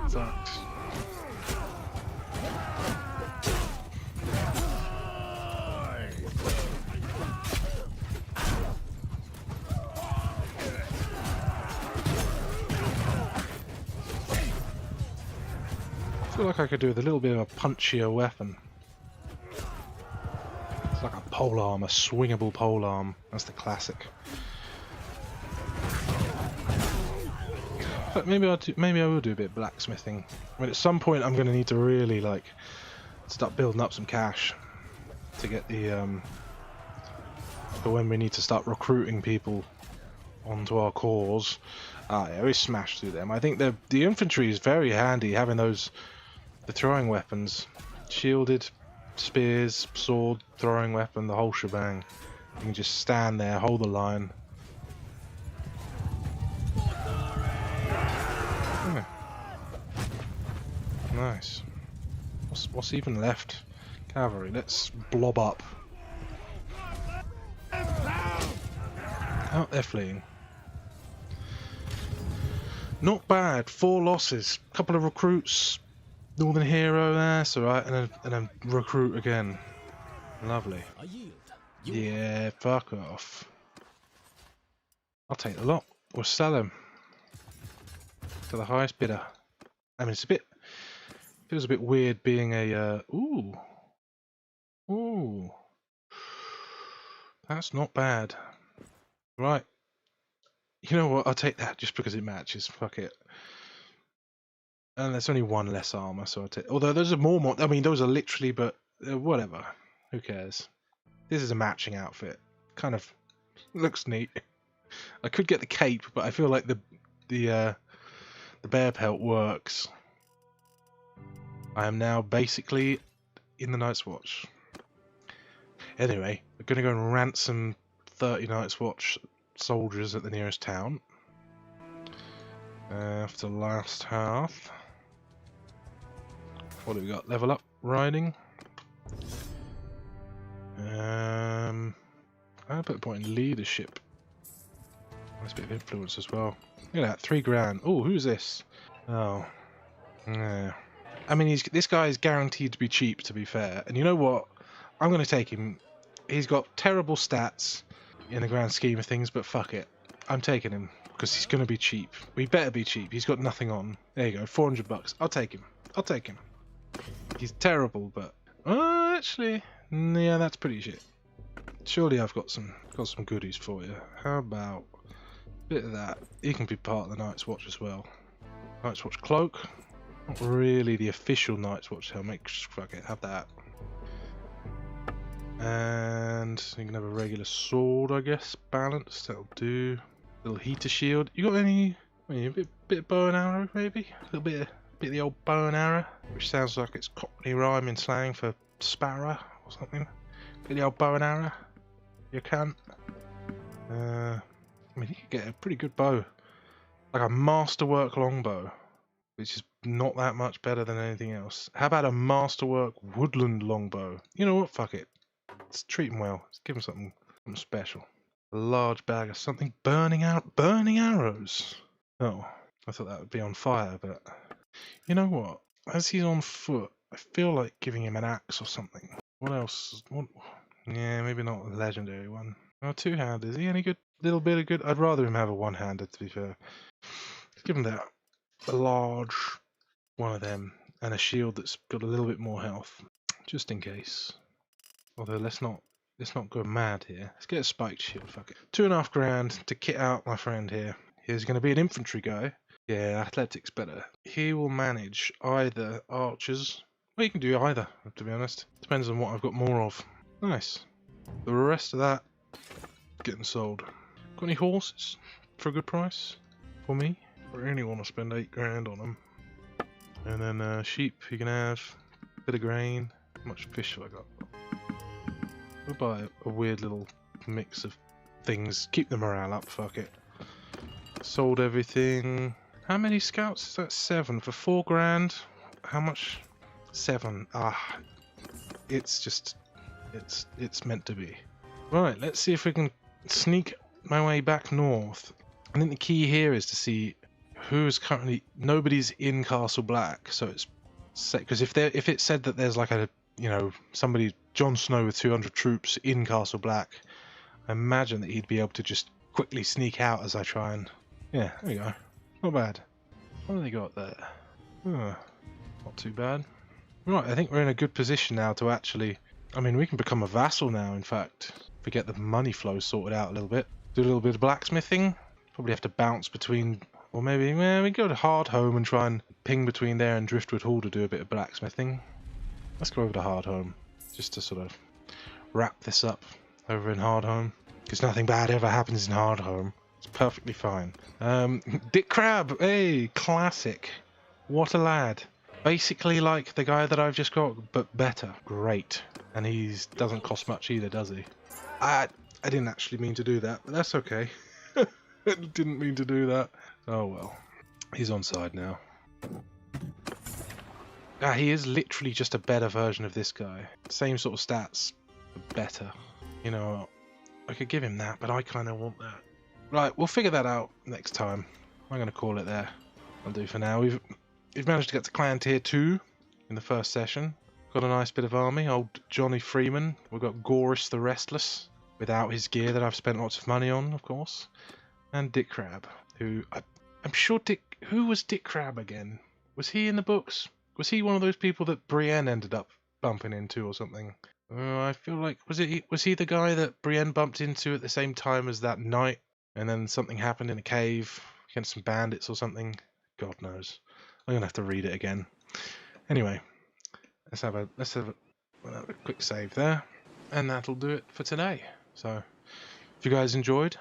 S1: Sucks. I feel like I could do with a little bit of a punchier weapon. It's like a polearm, a swingable polearm. That's the classic. But maybe I will do a bit of blacksmithing. I mean, at some point I'm going to need to really like start building up some cash to get the for when we need to start recruiting people onto our cause. Yeah, we smashed through them. I think the infantry is very handy, having the throwing weapons, shielded, spears, sword, throwing weapon, the whole shebang. You can just stand there, hold the line. Nice. What's even left? Cavalry. Let's blob up. Oh, they're fleeing. Not bad. 4 losses. Couple of recruits. Northern hero. That's alright. And a recruit again. Lovely. Yeah. Fuck off. I'll take the lot. We'll sell them to the highest bidder. I mean, feels a bit weird being a ooh, that's not bad. Right, you know what, I'll take that just because it matches. Fuck it. And there's only 1 less armor, so I'll take, although those are more I mean, those are literally, but whatever, who cares. This is a matching outfit, kind of looks neat. I could get the cape, but I feel like the bear pelt works. I am now basically in the Night's Watch. Anyway, we're going to go and ransom 30 Night's Watch soldiers at the nearest town. After the last half. What do we got? Level up, riding. I'll put a point in leadership. That's a bit of influence as well. Look at that, 3 grand. Oh, who's this? Oh, yeah. I mean, this guy is guaranteed to be cheap, to be fair. And you know what? I'm going to take him. He's got terrible stats in the grand scheme of things, but fuck it. I'm taking him because he's going to be cheap. We better be cheap. He's got nothing on. There you go, 400 bucks. I'll take him. I'll take him. He's terrible, but actually, yeah, that's pretty shit. Surely I've got some goodies for you. How about a bit of that? You can be part of the Night's Watch as well. Night's Watch cloak. Not really the official Night's Watch helmet. Fuck it, have that. And you can have a regular sword, I guess. Balanced, that'll do. Little heater shield. You got any? I mean, a bit of bow and arrow, maybe. A little bit of the old bow and arrow, which sounds like it's Cockney rhyming slang for sparrow or something. Bit of the old bow and arrow. You can. I mean, you could get a pretty good bow, like a masterwork longbow, which is not that much better than anything else. How about a masterwork woodland longbow? You know what? Fuck it. Let's treat him well. Let's give him something special. A large bag of something burning arrows. Oh, I thought that would be on fire, but you know what? As he's on foot, I feel like giving him an axe or something. What else? Yeah, maybe not a legendary one. Oh, two-handed. Is he any good? Little bit of good. I'd rather him have a one-handed, to be fair. Let's give him that. A large one of them, and a shield that's got a little bit more health, just in case. Although let's not go mad here. Let's get a spiked shield. Fuck it. 2.5 grand to kit out my friend here. He's going to be an infantry guy. Yeah, athletics better. He will manage either archers. Well, you can do either, to be honest. Depends on what I've got more of. Nice. The rest of that getting sold. Got any horses for a good price for me? I really want to spend 8 grand on them. And then sheep you can have. Bit of grain. How much fish have I got? We'll buy a weird little mix of things. Keep the morale up, fuck it. Sold everything. How many scouts is that? 7 for 4 grand. How much? 7. Ah, it's meant to be. Right, let's see if we can sneak my way back north. I think the key here is to see who's currently. Nobody's in Castle Black, so it's because if it said that there's like a somebody, Jon Snow with 200 troops in Castle Black, I imagine that he'd be able to just quickly sneak out as I try and. Yeah, there we go. Not bad. What have they got there? Not too bad. Right, I think we're in a good position now to actually. I mean, we can become a vassal now, in fact. If we get the money flow sorted out a little bit. Do a little bit of blacksmithing. Probably have to bounce between. Or maybe, we go to Hardhome and try and ping between there and Driftwood Hall to do a bit of blacksmithing. Let's go over to Hardhome. Just to sort of wrap this up over in Hardhome. Because nothing bad ever happens in Hardhome. It's perfectly fine. Dick Crab! Hey, classic. What a lad. Basically like the guy that I've just got, but better. Great. And he doesn't cost much either, does he? I didn't actually mean to do that, but that's okay. I didn't mean to do that. Oh well. He's on side now. He is literally just a better version of this guy. Same sort of stats, but better. You know, I could give him that, but I kind of want that. Right, we'll figure that out next time. I'm going to call it there. I'll do for now. We've managed to get to Clan Tier 2 in the first session. Got a nice bit of army. Old Johnny Freeman. We've got Gorys the Restless, without his gear that I've spent lots of money on, of course. And Dick Crab, who... I'm sure Who was Dick Crab again? Was he in the books? Was he one of those people that Brienne ended up bumping into or something? I feel like... Was he the guy that Brienne bumped into at the same time as that night? And then something happened in a cave against some bandits or something? God knows. I'm going to have to read it again. Anyway, let's have a quick save there. And that'll do it for today. So, if you guys enjoyed,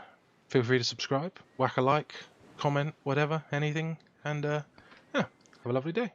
S1: feel free to subscribe, whack a like, comment, whatever, anything. And, yeah, have a lovely day.